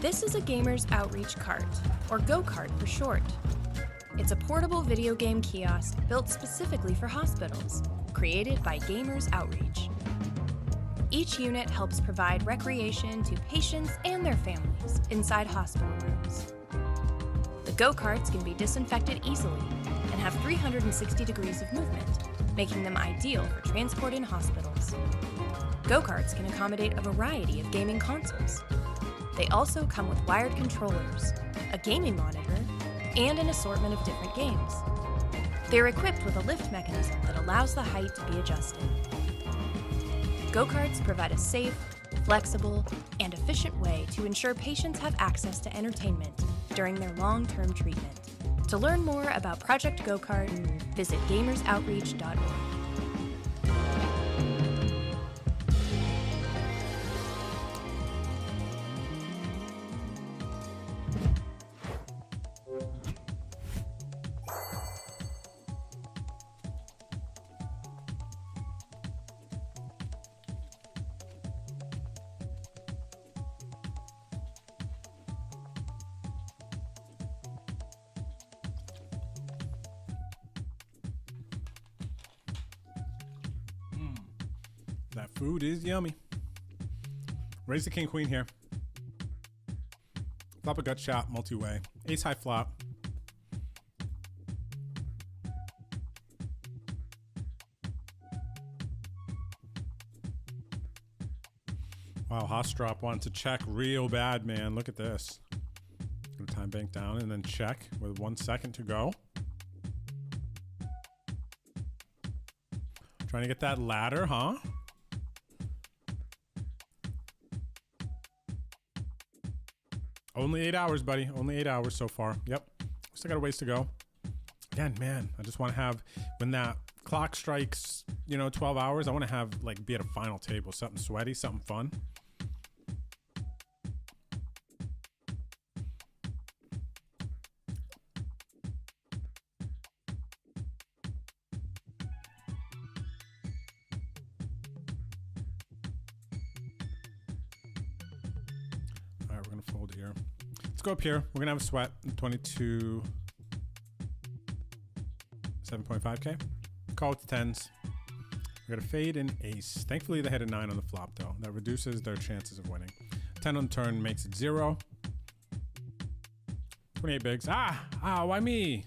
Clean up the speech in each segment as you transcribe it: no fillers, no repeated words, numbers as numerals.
This is a Gamers Outreach cart, or go-kart for short. It's a portable video game kiosk built specifically for hospitals, created by Gamers Outreach. Each unit helps provide recreation to patients and their families inside hospital rooms. The go-karts can be disinfected easily and have 360 degrees of movement, making them ideal for transport in hospitals. Go-karts can accommodate a variety of gaming consoles. They also come with wired controllers, a gaming monitor, and an assortment of different games. They're equipped with a lift mechanism that allows the height to be adjusted. Go-karts provide a safe, flexible, and efficient way to ensure patients have access to entertainment during their long-term treatment. To learn more about Project Go-Kart, visit gamersoutreach.org. That food is yummy. Raise the king queen here. Flop a gut shot, multi-way. Ace high flop. Wow, Hostrop wants to check real bad, man. Look at this. Gonna time bank down and then check with 1 second to go. Trying to get that ladder, huh? Only 8 hours, buddy. Only 8 hours so far. Yep. Still got a ways to go. Again, man, I just want to have, when that clock strikes, 12 hours, I want to have, be at a final table. Something sweaty, something fun. All right, we're going to fold here. Let's go up here. We're gonna have a sweat. 22, 7.5k. Call with the 10s. We got a fade and ace. Thankfully, they had a 9 on the flop, though. That reduces their chances of winning. 10 on the turn makes it 0. 28 bigs. Why me?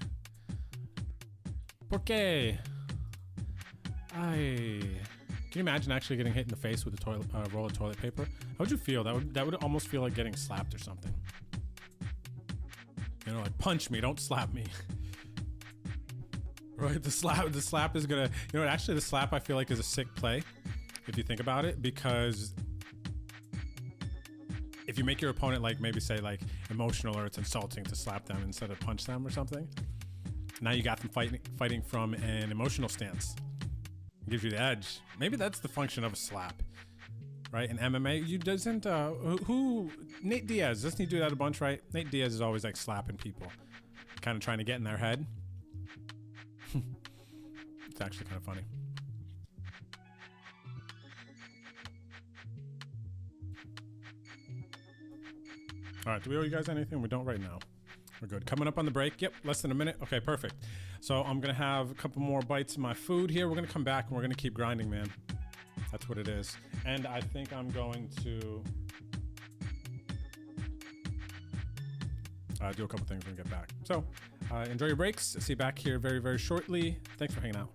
¿Por qué? Ay. Can you imagine actually getting hit in the face with a toilet roll of toilet paper? How would you feel? That would almost feel like getting slapped or something. Punch me, don't slap me. Right, the slap is gonna, actually the slap I feel like is a sick play, if you think about it, because if you make your opponent maybe say emotional or it's insulting to slap them instead of punch them or something, now you got them fighting from an emotional stance. It gives you the edge. Maybe that's the function of a slap. Right, in MMA, Nate Diaz, doesn't he do that a bunch, right? Nate Diaz is always slapping people, kind of trying to get in their head. It's actually kind of funny. All right, do we owe you guys anything? We don't right now. We're good. Coming up on the break. Yep, less than a minute. Okay, perfect. So I'm gonna have a couple more bites of my food here. We're gonna come back and we're gonna keep grinding, man. That's what it is. And I think I'm going to do a couple things when we get back. So enjoy your breaks. See you back here very, very shortly. Thanks for hanging out.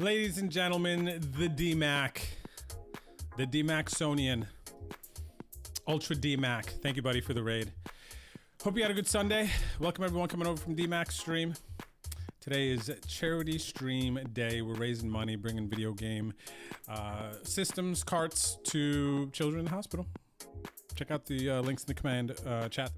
Ladies and gentlemen, the D-Mac. The D-Maxonian. Ultra D-Mac. Thank you, buddy, for the raid. Hope you had a good Sunday. Welcome, everyone, coming over from D-Mac's stream. Today is charity stream day. We're raising money, bringing video game systems, carts to children in the hospital. Check out the links in the command chat.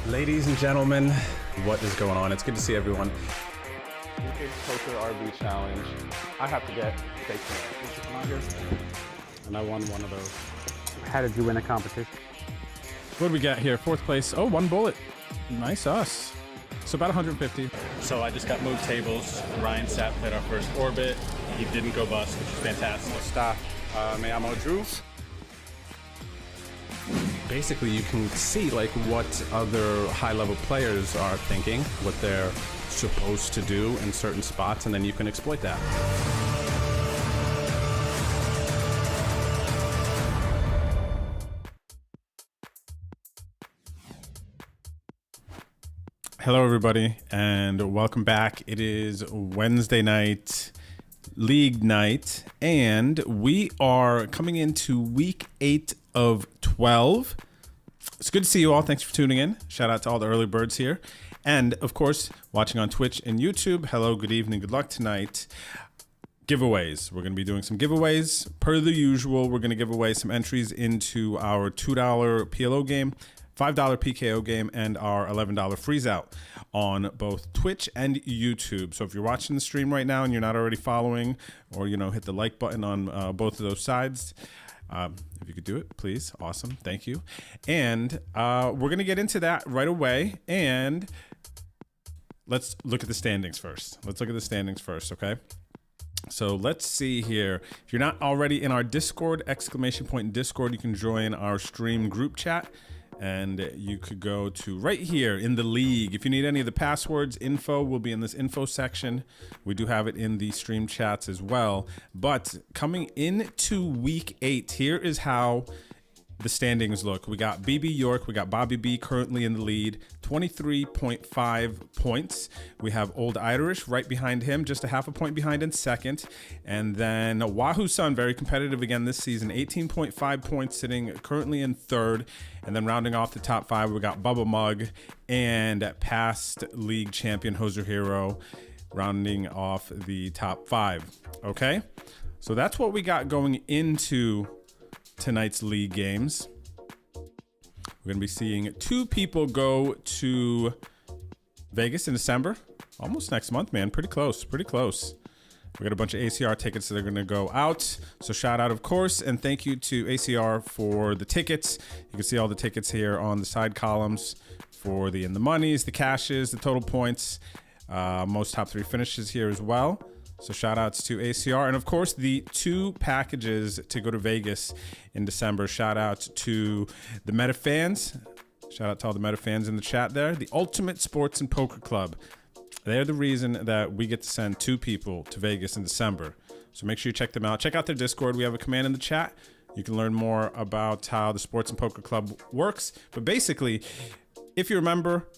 Ladies and gentlemen, what is going on? It's good to see everyone. UK Poker RB Challenge. I have to get fake out here. And I won one of those. How did you win a competition? What do we got here? Fourth place. Oh, one bullet. Nice us. So about 150. So I just got moved tables. Ryan sat at our first orbit. He didn't go bust, which is fantastic. Stop. Me amo Drew. Basically, you can see like what other high-level players are thinking, what they're supposed to do in certain spots, and then you can exploit that. Hello, everybody, and welcome back. It is Wednesday night, league night, and we are coming into week 8 of 12. It's good to see you all. Thanks for tuning in. Shout out to all the early birds here. And, of course, watching on Twitch and YouTube. Hello, good evening, good luck tonight. Giveaways. We're going to be doing some giveaways. Per the usual, we're going to give away some entries into our $2 PLO game, $5 PKO game, and our $11 freeze out on both Twitch and YouTube. So if you're watching the stream right now and you're not already following, or, hit the like button on both of those sides, if you could do it, please. Awesome. Thank you. And we're going to get into that right away. And let's look at the standings first. Okay? So let's see here. If you're not already in our Discord, Discord, you can join our stream group chat. And you could go to right here in the league. If you need any of the passwords, info will be in this info section. We do have it in the stream chats as well. But coming into week 8, here is how the standings look. We got BB York, we got Bobby B currently in the lead, 23.5 points. We have Old Irish right behind him, just a half a point behind in second. And then Wahoo Sun, very competitive again this season, 18.5 points, sitting currently in third. And then rounding off the top 5, we got Bubba Mug and past league champion Hoser Hero rounding off the top 5. Okay, so that's what we got going into tonight's league games. We're going to be seeing 2 people go to Vegas in December. Almost next month, man. Pretty close. We got a bunch of ACR tickets that are going to go out. So shout out, of course, and thank you to ACR for the tickets. You can see all the tickets here on the side columns for the monies, the cashes, the total points, most top 3 finishes here as well. So shout outs to ACR. And of course, the 2 packages to go to Vegas in December. Shout out to the Meta fans. Shout out to all the Meta fans in the chat there. The Ultimate Sports and Poker Club. They're the reason that we get to send 2 people to Vegas in December. So make sure you check them out. Check out their Discord. We have a command in the chat. You can learn more about how the Sports and Poker Club works. But basically, if you're a member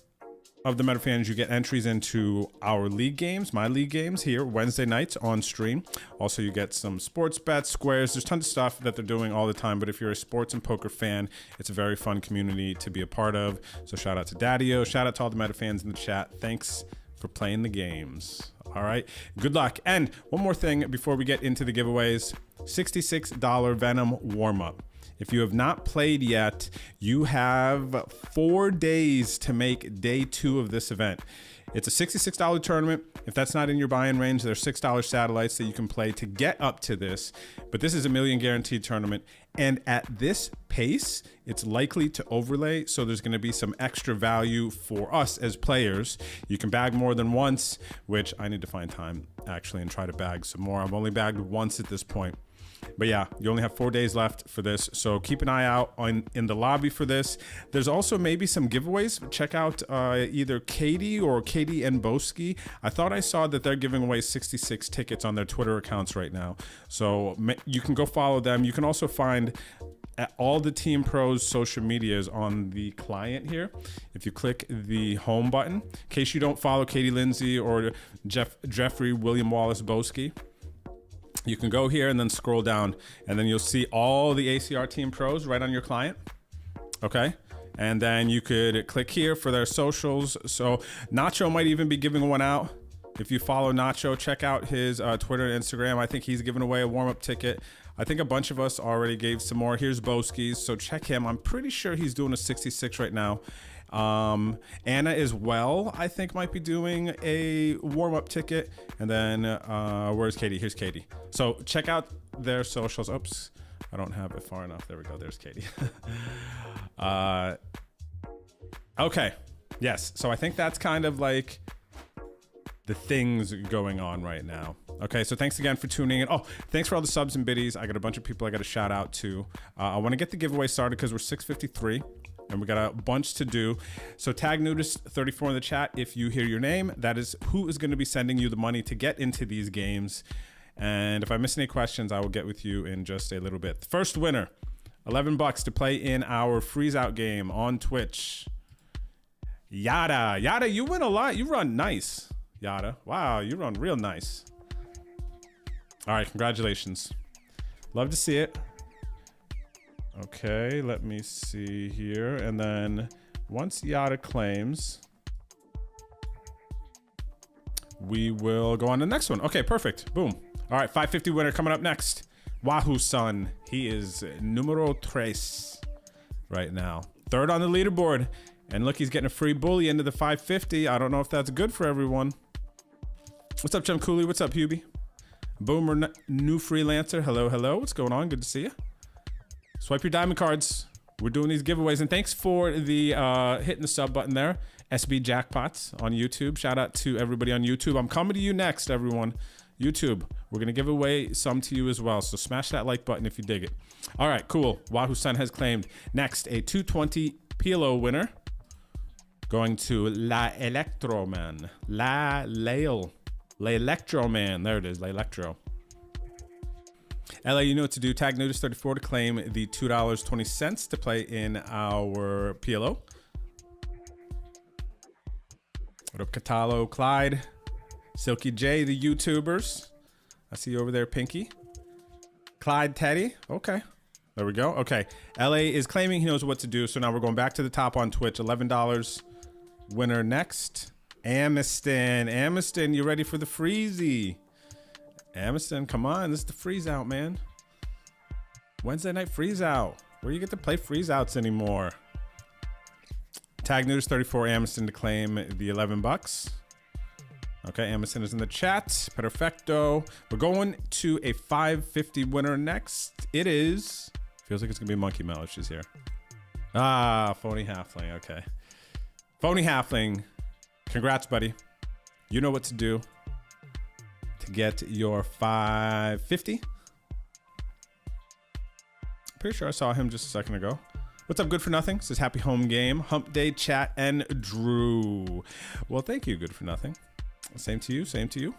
of the Meta fans, you get entries into our league games, my league games here Wednesday nights on stream. Also, you get some sports bets, squares. There's tons of stuff that they're doing all the time. But if you're a sports and poker fan, it's a very fun community to be a part of. So shout out to Daddy-O. Shout out to all the Meta fans in the chat. Thanks for playing the games. All right, good luck. And one more thing before we get into the giveaways, $66 Venom warm-up. If you have not played yet, you have 4 days to make day 2 of this event. It's a $66 tournament. If that's not in your buy-in range, there's $6 satellites that you can play to get up to this. But this is a million guaranteed tournament. And at this pace, it's likely to overlay. So there's going to be some extra value for us as players. You can bag more than once, which I need to find time actually and try to bag some more. I've only bagged once at this point. But yeah, you only have 4 days left for this, so keep an eye out in the lobby for this. There's also maybe some giveaways. Check out either Katie or Katie and Boski. I thought I saw that they're giving away 66 tickets on their Twitter accounts right now, so you can go follow them. You can also find all the Team Pros social medias on the client here. If you click the home button, in case you don't follow Katie Lindsay or Jeffrey William Wallace Boski, you can go here and then scroll down, and then you'll see all the ACR Team Pros right on your client. Okay. And then you could click here for their socials. So Nacho might even be giving one out. If you follow Nacho, check out his Twitter and Instagram. I think he's giving away a warm-up ticket. I think a bunch of us already gave some more. Here's Boski's, so check him. I'm pretty sure he's doing a 66 right now. Anna as well, I think, might be doing a warm-up ticket. And then where's Katie? Here's Katie. So check out their socials. Oops, I don't have it far enough. There we go. There's Katie. Okay. Yes. So I think that's kind of like the things going on right now. Okay, so thanks again for tuning in. Oh, thanks for all the subs and biddies. I got a bunch of people I got to shout out to. I want to get the giveaway started because we're 6:53 and we got a bunch to do. So tag Nudist34 in the chat if you hear your name. That is who is going to be sending you the money to get into these games. And if I miss any questions, I will get with you in just a little bit. The first winner, $11 to play in our freeze out game on Twitch. Yada, you win a lot. You run nice. Yada, wow, you run real nice. All right, congratulations. Love to see it. Okay, let me see here. And then once Yada claims, we will go on to the next one. Okay, perfect. Boom. All right, 550 winner coming up next. Wahoo Sun. He is numero tres right now. Third on the leaderboard. And look, he's getting a free bully into the 550. I don't know if that's good for everyone. What's up, Chum Cooley? What's up, Hubie? Boomer, new freelancer. Hello, hello. What's going on? Good to see you. Swipe your diamond cards. We're doing these giveaways. And thanks for the hitting the sub button there. SB Jackpots on YouTube. Shout out to everybody on YouTube. I'm coming to you next, everyone. YouTube, we're going to give away some to you as well. So smash that like button if you dig it. All right, cool. Wahoo Sun has claimed next a 220 PLO winner. Going to La Electro Man. La Electro Man. There it is, La Electro. LA, you know what to do. Tag Nudist34 to claim the $2.20 to play in our PLO. What up, Catalo, Clyde, Silky J, the YouTubers. I see you over there, Pinky. Clyde, Teddy. Okay. There we go. Okay. LA is claiming he knows what to do. So now we're going back to the top on Twitch. $11 winner next. Amiston, you ready for the freezy? Amiston, come on. This is the freeze out, man. Wednesday night freeze out. Where you get to play freeze outs anymore? Tag Nudist34 Amiston to claim the $11. Okay, Amiston is in the chat. Perfecto. We're going to a 550 winner next. It is. Feels like it's gonna be Monkey Mellish is here. Ah, Phony Halfling. Okay. Phony Halfling. Congrats, buddy. You know what to do to get your 550. Pretty sure I saw him just a second ago. What's up, Good for Nothing? Says happy home game. Hump Day, chat, and Drew. Well, thank you, Good for Nothing. Same to you, same to you.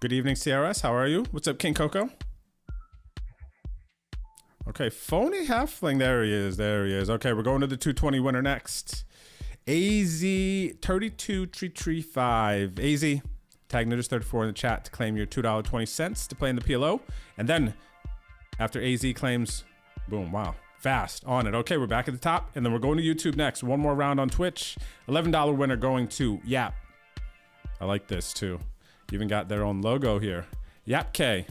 Good evening, CRS. How are you? What's up, King Coco? Okay, Phony Halfling. There he is. There he is. Okay, we're going to the 220 winner next. AZ32335. AZ, tag Nudist34 in the chat to claim your $2.20 to play in the PLO. And then after AZ claims, boom, wow, fast on it. Okay, we're back at the top, and then we're going to YouTube next. One more round on Twitch. $11 winner going to Yap. I like this too. Even got their own logo here. Yap K.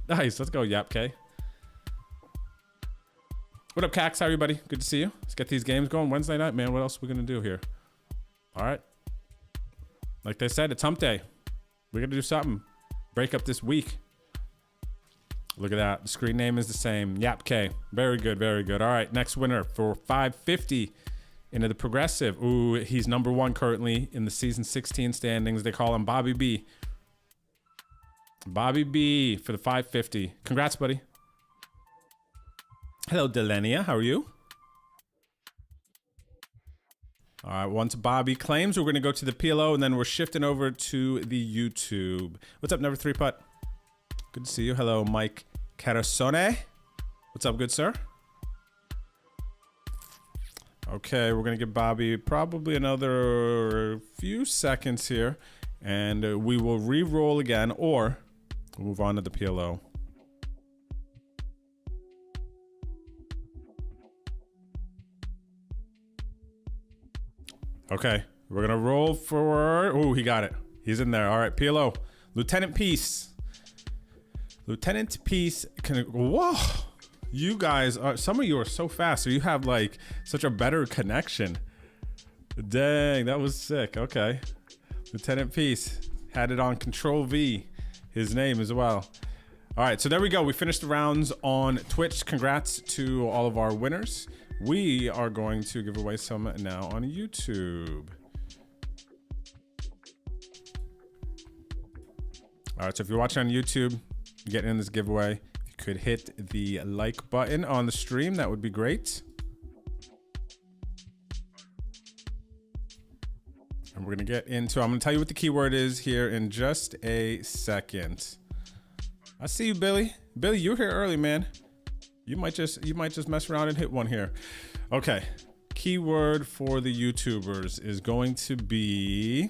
Nice. Let's go, Yap K. What up, Cax? How are you, buddy? Good to see you. Let's get these games going. Wednesday night, man. What else are we going to do here? All right. Like they said, it's hump day. We're going to do something. Break up this week. Look at that. The screen name is the same. Yap K. Very good. Very good. All right. Next winner for 550 into the progressive. Ooh, he's number one currently in the season 16 standings. They call him Bobby B. Bobby B for the 550. Congrats, buddy. Hello, Delenia. How are you? All right, once Bobby claims, we're going to go to the PLO, and then we're shifting over to the YouTube. What's up, Never 3 Putt? Good to see you. Hello, Mike Carasone. What's up, good sir? Okay, we're going to give Bobby probably another few seconds here, and we will re-roll again, or we'll move on to the PLO. Okay, we're gonna roll for. Oh, he got it. He's in there. All right, PLO. Lieutenant Peace. Lieutenant Peace. Whoa, you guys are. Some of you are so fast. So you have like such a better connection. Dang, that was sick. Okay, Lieutenant Peace had it on Control V. His name as well. All right, so there we go. We finished the rounds on Twitch. Congrats to all of our winners. We are going to give away some now on YouTube. All right, so if you're watching on YouTube, getting in this giveaway, if you could hit the like button on the stream, that would be great. And we're gonna get into, I'm gonna tell you what the keyword is here in just a second. I see you, Billy. Billy, you're here early, man. You might just mess around and hit one here. Okay. Keyword for the YouTubers is going to be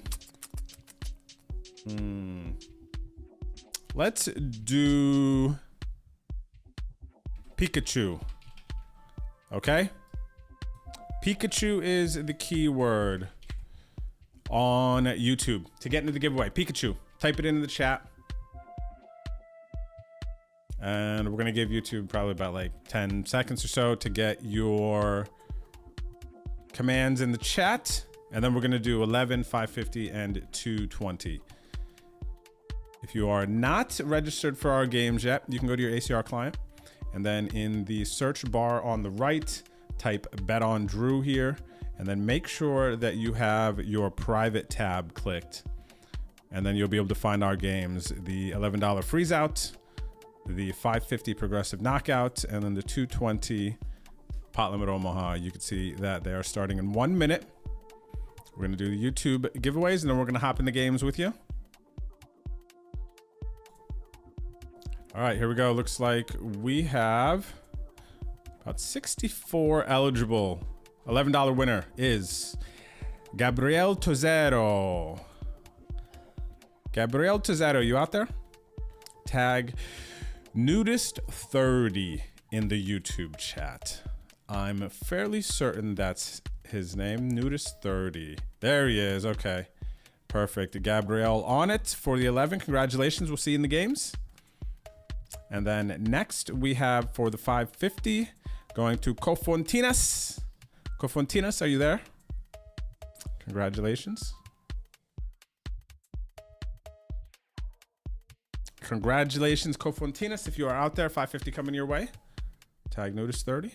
let's do Pikachu. Okay? Pikachu is the keyword on YouTube to get into the giveaway. Pikachu. Type it into the chat. And we're gonna give YouTube probably about like 10 seconds or so to get your commands in the chat. And then we're gonna do 11, 550, and 220. If you are not registered for our games yet, you can go to your ACR client. And then in the search bar on the right, type Bet on Drew here. And then make sure that you have your private tab clicked. And then you'll be able to find our games. The $11 freeze out, the 550 progressive knockout, and then the 220 pot limit Omaha. You can see that they are starting in 1 minute. We're gonna do the YouTube giveaways, and then we're gonna hop in the games with you. All right, here we go. Looks like we have about 64 eligible. $11 winner is Gabriel Tozero. Gabriel Tozero, you out there? Tag Nudist30 in the YouTube chat. I'm fairly certain that's his name, Nudist30. There he is. Okay, perfect. Gabriel on it for the 11. Congratulations. We'll see you in the games. And then next we have for the 550 going to Cofontinas. Cofontinas, are you there? Congratulations. Congratulations, Cofontinas. If you are out there, 550 coming your way. Tag Notice30.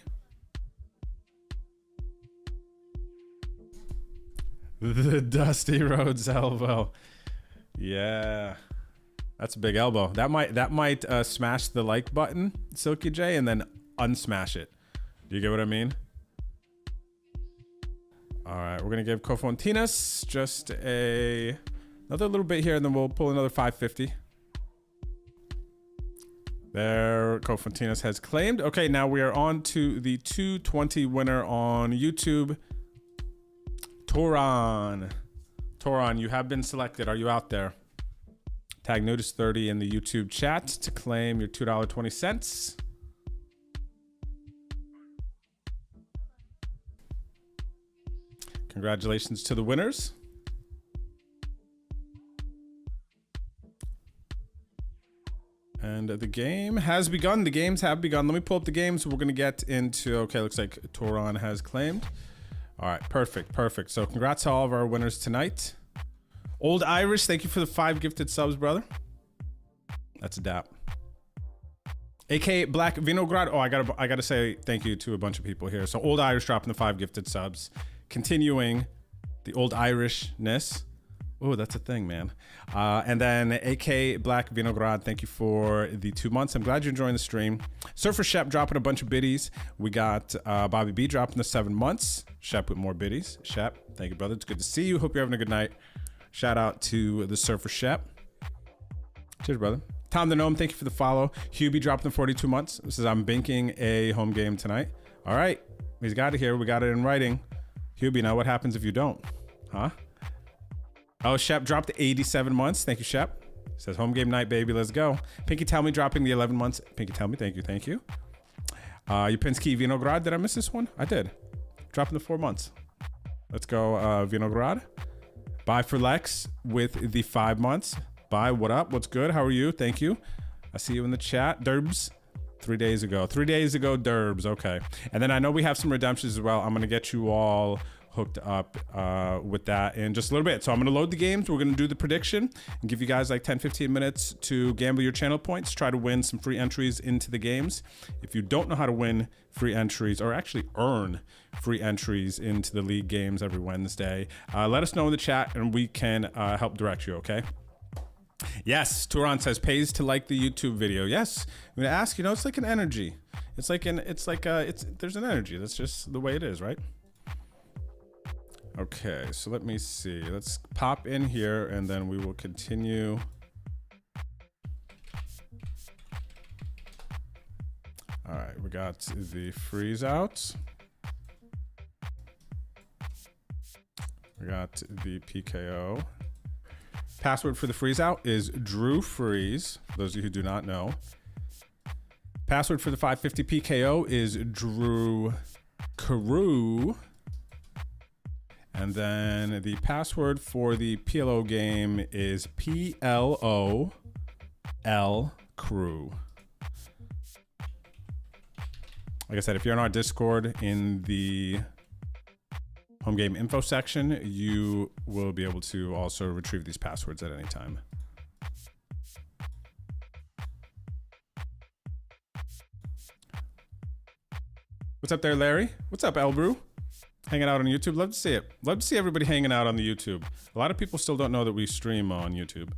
The Dusty Rhodes elbow. Yeah. That's a big elbow. That might smash the like button, Silky J, and then unsmash it. Do you get what I mean? All right, we're gonna give Cofontinas just another little bit here, and then we'll pull another 550. There, Cofontinas has claimed. Okay, now we are on to the 220 winner on YouTube. Toran. Toran, you have been selected. Are you out there? Tag Notice30 in the YouTube chat to claim your $2.20. Congratulations to the winners. And the game has begun. The games have begun. Let me pull up the games. We're going to get into, okay, looks like Toran has claimed. All right, perfect, perfect. So congrats to all of our winners tonight. Old Irish, thank you for the 5 gifted subs, brother. That's a dap. AK Black Vinograd. Oh, I gotta say thank you to a bunch of people here. So Old Irish dropping the 5 gifted subs. Continuing the Old Irishness. Oh, that's a thing, man. And then AK Black Vinograd, thank you for the 2 months. I'm glad you're enjoying the stream. Surfer Shep dropping a bunch of biddies. We got Bobby B dropping the 7 months. Shep with more biddies. Shep, thank you, brother. It's good to see you. Hope you're having a good night. Shout out to the Surfer Shep. Cheers, brother. Tom the Gnome, thank you for the follow. Hubie dropping the 42 months. This is I'm banking a home game tonight. All right, he's got it here. We got it in writing. Hubie, now what happens if you don't? Huh? Oh, Shep dropped 87 months. Thank you, Shep. Says home game night, baby. Let's go. Pinky Tell Me dropping the 11 months. Pinky Tell Me, thank you, thank you. Upinski Vinograd, did I miss this one? I did. Dropping the 4 months. Let's go, Vinograd. Bye for Lex with the 5 months. Bye, what up? What's good? How are you? Thank you. I see you in the chat. Derbs. 3 days ago. 3 days ago, Derbs. Okay. And then I know we have some redemptions as well. I'm going to get you all hooked up with that in just a little bit. So I'm going to load the games. We're going to do the prediction and give you guys like 10-15 minutes to gamble your channel points, try to win some free entries into the games. If you don't know how to win free entries or actually earn free entries into the league games every Wednesday, let us know in the chat and we can help direct you, okay? Yes, Turan says pays to like the YouTube video. Yes, I'm going to ask, you know, it's like an energy. There's an energy. That's just the way it is, right? Okay, so let me see. Let's pop in here and then we will continue. All right, we got the freeze out. We got the PKO. Password for the freeze out is Drew Freeze, for those of you who do not know. Password for the 550 PKO is Drew Carew. And then the password for the PLO game is PLOL Crew. Like I said, if you're in our Discord in the home game info section, you will be able to also retrieve these passwords at any time. What's up there, Larry? What's up, Elbrew? Hanging out on YouTube. Love to see it. Love to see everybody hanging out on the YouTube. A lot of people still don't know that we stream on YouTube.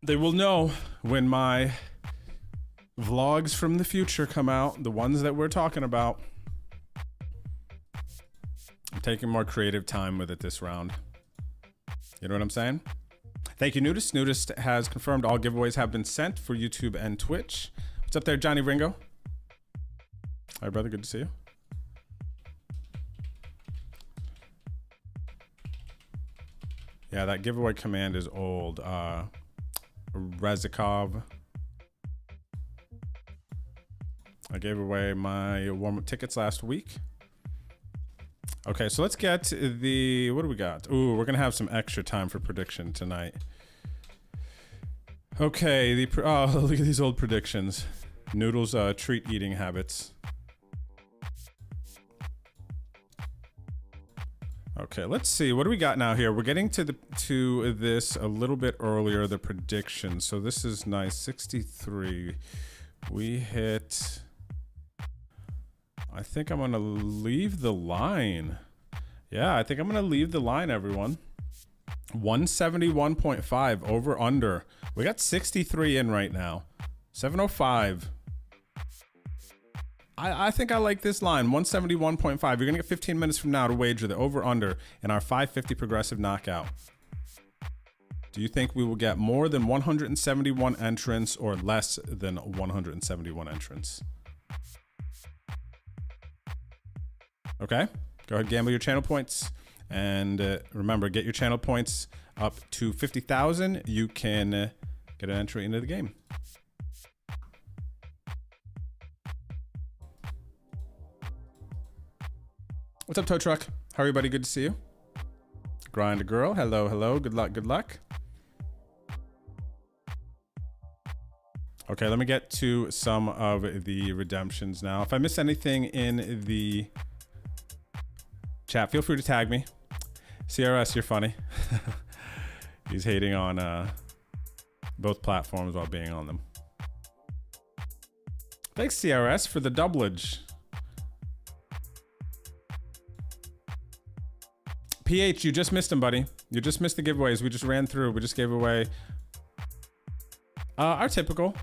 They will know when my vlogs from the future come out, the ones that we're talking about. I'm taking more creative time with it this round. You know what I'm saying? Thank you, Nudist. Nudist has confirmed all giveaways have been sent for YouTube and Twitch. What's up there, Johnny Ringo? Hi, brother. Good to see you. Yeah, that giveaway command is old. Rezikov. I gave away my warm-up tickets last week. Okay, so let's get the, what do we got? Ooh, we're gonna have some extra time for prediction tonight. Okay, oh, look at these old predictions. Noodles treat eating habits. Okay, let's see. What do we got now here? We're getting to this a little bit earlier, the prediction. So this is nice. 63. We hit. I think I'm gonna leave the line. Yeah, I think I'm gonna leave the line, everyone. 171.5 over under. We got 63 in right now. 705. I think I like this line, 171.5. You're gonna get 15 minutes from now to wager the over under in our 550 progressive knockout. Do you think we will get more than 171 entrants or less than 171 entrants? Okay, go ahead, gamble your channel points. And remember, get your channel points up to 50,000. You can get an entry into the game. What's up, tow truck? How are you, buddy? Good to see you. Grind a girl. Hello, hello. Good luck, good luck. Okay, let me get to some of the redemptions now. If I miss anything in the chat, feel free to tag me. CRS, you're funny. He's hating on both platforms while being on them. Thanks, CRS, for the doublage. PH, you just missed him, buddy. You just missed the giveaways. We just ran through. We just gave away our typical.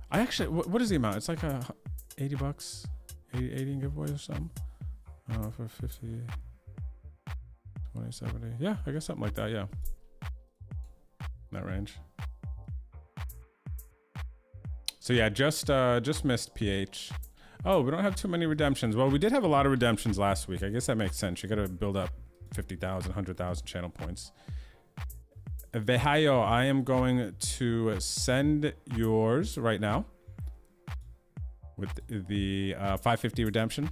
I actually, what is the amount? It's like a 80 bucks, 80 in giveaways or something. For 50, 20, 70. Yeah, I guess something like that. Yeah. In that range. So yeah, just missed PH. Oh, we don't have too many redemptions. Well, we did have a lot of redemptions last week. I guess that makes sense. You got to build up 50,000, 100,000 channel points. Vehayo, I am going to send yours right now with the 550 redemption.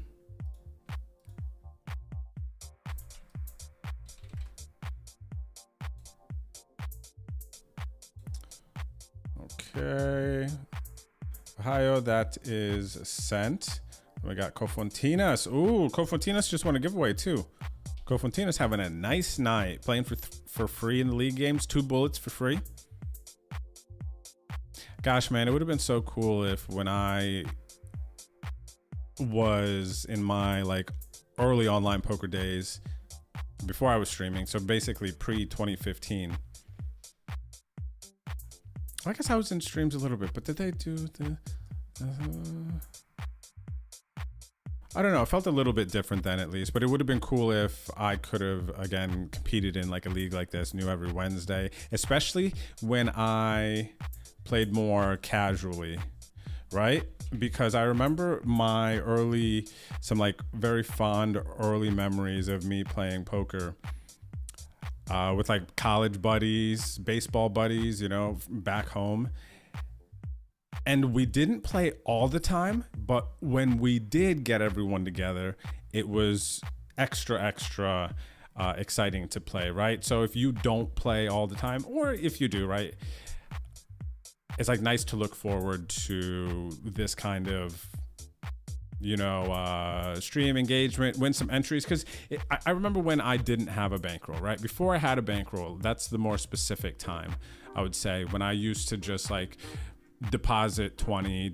Okay. Ohio, that is sent. We got Cofontinas. Ooh, Cofontinas just won a giveaway too. Cofontinas having a nice night, playing for free in the league games. 2 bullets for free. Gosh, man, it would have been so cool if when I was in my like early online poker days, before I was streaming, so basically pre-2015. I guess I was in streams a little bit, but did they do the... I don't know. It felt a little bit different then, at least, but it would have been cool if I could have, again, competed in like a league like this, new every Wednesday, especially when I played more casually, right? Because I remember some like very fond early memories of me playing poker with like college buddies, baseball buddies, you know, back home. And we didn't play all the time, but when we did get everyone together, it was extra exciting to play, right? So if you don't play all the time, or if you do, right, it's like nice to look forward to this kind of, you know, stream engagement, win some entries. Because I remember when I didn't have a bankroll, right? Before I had a bankroll, that's the more specific time, I would say, when I used to just like deposit 20.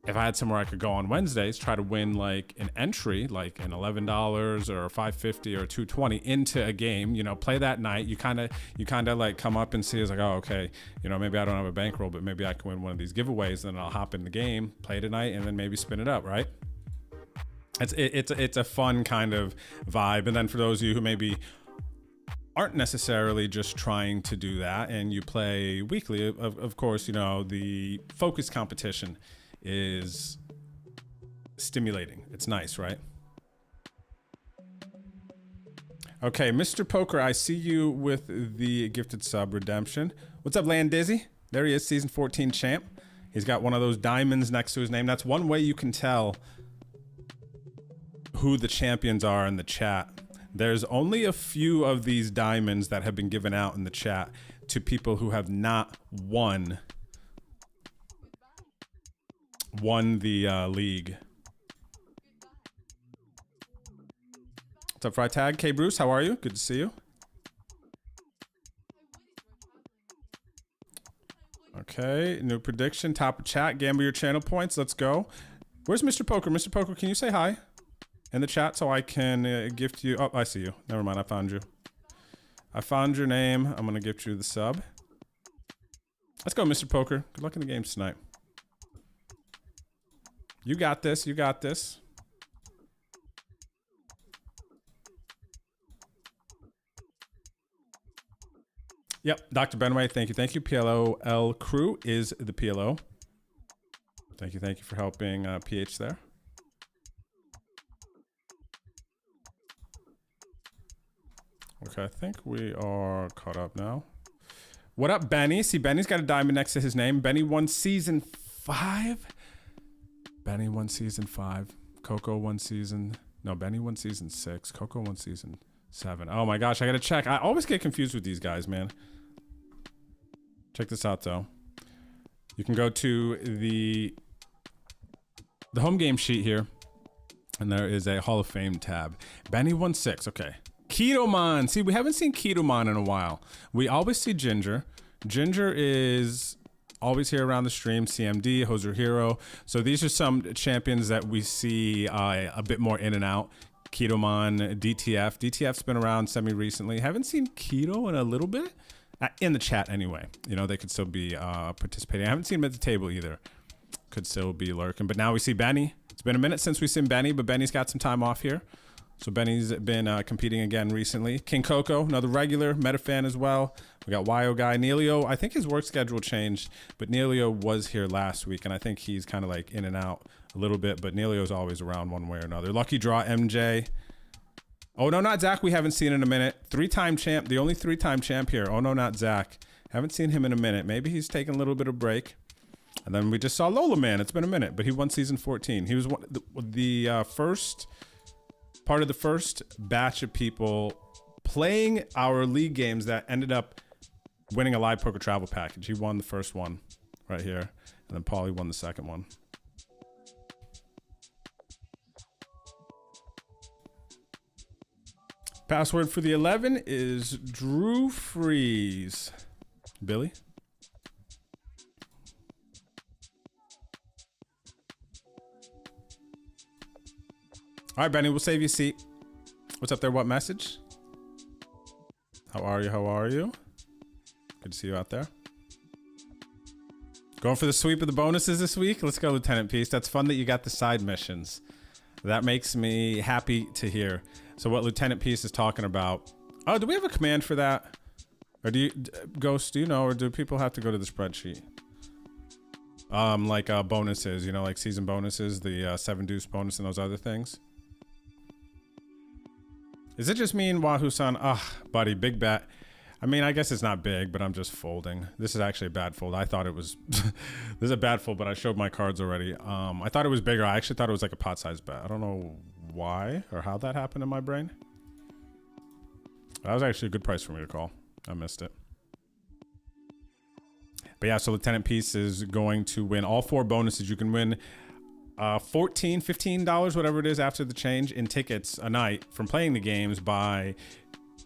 If I had somewhere I could go on Wednesdays, try to win like an entry, like an $11 or $5.50 or $2.20 into a game, you know, play that night. You kind of like come up and see, it's like, oh, okay, you know, maybe I don't have a bankroll, but maybe I can win one of these giveaways. Then I'll hop in the game, play tonight, and then maybe spin it up, right? It's a fun kind of vibe. And then for those of you who maybe aren't necessarily just trying to do that and you play weekly, of course, you know, the focus competition is stimulating. It's nice, right? Okay, Mr. Poker, I see you with the gifted sub redemption. What's up, Land Dizzy? There he is, season 14 champ. He's got one of those diamonds next to his name. That's one way you can tell who the champions are in the chat. There's only a few of these diamonds that have been given out in the chat to people who have not won the league. What's up, Freitag? K Bruce, how are you? Good to see you. Okay, new prediction, top of chat, gamble your channel points. Let's go. Where's Mr. Poker? Mr. Poker, can you say hi in the chat so I can gift you? Oh, I see you. Never mind, I found you. I found your name. I'm gonna gift you the sub. Let's go, Mr. Poker. Good luck in the games tonight. You got this. You got this. Yep, Dr. Benway, thank you. Thank you. PLOL crew is the PLO. Thank you for helping PH there. Okay, I think we are caught up now. What up, Benny? See, Benny's got a diamond next to his name. Benny won season 5. Benny won season 5. Coco won season... No, Benny won season 6. Coco won season 7. Oh my gosh, I gotta check. I always get confused with these guys, man. Check this out, though. You can go to the home game sheet here, and there is a Hall of Fame tab. Benny won 6. Okay. Ketoman. See, we haven't seen Ketoman in a while. We always see Ginger. Ginger is always here around the stream. CMD, Hoser Hero. So these are some champions that we see a bit more in and out. Ketoman, DTF. DTF's been around semi-recently. Haven't seen Keto in a little bit. In the chat anyway. You know, they could still be participating. I haven't seen him at the table either. Could still be lurking. But now we see Benny. It's been a minute since we've seen Benny, but Benny's got some time off here. So Benny's been competing again recently. King Coco, another regular, meta fan as well. We got Wyo Guy. Neilio, I think his work schedule changed, but Neilio was here last week, and I think he's kind of like in and out a little bit, but Neilio's always around one way or another. Lucky Draw MJ. Oh, no, not Zach. We haven't seen in a minute. 3-time champ, the only 3-time champ here. Oh, no, not Zach. Haven't seen him in a minute. Maybe he's taking a little bit of break. And then we just saw Lola Man. It's been a minute, but he won season 14. He was the first part of the first batch of people playing our league games that ended up winning a live poker travel package. He won the first one right here, and then Paulie won the second one. Password for the 11 is Drew Freeze. Billy? All right, Benny, we'll save you a seat. What's up there? What message? How are you? How are you? Good to see you out there. Going for the sweep of the bonuses this week? Let's go, Lieutenant Peace. That's fun that you got the side missions. That makes me happy to hear. So what Lieutenant Peace is talking about. Oh, do we have a command for that? Or do you, Ghost, do you know, or do people have to go to the spreadsheet? Like bonuses, you know, like season bonuses, the 7 deuce bonus and those other things. Is it just me and Wahoo-san? Buddy, big bet. I mean, I guess it's not big, but I'm just folding. This is actually a bad fold. I thought it was... This is a bad fold, but I showed my cards already. I thought it was bigger. I actually thought it was like a pot-sized bet. I don't know why or how that happened in my brain. That was actually a good price for me to call. I missed it. But yeah, so Lieutenant Peace is going to win all 4 bonuses. You can win $14, $15, whatever it is after the change in tickets a night from playing the games by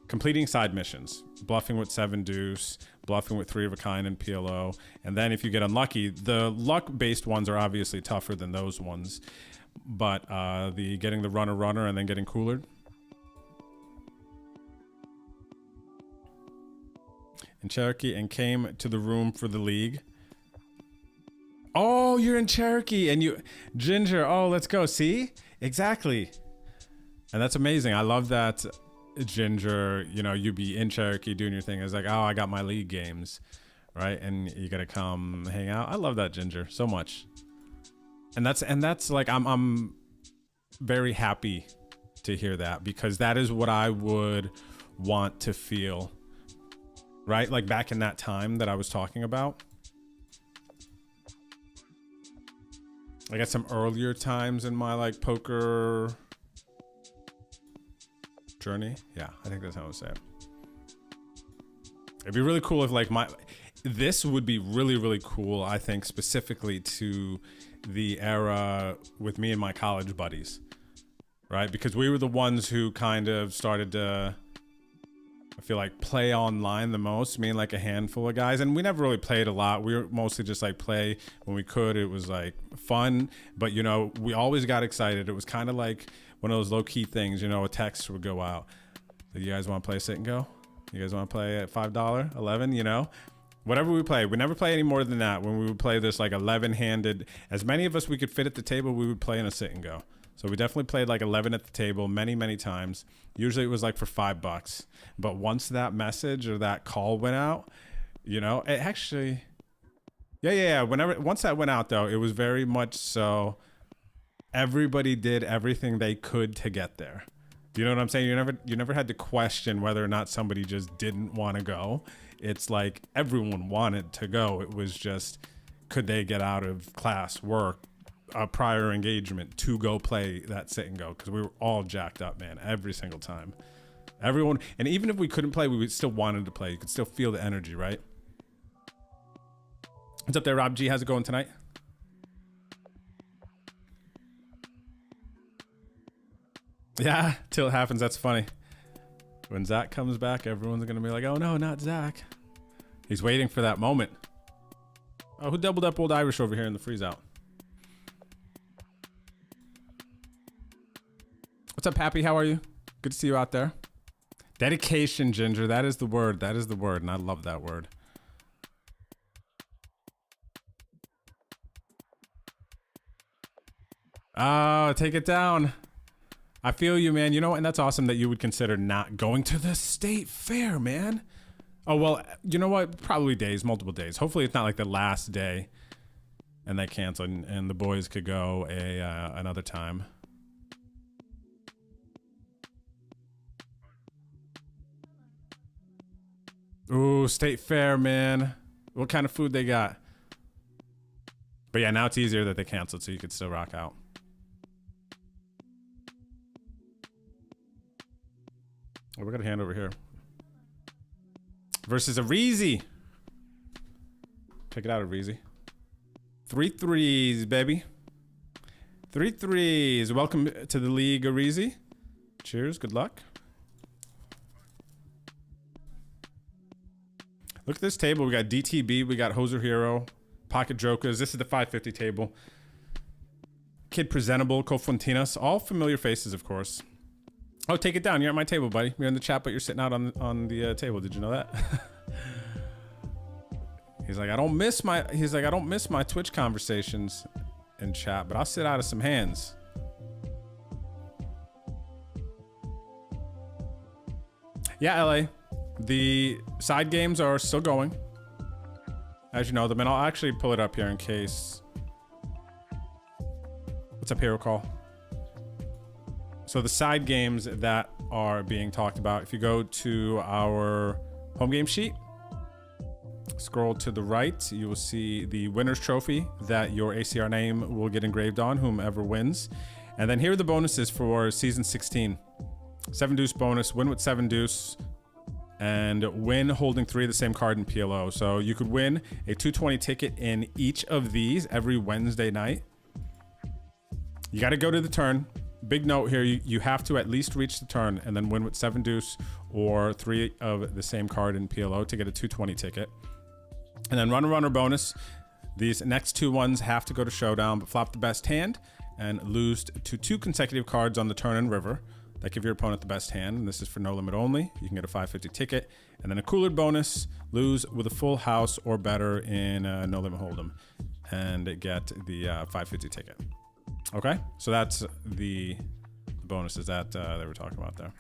completing side missions, bluffing with 7 deuce, bluffing with 3 of a kind and PLO. And then if you get unlucky, the luck-based ones are obviously tougher than those ones. But the getting the runner and then getting coolered. In Cherokee and came to the room for the league. Oh, you're in Cherokee and you... Ginger, oh, let's go. See? Exactly. And that's amazing. I love that, Ginger, you know, you be in Cherokee doing your thing. It's like, oh, I got my league games, right? And you gotta come hang out. I love that, Ginger, so much. And that's like, I'm very happy to hear that, because that is what I would want to feel, right? Like back in that time that I was talking about. I got some earlier times in my like poker journey. Yeah, I think that's how I would say it. It'd be really cool if like this would be really, really cool, I think, specifically to the era with me and my college buddies, right? Because we were the ones who kind of started to, I feel like, play online the most, me and like a handful of guys. And we never really played a lot. We were mostly just like play when we could. It was like fun, but you know, we always got excited. It was kind of like one of those low key things, you know, a text would go out. So you guys want to play sit and go? You guys want to play at $5, 11, you know? Whatever we play, we never play any more than that. When we would play this like 11-handed, as many of us we could fit at the table, we would play in a sit and go. So we definitely played like 11 at the table many, many times. Usually it was like for $5. But once that message or that call went out, you know, it actually, yeah. Once that went out though, it was very much so everybody did everything they could to get there. You know what I'm saying? You never had to question whether or not somebody just didn't want to go. It's like everyone wanted to go. It was just, could they get out of class, work, a prior engagement to go play that sit and go? Because we were all jacked up, man, every single time. Everyone, and even if we couldn't play, we would still wanted to play. You could still feel the energy, right? What's up there, Rob G? How's it going tonight? Yeah, till it happens. That's funny. When Zach comes back, everyone's gonna be like, oh no, not Zach. He's waiting for that moment. Oh, who doubled up Old Irish over here in the freeze out? What's up, Pappy? How are you? Good to see you out there. Dedication, Ginger. That is the word. That is the word, and I love that word. Oh, take it down. I feel you, man. You know, and that's awesome that you would consider not going to the state fair, man. Oh, well, you know what? Probably days, multiple days. Hopefully it's not like the last day and they cancel and the boys could go another time. Ooh, state fair, man. What kind of food they got? But yeah, now it's easier that they canceled, so you could still rock out. Oh, we got a hand over here. Versus Arizi. Check it out, Arizi. 3 3s, baby. 3 3s. Welcome to the league, Arizi. Cheers, good luck. Look at this table. We got DTB, we got Hoser Hero, Pocket Jokers. This is the 550 table. Kid Presentable, Cofontinas. All familiar faces, of course. Oh, take it down. You're at my table, buddy. You're in the chat, but you're sitting out on the table. Did you know that? He's like, I don't miss my Twitch conversations in chat, but I'll sit out of some hands. Yeah, LA. The side games are still going, as you know them, and I'll actually pull it up here in case. What's up, Hero Call? So the side games that are being talked about, if you go to our home game sheet, scroll to the right, you will see the winner's trophy that your ACR name will get engraved on, whomever wins. And then here are the bonuses for season 16. 7 deuce bonus, win with 7 deuce, and win holding 3 of the same card in PLO. So you could win a 220 ticket in each of these every Wednesday night. You got to go to the turn. Big note here, you have to at least reach the turn and then win with 7 deuce or 3 of the same card in PLO to get a 220 ticket. And then runner bonus. These next 2 ones have to go to showdown, but flop the best hand and lose to 2 consecutive cards on the turn and river. That give your opponent the best hand, and this is for no limit only. You can get a 550 ticket, and then a cooler bonus, lose with a full house or better in no limit hold'em, and get the 550 ticket. Okay, so that's the bonuses that they were talking about there.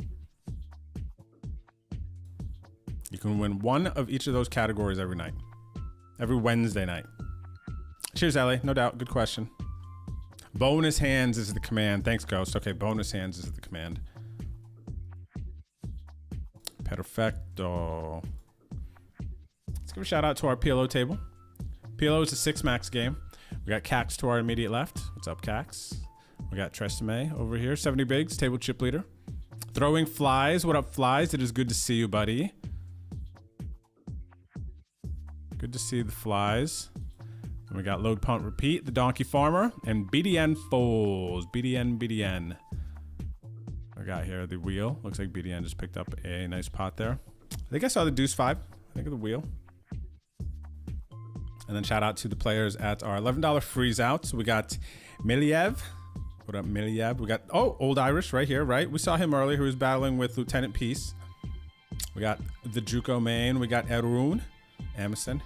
You can win 1 of each of those categories every night, every Wednesday night. Cheers, Ellie. No doubt. Good question. Bonus hands is the command. Thanks, Ghost. Okay, bonus hands is the command. Perfecto. Let's give a shout out to our PLO table. PLO is a 6 max game. We got Cax to our immediate left. What's up, Cax? We got Tresemme over here. 70 bigs, table chip leader. Throwing Flies. What up, Flies? It is good to see you, buddy. Good to see the Flies. And we got Load, Punt, Repeat, the Donkey Farmer, and BDN Foles. BDN. I got here the wheel. Looks like BDN just picked up a nice pot there. I think I saw the deuce 5. I think of the wheel. And then shout out to the players at our $11 freeze out. So we got Miliev. What up, Miliev? We got, oh, Old Irish right here, right? We saw him earlier who was battling with Lieutenant Peace. We got the Juco main. We got Erun. Amundsen.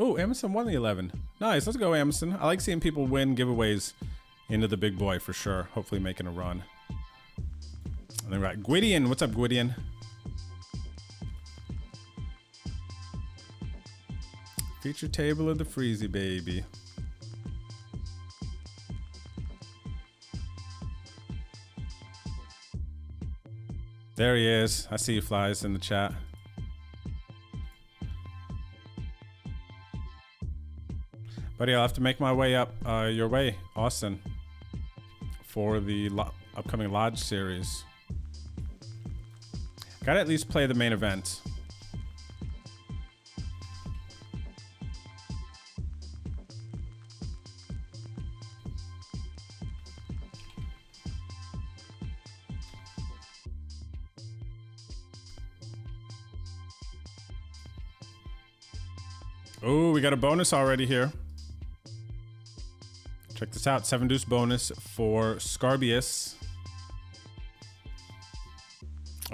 Oh, Amundsen won the 11. Nice, let's go, Amundsen. I like seeing people win giveaways into the big boy for sure. Hopefully making a run. And then we got Gwydion. What's up, Gwydion? Feature table of the Freezy, baby. There he is. I see you, Flies, in the chat. Buddy, I'll have to make my way up your way, Austin, for the upcoming Lodge series. Gotta at least play the main event. Oh, we got a bonus already here. Check this out, 7 deuce bonus for Scarbius.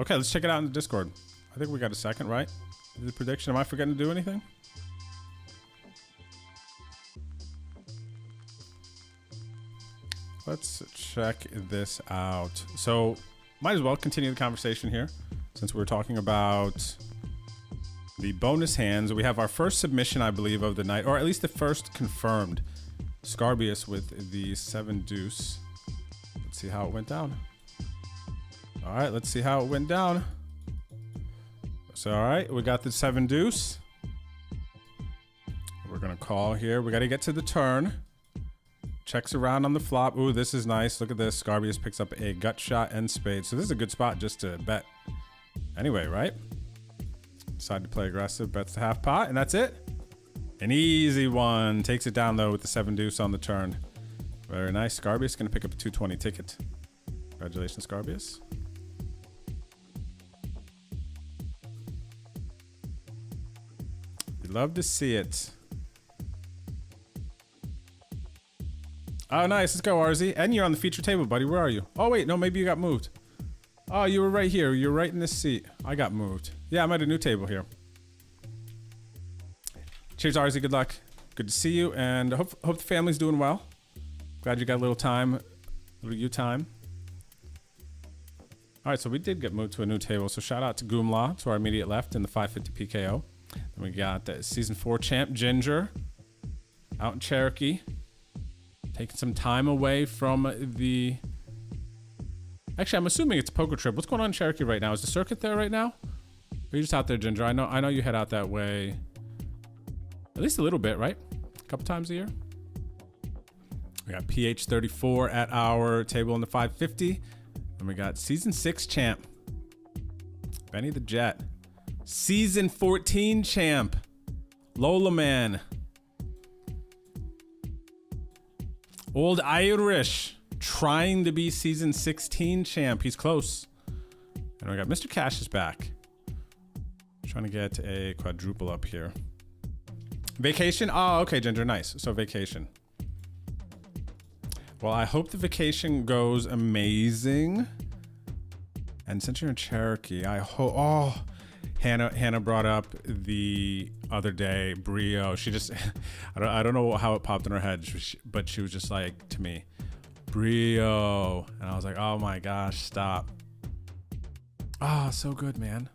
Okay, let's check it out in the Discord. I think we got a second, right? The prediction. Am I forgetting to do anything? Let's check this out. So, might as well continue the conversation here since we're talking about the bonus hands. We have our first submission, I believe, of the night, or at least the first confirmed. Scarbius with the 7 deuce. Let's see how it went down. All right, let's see how it went down. So, all right, we got the 7 deuce. We're gonna call here. We gotta get to the turn. Checks around on the flop. Ooh, this is nice. Look at this. Scarbius picks up a gut shot and spade. So this is a good spot just to bet. Anyway, right? Decide to play aggressive. Bets the half pot, and that's it. An easy one. Takes it down, though, with the 7 deuce on the turn. Very nice. Scarbius going to pick up a 220 ticket. Congratulations, Scarbius. You'd love to see it. Oh, nice. Let's go, RZ. And you're on the feature table, buddy. Where are you? Oh, wait. No, maybe you got moved. Oh, you were right here. You're right in this seat. I got moved. Yeah, I'm at a new table here. Cheers, RZ. Good luck. Good to see you. And hope the family's doing well. Glad you got a little time. A little you time. All right, so we did get moved to a new table. So shout out to Goomlaw to our immediate left in the 550 PKO. Then we got Season 4 champ Ginger out in Cherokee. Taking some time away from the... Actually, I'm assuming it's a poker trip. What's going on in Cherokee right now? Is the circuit there right now? Or are you just out there, Ginger? I know you head out that way at least a little bit, right? A couple times a year. We got PH34 at our table in the 550. And we got Season 6 champ Benny the Jet. Season 14 champ Lola Man. Old Irish trying to be Season 16 champ. He's close. And we got Mr. Cash is back. Trying to get a quadruple up here. Vacation? Oh, okay, Ginger. Nice. So vacation. Well, I hope the vacation goes amazing. And since you're in Cherokee, I hope... Oh, Hannah brought up the other day, Brio. She just... I don't know how it popped in her head, but she was just like, to me, Brio. And I was like, oh my gosh, stop. Ah, so good, man.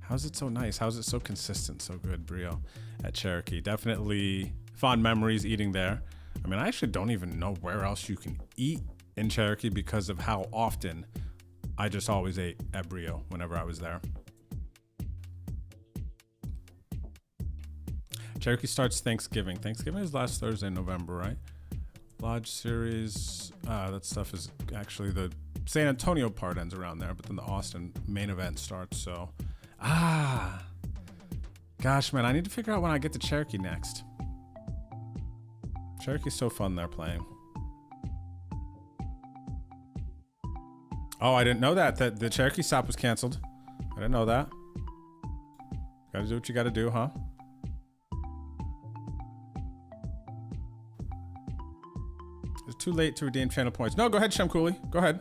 How's it so nice? How's it so consistent? So good, Brio at Cherokee. Definitely fond memories eating there. I mean, I actually don't even know where else you can eat in Cherokee because of how often I just always ate at Brio whenever I was there. Cherokee starts Thanksgiving. Thanksgiving is last Thursday in November, right? Lodge Series, that stuff is actually the San Antonio part ends around there, but then the Austin main event starts, so. Gosh, man, I need to figure out when I get to Cherokee next. Cherokee's so fun there playing. Oh, I didn't know that the Cherokee stop was canceled. I didn't know that. Gotta do what you gotta do, huh? It's too late to redeem channel points. No, go ahead, Shem Cooley. Go ahead.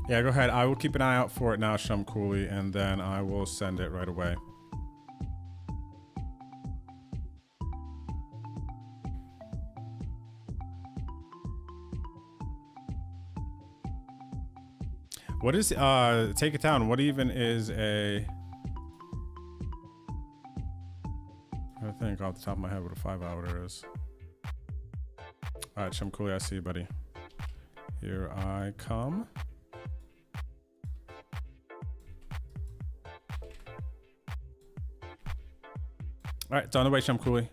Yeah, go ahead. I will keep an eye out for it now, Shem Cooley, and then I will send it right away. What is take it down? What even is a... I think off the top of my head what a 5-outer is. All right, Shem Cooley, I see you, buddy. Here I come. All right, it's on the way, Shem Cooley.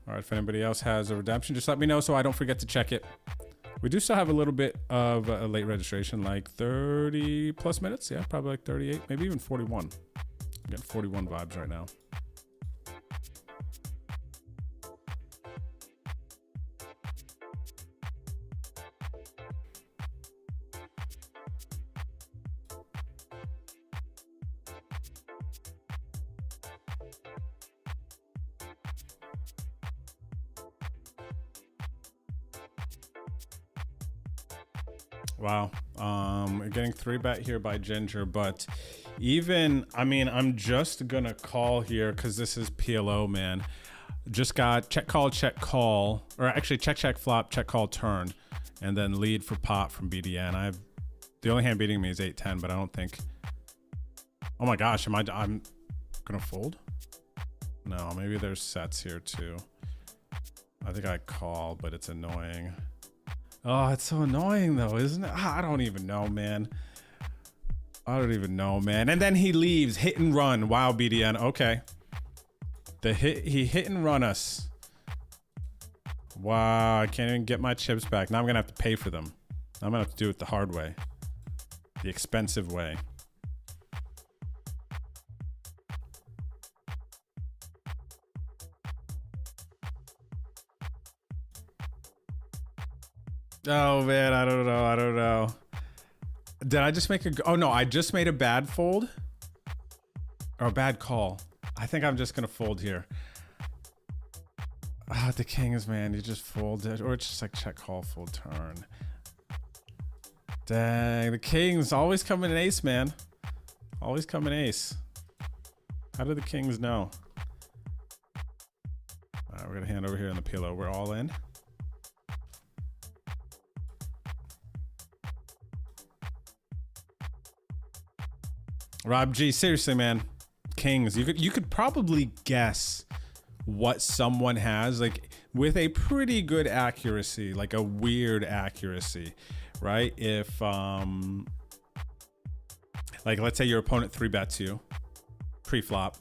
All right, if anybody else has a redemption, just let me know so I don't forget to check it. We do still have a little bit of a late registration, like 30 plus minutes. Yeah, probably like 38, maybe even 41. I'm getting 41 vibes right now. Wow. Getting 3-bet here by Ginger, but even, I mean, I'm just gonna call here because this is PLO, man. Just got check, call, or actually check, flop, check, call, turn, and then lead for pot from BDN. The only hand beating me is 8-10, but I don't think, oh my gosh, I'm gonna fold? No, maybe there's sets here too. I think I call, but it's annoying. Oh, it's so annoying though, isn't it? I don't even know, man. I don't even know, man. And then he leaves, hit and run. Wow, BDN, okay. He hit and run us. Wow, I can't even get my chips back. Now I'm gonna have to pay for them. I'm gonna have to do it the hard way. The expensive way. Oh man, I don't know. Did I just make oh no, I just made a bad fold? Or a bad call. I think I'm just gonna fold here. Ah, the kings, man, you just fold it. Or it's just like check, call, fold, turn. Dang, the kings always come in ace, man. Always come in ace. How do the kings know? All right, we're gonna hand over here in the pillow. We're all in. Rob G, seriously, man. Kings, you could probably guess what someone has, like, with a pretty good accuracy, like a weird accuracy, right? If like, let's say your opponent 3-bets you pre-flop,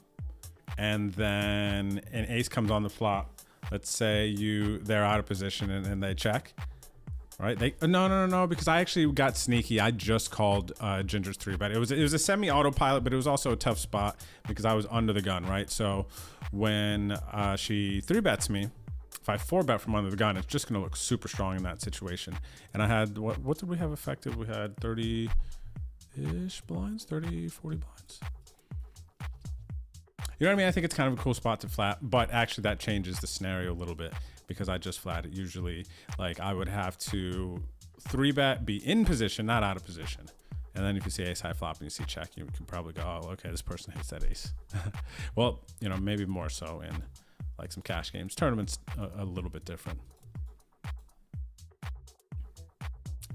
and then an ace comes on the flop. Let's say they're out of position and they check. Right? No, because I actually got sneaky. I just called Ginger's 3-bet. It was a semi-autopilot, but it was also a tough spot because I was under the gun, right? So when she 3-bets me, if I 4-bet from under the gun, it's just gonna look super strong in that situation. And I had, what did we have effective? We had 30-ish blinds, 30, 40 blinds. You know what I mean? I think it's kind of a cool spot to flat, but actually that changes the scenario a little bit. Because I just flat it. Usually, like, I would have to 3-bet, be in position, not out of position. And then if you see ace high flop and you see check, you can probably go, oh, okay, this person hates that ace. Well, you know, maybe more so in like some cash games. Tournaments a little bit different.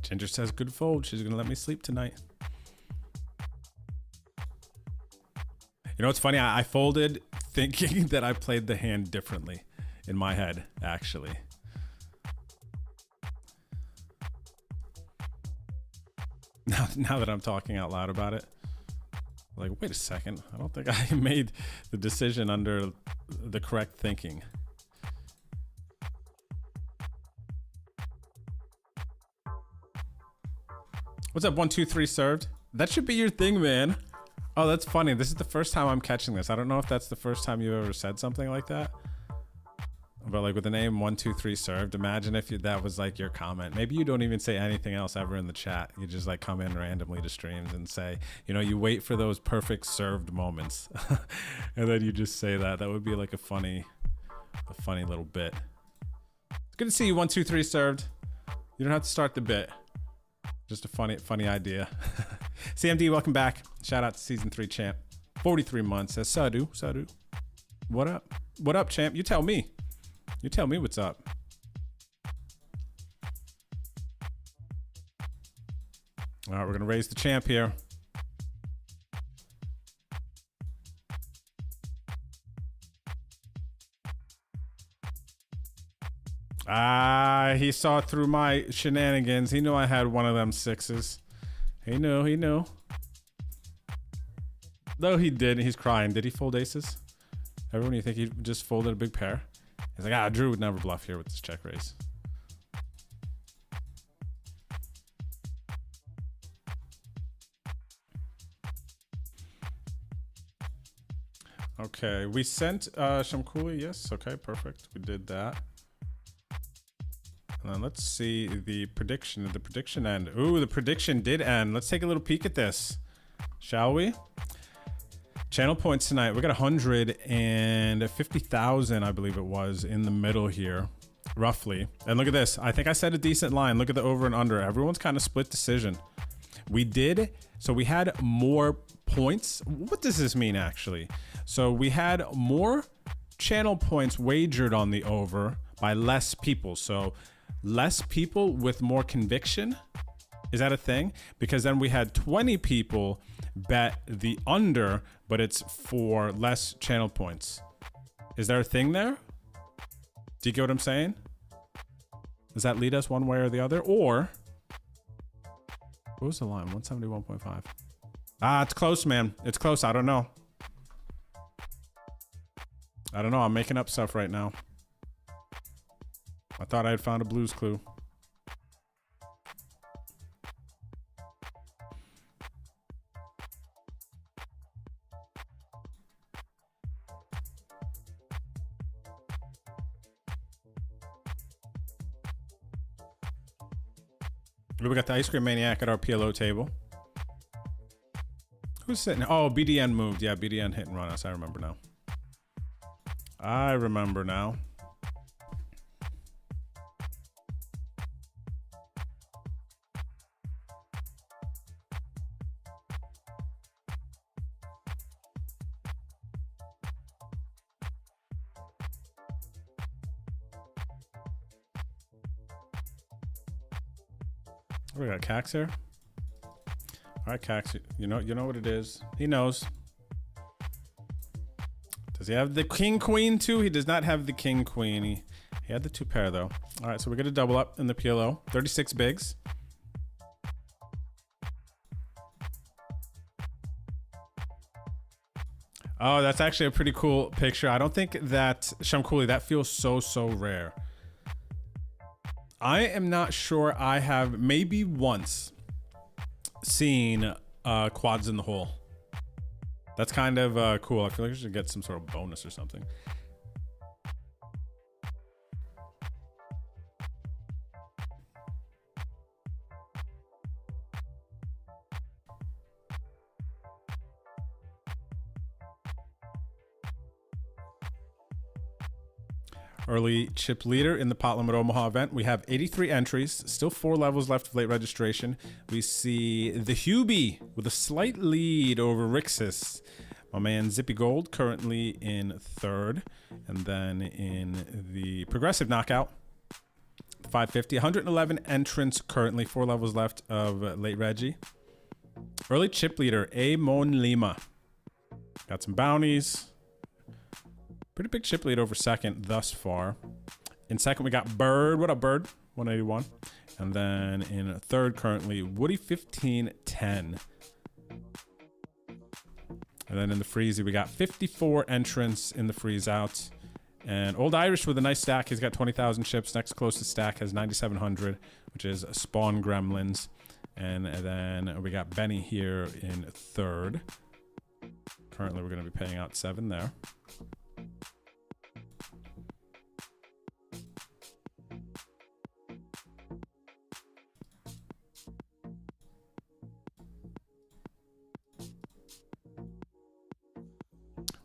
Ginger says good fold. She's gonna let me sleep tonight. You know what's funny? I folded thinking that I played the hand differently. In my head, actually. Now that I'm talking out loud about it, like, wait a second, I don't think I made the decision under the correct thinking. What's up, 1, 2, 3 served? That should be your thing, man. Oh, that's funny. This is the first time I'm catching this. I don't know if that's the first time you've ever said something like that. But like with the name 1, 2, 3 served, imagine if that was like your comment. Maybe you don't even say anything else ever in the chat. You just like come in randomly to streams and say, you know, you wait for those perfect served moments. And then you just say that. That would be like a funny little bit. It's good to see you, 1, 2, 3 served. You don't have to start the bit. Just a funny idea. CMD, welcome back. Shout out to season 3 champ. 43 months. Says Sadu. What up? What up, champ? You tell me. You tell me what's up. All right, we're gonna raise the champ here. He saw through my shenanigans. He knew I had one of them 6s. He knew. Though he did, he's crying. Did he fold aces? Everyone, you think he just folded a big pair? He's like, Drew would never bluff here with this check raise. Okay, we sent Shamkuli, yes, okay, perfect. We did that. And then let's see the prediction. Did the prediction end? Ooh, the prediction did end. Let's take a little peek at this, shall we? Channel points tonight. We got 150,000, I believe it was, in the middle here. roughly. And look at this. I think I said a decent line. Look at the over and under. Everyone's kind of split decision. We did. So we had more points. What does this mean actually? So we had more channel points wagered on the over by less people. So less people with more conviction. Is that a thing? Because then we had 20 people bet the under, but it's for less channel points. Is there a thing there? Do you get what I'm saying? Does that lead us one way or the other? Or what was the line? 171.5. Ah, it's close, man. It's close. I don't know. I don't know. I'm making up stuff right now. I thought I had found a Blue's Clue. We got the Ice Cream Maniac at our PLO table. Who's sitting? Oh, BDN moved. Yeah, BDN hit and run us. I remember now. I remember now. We got Cax here. All right, Cax, you know what it is. He knows. Does he have the king queen too? He does not have the king queen. He had the 2 pair though. All right, so we're gonna double up in the PLO. 36 bigs. Oh, that's actually a pretty cool picture. I don't think that Shamkuli, that feels so rare. I am not sure. I have maybe once seen quads in the hole. That's kind of cool. I feel like I should get some sort of bonus or something. Early chip leader in the Pot Limit Omaha event. We have 83 entries, still 4 levels left of late registration. We see the Hubie with a slight lead over Rixis. My man Zippy Gold currently in 3rd. And then in the progressive knockout, 550, 111 entrants currently, 4 levels left of late Reggie. Early chip leader, Amon Lima. Got some bounties. Pretty big chip lead over second thus far. In second, we got Bird. What up, Bird? 181. And then in 3rd currently, Woody 1510. And then in the Freezy, we got 54 entrants in the freeze out. And Old Irish with a nice stack. He's got 20,000 chips. Next closest stack has 9,700, which is Spawn Gremlins. And then we got Benny here in 3rd. Currently, we're going to be paying out 7 there.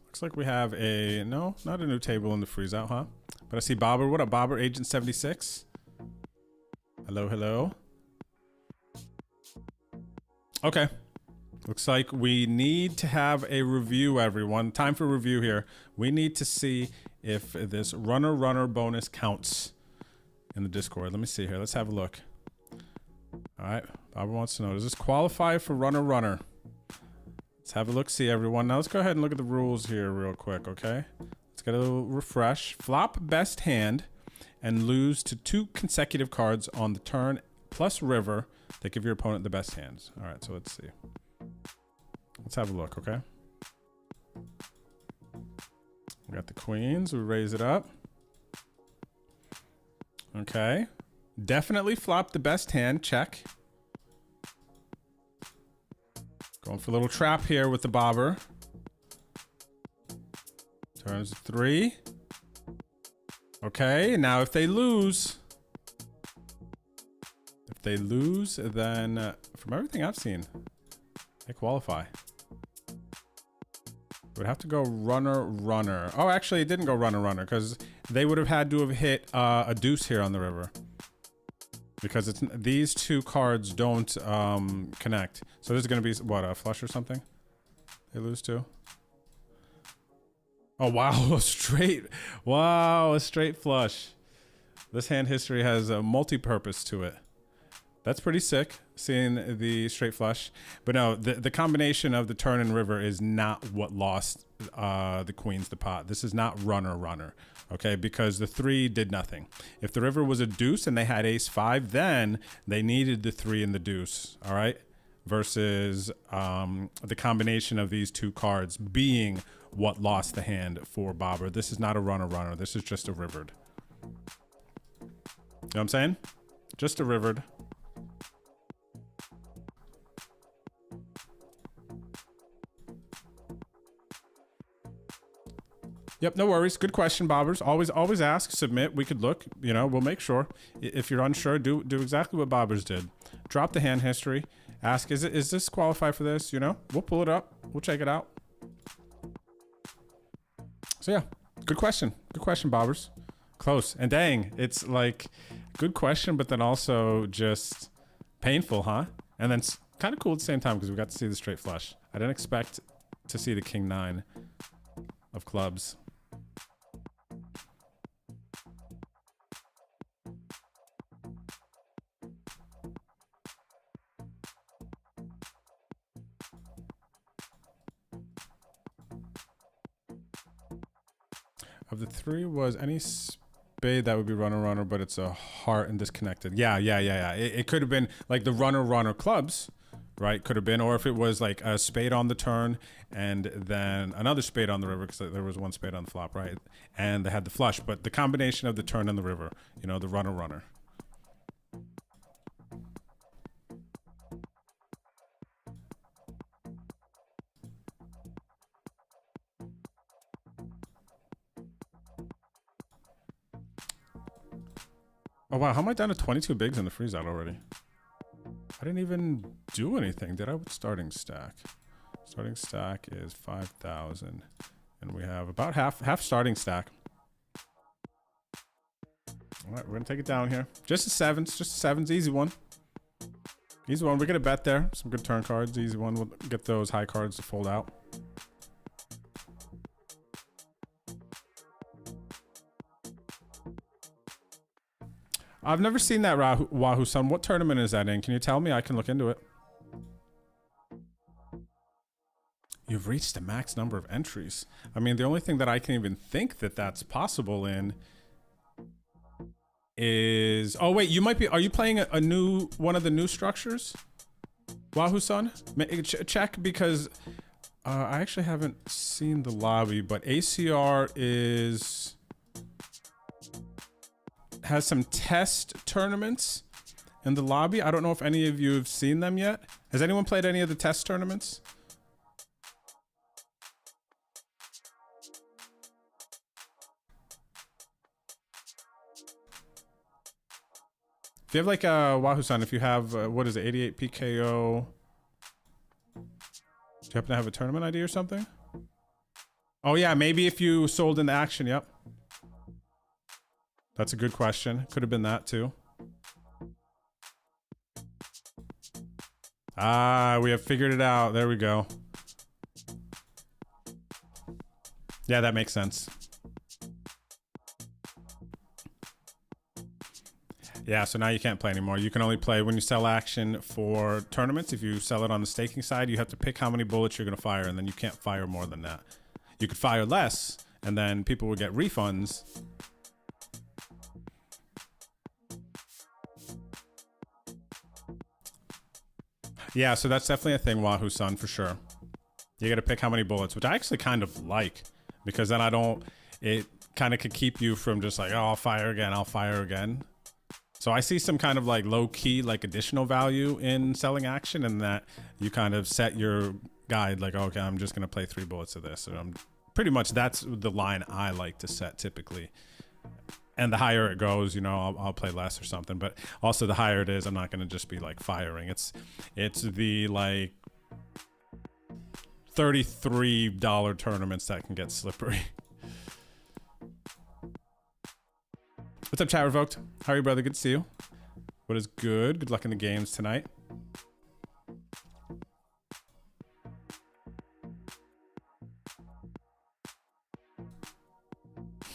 Looks like we have a, no, not a new table in the freeze out, huh? But I see Bobber. What up, Bobber? Agent 76. Hello, hello. Okay. Looks like we need to have a review, everyone. Time for review here. We need to see if this runner bonus counts in the Discord. Let me see here. Let's have a look. All right. Bobber wants to know, does this qualify for runner? Let's have a look, see everyone. Now let's go ahead and look at the rules here real quick, okay? Let's get a little refresh. Flop best hand and lose to 2 consecutive cards on the turn plus river that give your opponent the best hands. All right, so let's see. Let's have a look, okay? We got the queens. We raise it up. Okay. Definitely flop the best hand. Check. Going for a little trap here with the Bobber. Turns 3. Okay, now if they lose, then from everything I've seen, they qualify. Would have to go runner. Oh, actually, it didn't go runner because they would have had to have hit a deuce here on the river. Because it's these two cards don't connect. So this is going to be, what, a flush or something? They lose to? Oh, wow, a straight. Wow, a straight flush. This hand history has a multi-purpose to it. That's pretty sick, seeing the straight flush. But no, the combination of the turn and river is not what lost the queens the pot. This is not runner, okay? Because the 3 did nothing. If the river was a deuce and they had ace 5, then they needed the 3 and the deuce, all right? Versus the combination of these two cards being what lost the hand for Bobber. This is not a runner. This is just a rivered. You know what I'm saying? Just a rivered. Yep, no worries. Good question, Bobbers. Always ask, submit. We could look, you know, we'll make sure. If you're unsure, do exactly what Bobbers did. Drop the hand history. Ask, is this qualify for this? You know, we'll pull it up. We'll check it out. So yeah, good question. Good question, Bobbers. Close. And dang, it's like, good question, but then also just painful, huh? And then kind of cool at the same time because we got to see the straight flush. I didn't expect to see the king 9 of clubs. Of the 3 was any spade that would be runner, but it's a heart and disconnected. Yeah. It could have been like the runner clubs, right? Could have been, or if it was like a spade on the turn and then another spade on the river, because there was one spade on the flop, right? And they had the flush, but the combination of the turn and the river, you know, the runner. Oh wow, how am I down to 22 bigs in the freeze out already? I didn't even do anything, did I, with starting stack? Starting stack is 5,000, and we have about half starting stack. All right, we're gonna take it down here. Just a sevens, easy one. Easy one, we're gonna bet there. Some good turn cards, easy one. We'll get those high cards to fold out. I've never seen that Wahoo Sun. What tournament is that in? Can you tell me? I can look into it. You've reached the max number of entries. I mean, the only thing that I can even think that that's possible in is... Oh, wait, you might be... Are you playing a new... one of the new structures? Wahoo Sun? Check, because I actually haven't seen the lobby, but ACR is... has some test tournaments in the lobby. I don't know if any of you have seen them yet. Has anyone played any of the test tournaments? If you have like a Wahoo-san, if you have, what is it, 88 PKO? Do you happen to have a tournament ID or something? Oh yeah, maybe if you sold in the action, yep. That's a good question. Could have been that too. Ah, we have figured it out. There we go. Yeah, that makes sense. Yeah, so now you can't play anymore. You can only play when you sell action for tournaments. If you sell it on the staking side, you have to pick how many bullets you're going to fire, and then you can't fire more than that. You could fire less, and then people would get refunds. Yeah, so that's definitely a thing, Wahoo-san, for sure. You got to pick how many bullets, which I actually kind of like, because then I don't... It kind of could keep you from just like, oh, I'll fire again. So I see some kind of like low-key, like additional value in selling action, and that you kind of set your guide like, okay, I'm just going to play 3 bullets of this. And I'm pretty much, that's the line I like to set typically. And the higher it goes, you know, I'll play less or something. But also the higher it is, I'm not going to just be like firing. It's the like $33 tournaments that can get slippery. What's up, chat revoked? How are you, brother? Good to see you. What is good? Good luck in the games tonight.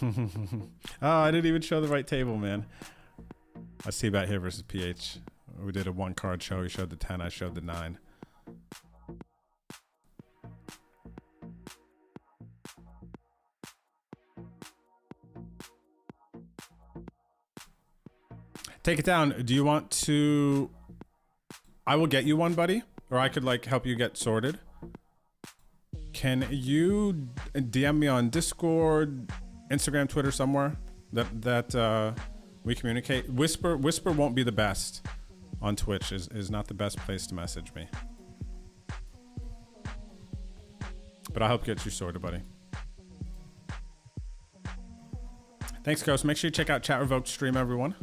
Oh, I didn't even show the right table, man. Let's see about here versus PH. We did a 1-card show. He showed the 10. I showed the 9. Take it down. Do you want to... I will get you one, buddy. Or I could like help you get sorted. Can you DM me on Discord, Instagram, Twitter, somewhere that we communicate? Whisper won't be the best on Twitch. Is not the best place to message me. But I'll help get you sorted, buddy. Thanks, Ghost. Make sure you check out Chat Revoked stream, everyone.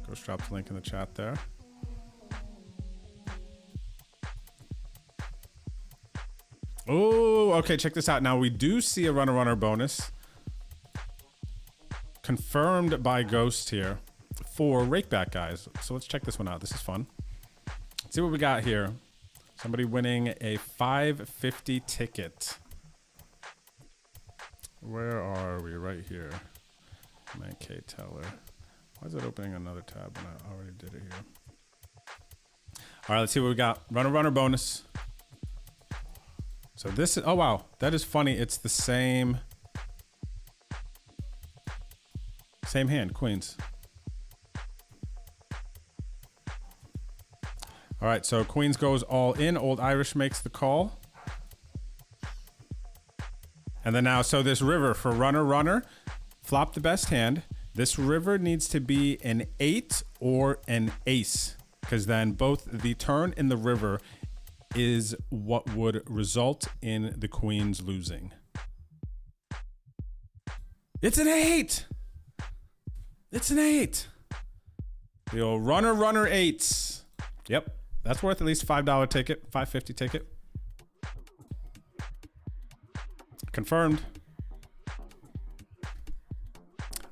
Ghost dropped the link in the chat there. Oh, okay, check this out. Now we do see a runner bonus confirmed by Ghost here for Rakeback, guys. So let's check this one out. This is fun. Let's see what we got here. Somebody winning a $5.50 ticket. Where are we? Right here. Man, K Teller. Why is it opening another tab when I already did it here? All right, let's see what we got. Runner bonus. So this is, oh wow, that is funny. It's the same hand, queens. All right, so queens goes all in. Old Irish makes the call. And then now, so this river for runner, flop the best hand. This river needs to be an 8 or an ace, because then both the turn and the river is what would result in the queens losing. It's an 8. It's an 8. The old runner 8s. Yep, that's worth at least $5 ticket, $5.50 ticket. Confirmed.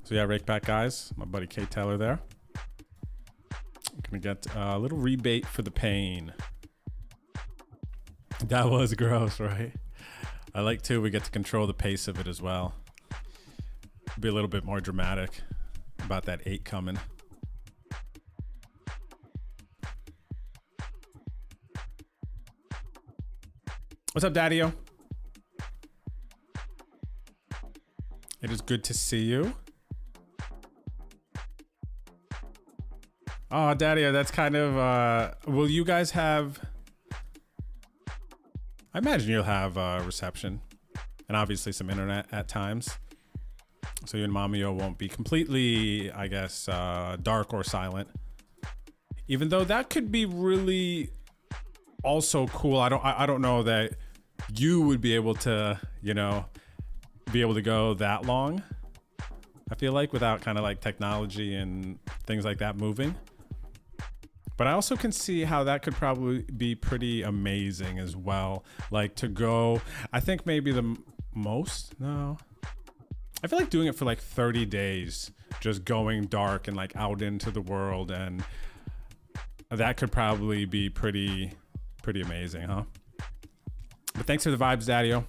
So yeah, Rakeback guys, my buddy K Taylor there. Gonna get a little rebate for the pain. That was gross, right? I like too, we get to control the pace of it as well. Be a little bit more dramatic about that 8 coming. What's up, Daddy-O? It is good to see you. Oh, Daddy-O, that's kind of, will you guys have... I imagine you'll have reception and obviously some internet at times. So you and Mamio won't be completely, I guess, dark or silent. Even though that could be really also cool. I don't know that you would be able to, you know, be able to go that long. I feel like without kind of like technology and things like that moving. But I also can see how that could probably be pretty amazing as well. Like to go, I think maybe the most, no. I feel like doing it for like 30 days, just going dark and like out into the world, and that could probably be pretty amazing, huh? But thanks for the vibes, Daddy-O.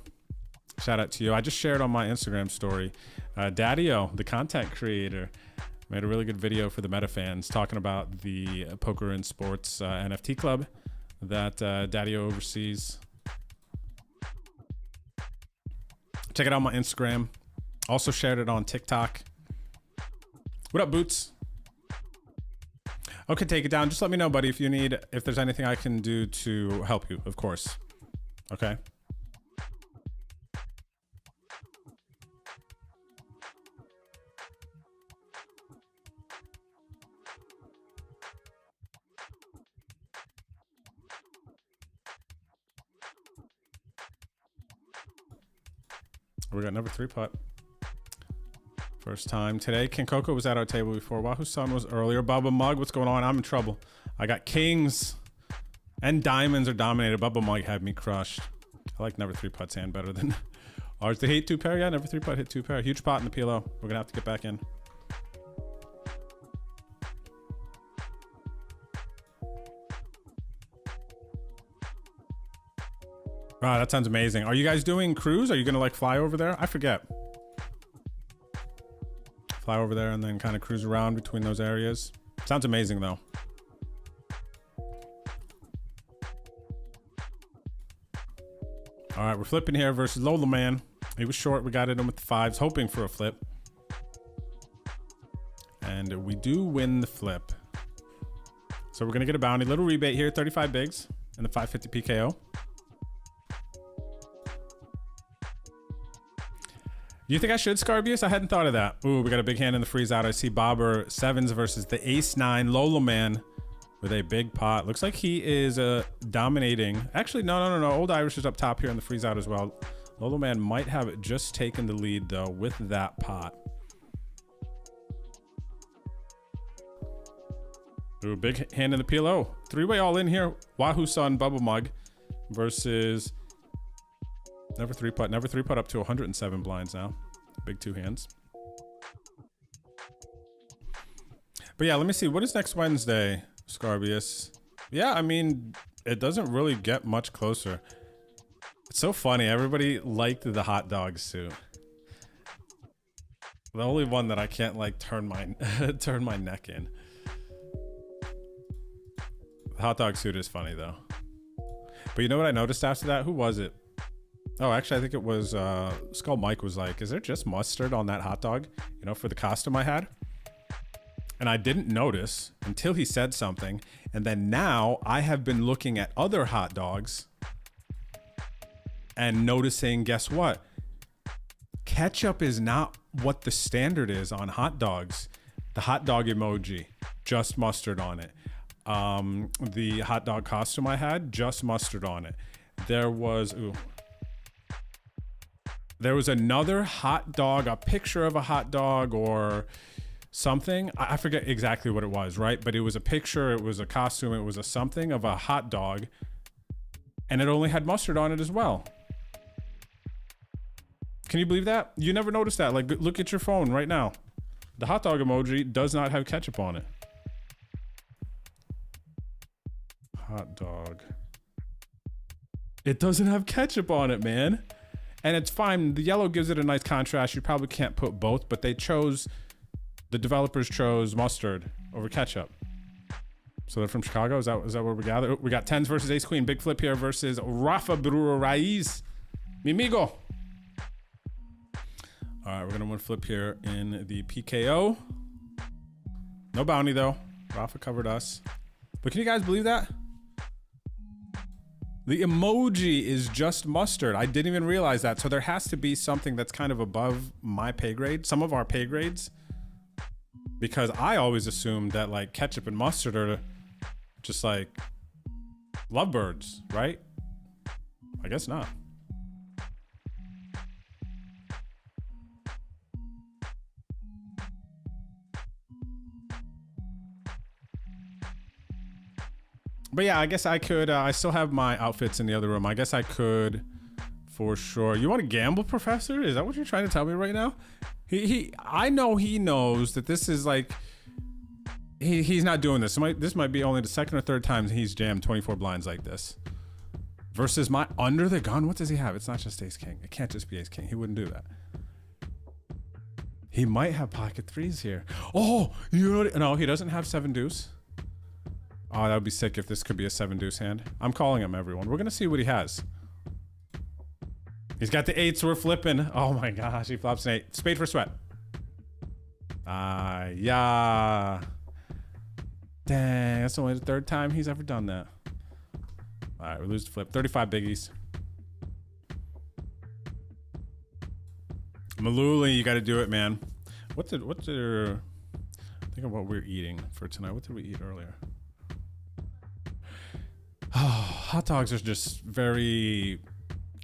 Shout out to you. I just shared on my Instagram story. Daddy-O, the content creator, made a really good video for the meta fans talking about the Poker and Sports NFT club that Daddy-O oversees. Check it out on my Instagram. Also shared it on TikTok. What up, Boots? Okay, take it down. Just let me know, buddy, if there's anything I can do to help you, of course. Okay. We got number 3 putt. First time today. King Coco was at our table before. Wahoo's son was earlier. Bubba Mug, what's going on? I'm in trouble. I got kings and diamonds are dominated. Bubba Mug had me crushed. I like number 3 putt's hand better than Oh, did he hit 2 pair? Yeah, never 3-putt, hit 2 pair. Huge pot in the PLO. We're gonna have to get back in. Wow, that sounds amazing. Are you guys doing cruise? Are you gonna like fly over there? I forget. Fly over there and then kind of cruise around between those areas. Sounds amazing though. All right, we're flipping here versus Lola Man. He was short. We got it in with the 5s, hoping for a flip. And we do win the flip. So we're going to get a bounty. Little rebate here, 35 bigs and the 550 PKO. You think I should Scarbius? I hadn't thought of that. Ooh, we got a big hand in the freeze out. I see Bobber 7s versus the Ace-9 Lola Man with a big pot. Looks like he is dominating. Actually, no. Old Irish is up top here in the freeze out as well. Lola Man might have just taken the lead though with that pot. Ooh, big hand in the PLO. 3-way all in here. Wahoo Sun Bubble Mug versus never 3-putt up to 107 blinds now. Big 2 hands. But yeah, let me see. What is next Wednesday, Scarbius? Yeah, I mean, it doesn't really get much closer. It's so funny. Everybody liked the hot dog suit. The only one that I can't like turn my turn my neck in. The hot dog suit is funny though. But you know what I noticed after that? Who was it? Oh, actually, I think it was Skull Mike was like, is there just mustard on that hot dog? You know, for the costume I had? And I didn't notice until he said something. And then now I have been looking at other hot dogs and noticing, guess what? Ketchup is not what the standard is on hot dogs. The hot dog emoji, just mustard on it. The hot dog costume I had, just mustard on it. There was another hot dog, a picture of a hot dog or something. I forget exactly what it was, right? But it was a picture, it was a costume, it was a something of a hot dog, and it only had mustard on it as well. Can you believe that? You never noticed that. Like, look at your phone right now. The hot dog emoji does not have ketchup on it. Hot dog. It doesn't have ketchup on it, man. And it's fine. The yellow gives it a nice contrast. You probably can't put both, but the developers chose mustard over ketchup. So they're from Chicago. Is that where we gather? We got 10s versus Ace Queen. Big flip here versus Rafa Brewer Raiz. Mimigo. All right, we're gonna win flip here in the PKO. No bounty though. Rafa covered us. But can you guys believe that? The emoji is just mustard. I didn't even realize that. So there has to be something that's kind of above my pay grade, some of our pay grades, because I always assumed that like ketchup and mustard are just like lovebirds, right? I guess not. But yeah, I guess I could, I still have my outfits in the other room. I guess I could for sure. You want to gamble, Professor? Is that what you're trying to tell me right now? I know he knows that this is like, he's not doing this. This might be only the second or third time he's jammed 24 blinds like this. Versus my under the gun, what does he have? It's not just Ace King. It can't just be Ace King. He wouldn't do that. He might have pocket 3s here. Oh, you know what? No, he doesn't have 7 deuce. Oh, that would be sick if this could be a 7 deuce hand. I'm calling him, everyone. We're going to see what he has. He's got the 8s. So we're flipping. Oh my gosh. He flops an 8. Spade for sweat. Yeah. Dang. That's only the 3rd time he's ever done that. All right. We lose the flip. 35 biggies. Maluli, you got to do it, man. Think of what we're eating for tonight. What did we eat earlier? Oh, hot dogs are just very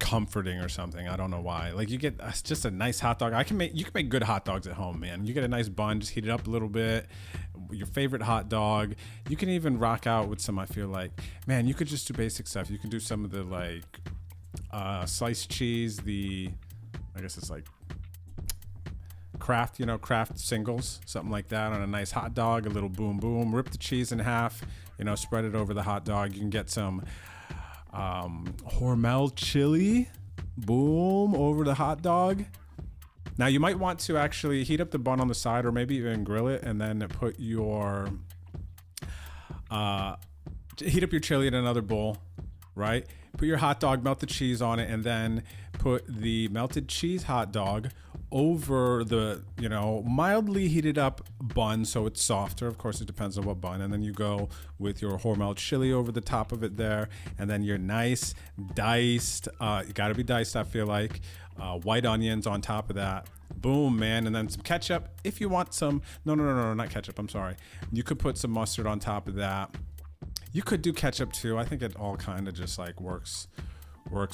comforting or something. I don't know why. Like you get just a nice hot dog. You can make good hot dogs at home, man. You get a nice bun, just heat it up a little bit. Your favorite hot dog. You can even rock out with some, I feel like, man, you could just do basic stuff. You can do some of the like sliced cheese, the I guess it's like Kraft, Kraft singles, something like that on a nice hot dog, a little boom boom, rip the cheese in half, spread it over the hot dog. You can get some Hormel chili, boom, over the hot dog. Now you might want to actually heat up the bun on the side or maybe even grill it and then put your, heat up your chili in another bowl, right? Put your hot dog, melt the cheese on it, and then put the melted cheese hot dog over the, mildly heated up bun so it's softer. Of course, it depends on what bun. And then you go with your Hormel chili over the top of it there. And then your nice diced, you gotta be diced, I feel like, white onions on top of that. Boom, man. And then some ketchup. If you want some, no, not ketchup, I'm sorry. You could put some mustard on top of that. You could do ketchup too. I think it all kind of just like works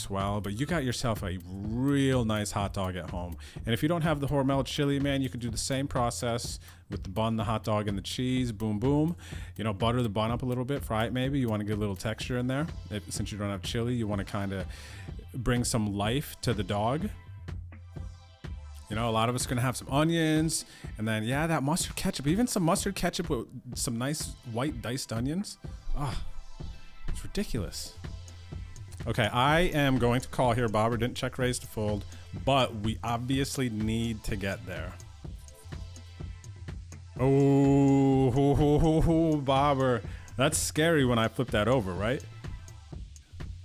well, but you got yourself a real nice hot dog at home. And if you don't have the Hormel chili, man, you can do the same process with the bun, the hot dog, and the cheese. Boom, boom. Butter the bun up a little bit, fry it maybe. You want to get a little texture in there. Since you don't have chili, you want to kind of bring some life to the dog. A lot of us are going to have some onions, and then, yeah, that mustard ketchup, even some mustard ketchup with some nice white diced onions. It's ridiculous. Okay, I am going to call here. Bobber didn't check raise to fold, but we obviously need to get there. Oh, Bobber. That's scary when I flip that over, right?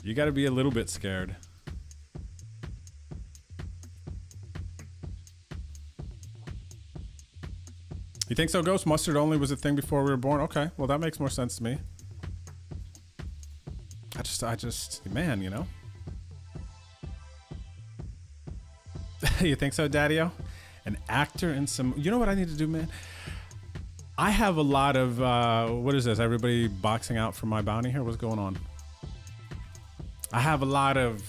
You got to be a little bit scared. You think so, Ghost? Mustard only was a thing before we were born? Okay, well, that makes more sense to me. I just, man, You think so, Daddy-O? An actor in some, you know what I need to do, man? I have a lot of, what is this? Everybody boxing out for my bounty here? What's going on? I have a lot of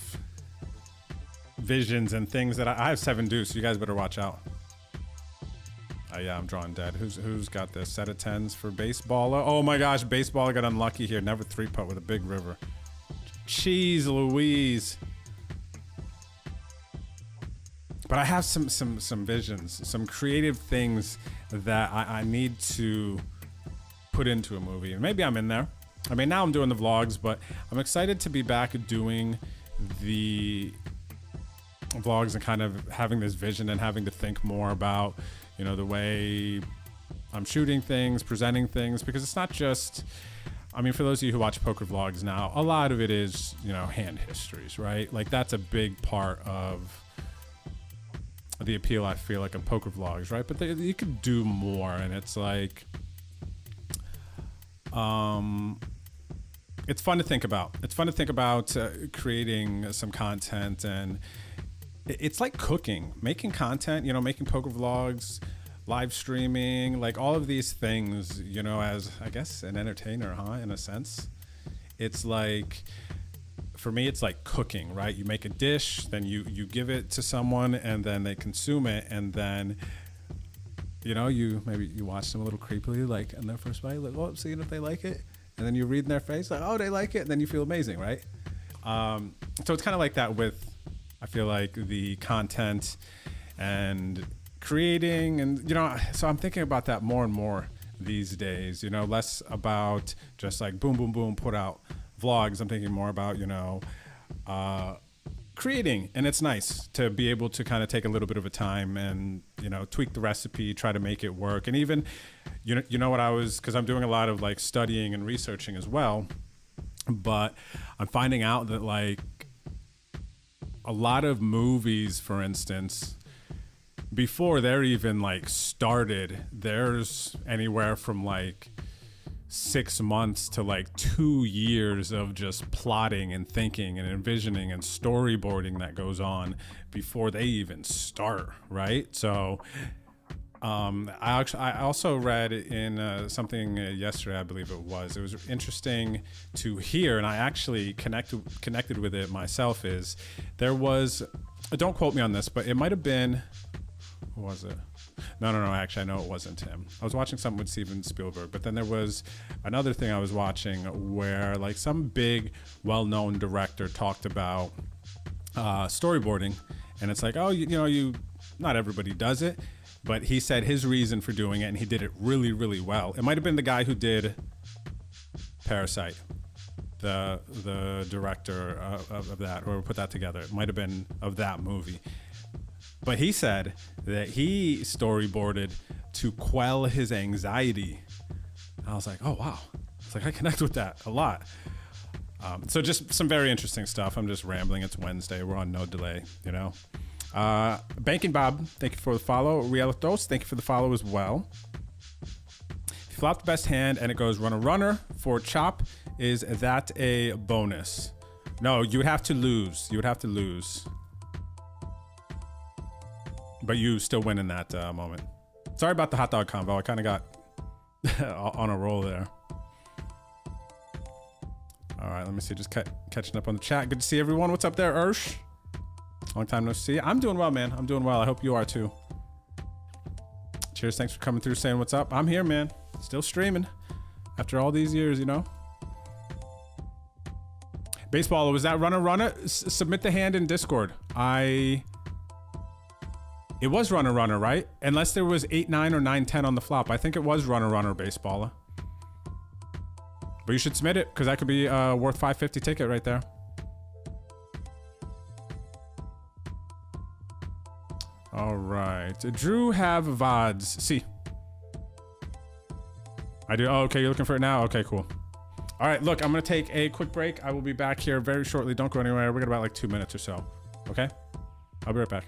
visions and things that I have 7 deuce, so you guys better watch out. Yeah, I'm drawing dead. Who's got this? Set of 10s for baseballer. Oh my gosh, baseballer got unlucky here. Never 3-putt with a big river. Jeez Louise. But I have some visions, some creative things that I need to put into a movie. And maybe I'm in there. I mean, now I'm doing the vlogs, but I'm excited to be back doing the vlogs and kind of having this vision and having to think more about, the way I'm shooting things, presenting things, because it's not just, I mean, for those of you who watch poker vlogs now, a lot of it is, hand histories, right? Like that's a big part of the appeal, I feel like, of poker vlogs, right? But you could do more, and it's like, it's fun to think about. It's fun to think about creating some content, and it's like cooking, making content, making poker vlogs, live streaming, like all of these things, as I guess an entertainer, in a sense. It's like, for me, it's like cooking, right? You make a dish, then you give it to someone, and then they consume it, and then, maybe you watch them a little creepily, like in their first bite, like, oh, seeing if they like it, and then you read in their face, like, oh, they like it, and then you feel amazing, right? So it's kind of like that with, I feel like, the content and creating, and so I'm thinking about that more and more these days, less about just like boom boom boom put out vlogs. I'm thinking more about creating, and it's nice to be able to kind of take a little bit of a time and tweak the recipe, try to make it work. And even what I was, because I'm doing a lot of like studying and researching as well, but I'm finding out that like a lot of movies, for instance, before they're even like started, there's anywhere from like 6 months to like 2 years of just plotting and thinking and envisioning and storyboarding that goes on before they even start, right? So I also read in something yesterday, I believe it was interesting to hear, and I actually connected with it myself, is there was, don't quote me on this, but it might have been, who was it? No, actually, I know it wasn't him. I was watching something with Steven Spielberg, but then there was another thing I was watching where like some big, well-known director talked about storyboarding And it's like, oh, not everybody does it, but he said his reason for doing it, and he did it really, really well. It might have been the guy who did Parasite, the director of that, or put that together. It might have been of that movie. But he said that he storyboarded to quell his anxiety. I was like, oh, wow. It's like, I connect with that a lot. So just some very interesting stuff. I'm just rambling. It's Wednesday. We're on no delay, Banking Bob, thank you for the follow. Rielitos, thank you for the follow as well. If you flop the best hand and it goes runner for chop, is that a bonus? No, you would have to lose. You would have to lose. But you still win in that moment. Sorry about the hot dog convo. I kind of got on a roll there. All right, let me see. Just catching up on the chat. Good to see everyone. What's up there, Ursh? Long time no see. I'm doing well, man. I'm doing well. I hope you are too. Cheers. Thanks for coming through, saying what's up. I'm here, man. Still streaming after all these years, Baseball, was that runner? Submit the hand in Discord. It was runner, right? Unless there was 8-9 or 9-10 on the flop. I think it was runner, baseballer. But you should submit it, because that could be worth $5.50 ticket right there. All right. Drew have VODs. See. I do. Oh, okay. You're looking for it now? Okay, cool. All right. Look, I'm going to take a quick break. I will be back here very shortly. Don't go anywhere. We got about like 2 minutes or so. Okay? I'll be right back.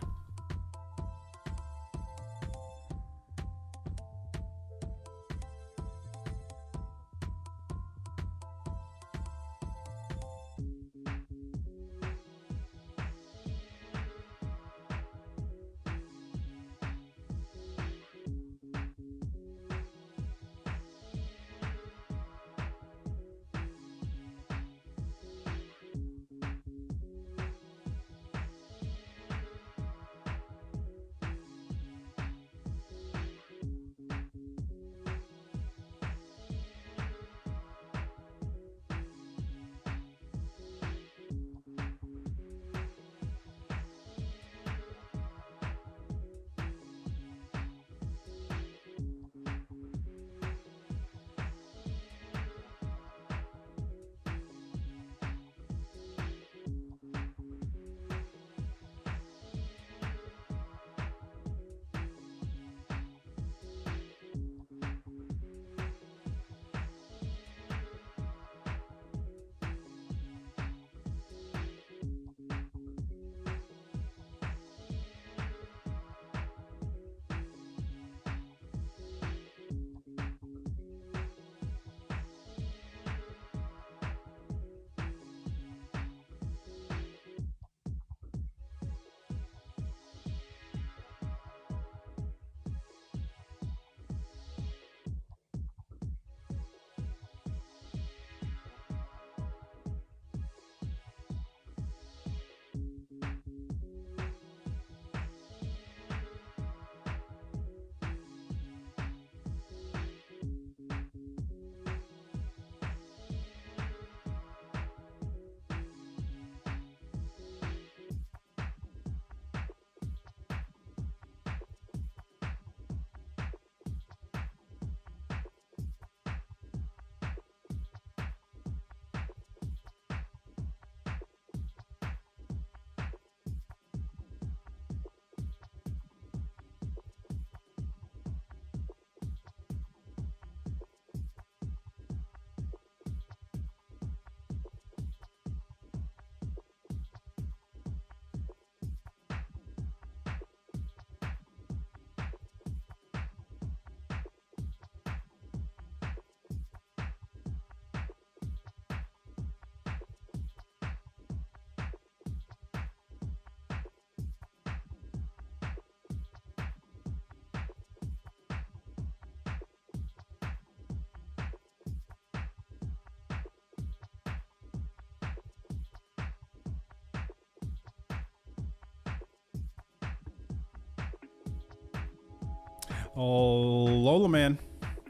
Oh, Lola man.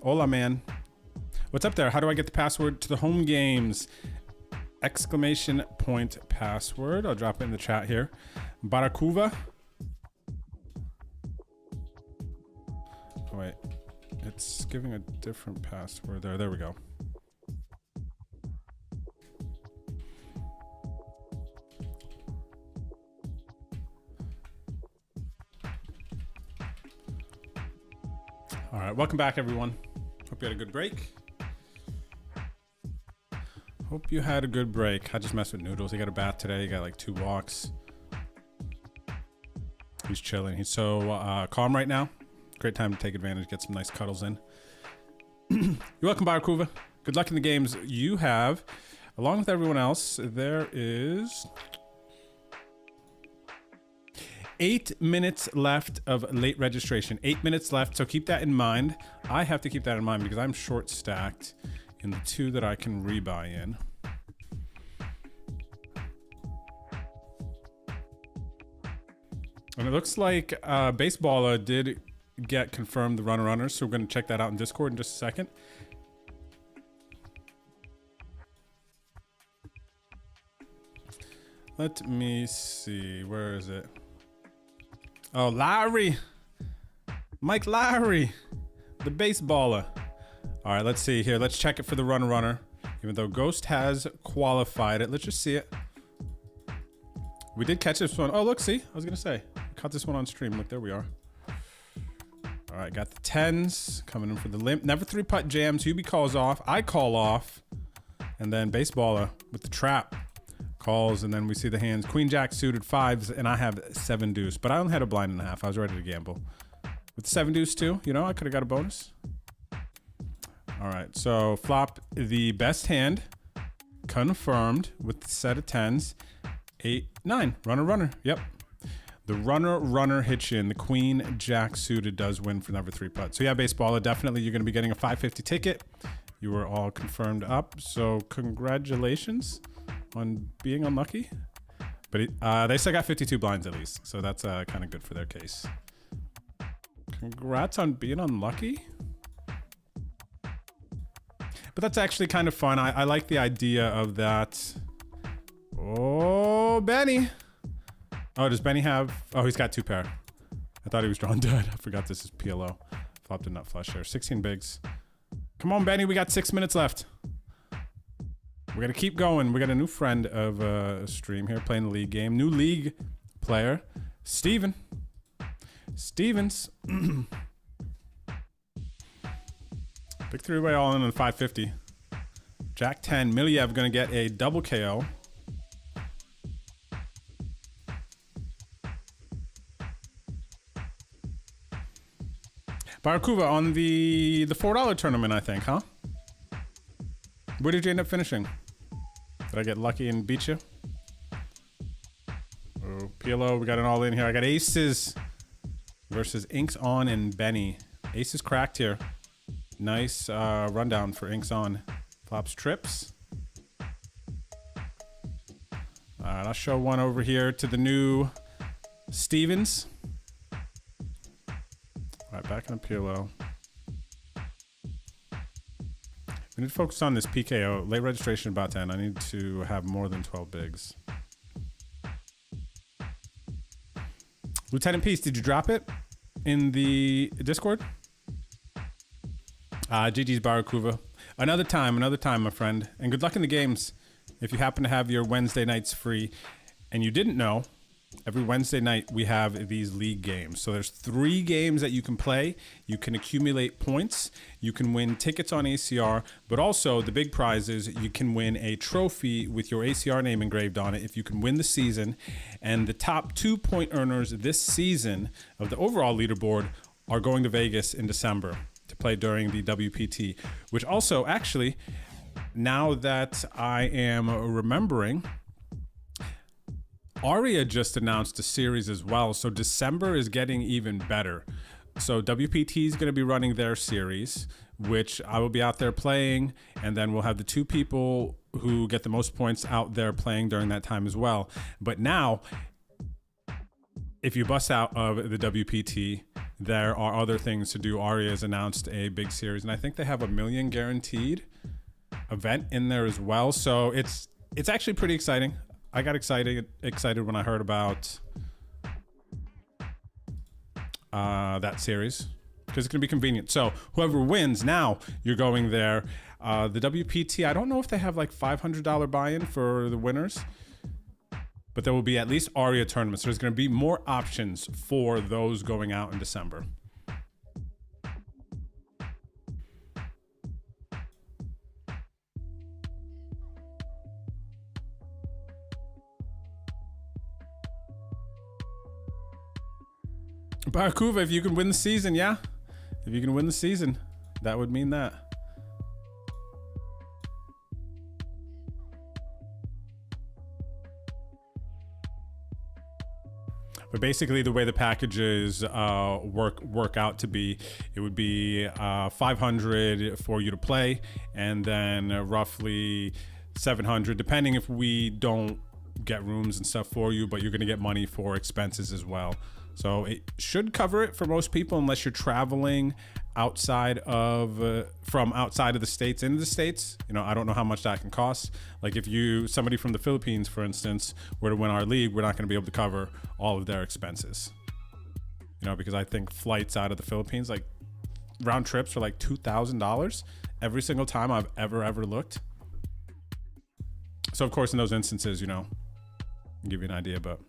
Hola man. What's up there? How do I get the password to the home games? Exclamation point password. I'll drop it in the chat here. Barakuva. It's giving a different password there. There we go. All right, welcome back, everyone. Hope you had a good break. Hope you had a good break. I just messed with Noodles. He got a bath today. He got like 2 walks. He's chilling. He's so calm right now. Great time to take advantage, get some nice cuddles in. You're welcome, Barakuva. Good luck in the games you have. Along with everyone else, there is 8 minutes left of late registration. 8 minutes left, so keep that in mind. I have to keep that in mind because I'm short stacked in the 2 that I can rebuy in. And it looks like Baseballer did get confirmed the runner, so we're going to check that out in Discord in just a second. Let me see. Where is it? Oh, Lowry. Mike Lowry, the Baseballer. All right, let's see here. Let's check it for the runner. Even though Ghost has qualified it, let's just see it. We did catch this one. Oh, look, see? I was going to say. Caught this one on stream. Look, there we are. All right, got the 10s coming in for the limp. Never 3-putt jams. Hubie calls off. I call off. And then Baseballer with the trap calls, and then we see the hands. Queen Jack suited 5s, and I have 7 deuce. But I only had a blind and a half. I was ready to gamble. With 7 deuce too, you know, I could have got a bonus. All right, so flop the best hand. Confirmed with the set of 10s. 8, 9. Runner. Yep. The runner hits you in. The Queen Jack suited does win for number 3-putt. So yeah, Baseballer, definitely you're going to be getting a 550 ticket. You were all confirmed up. So congratulations on being unlucky. But they still got 52 blinds at least. So that's kind of good for their case. Congrats on being unlucky. But that's actually kind of fun. I like the idea of that. Oh, Benny. Oh, does Benny have... Oh, he's got 2 pair. I thought he was drawn dead. I forgot this is PLO. Flopped a nut flush there. 16 bigs. Come on, Benny. We got 6 minutes left. We're going to keep going. We got a new friend of a stream here playing the league game. New league player, Steven. Stevens. Big 3-way all in on 550. Jack 10. Miliev going to get a double KO. Barakuva on the $4 tournament, I think, huh? Where did you end up finishing? Did I get lucky and beat you? Oh, PLO, we got an all in here. I got aces versus Inks On and Benny. Aces cracked here. Nice rundown for Inks On. Flops trips. All right, I'll show one over here to the new Stevens. All right, back in a PLO. We need to focus on this PKO. Late registration about 10. I need to have more than 12 bigs. Lieutenant Peace, did you drop it in the Discord? GG's Barakuva. Another time, my friend. And good luck in the games. If you happen to have your Wednesday nights free and you didn't know, every Wednesday night we have these league games. So there's 3 games that you can play. You can accumulate points. You can win tickets on ACR, but also the big prize is you can win a trophy with your ACR name engraved on it if you can win the season. And the top 2 point earners this season of the overall leaderboard are going to Vegas in December to play during the WPT, which also actually, now that I am remembering, Aria just announced a series as well, so December is getting even better. So WPT is going to be running their series, which I will be out there playing, and then we'll have the 2 people who get the most points out there playing during that time as well. But now, if you bust out of the WPT, there are other things to do. Aria has announced a big series, and I think they have a $1 million guaranteed event in there as well. So it's actually pretty exciting. I got excited when I heard about that series. because it's going to be convenient. So whoever wins, now you're going there. The WPT, I don't know if they have like $500 buy-in for the winners, but there will be at least ARIA tournaments. So there's going to be more options for those going out in December. Barakuva, if you can win the season, yeah. If you can win the season, that would mean that. But basically, the way the packages work out to be, it would be 500 for you to play, and then roughly 700, depending if we don't get rooms and stuff for you, but you're going to get money for expenses as well. So it should cover it for most people, unless you're traveling outside of from outside of the states into the states. You know, I don't know how much that can cost. Like if somebody from the Philippines, for instance, were to win our league, we're not going to be able to cover all of their expenses. You know, because I think flights out of the Philippines, like round trips, are like $2,000 every single time I've ever looked. So of course, in those instances, you know, I'll give you an idea, but.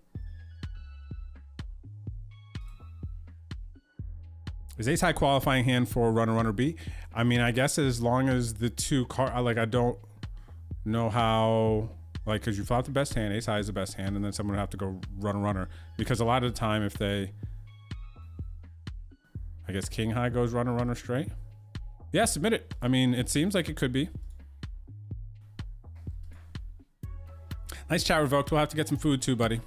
Is ace high qualifying hand for runner B? I mean, I guess as long as the two like I don't know how, like, because you flop the best hand, ace high is the best hand, and then someone would have to go runner, because a lot of the time if they, I guess king high goes runner straight. Yeah, submit it. I mean, it seems like it could be. Nice chat, Revoked. We'll have to get some food too, buddy.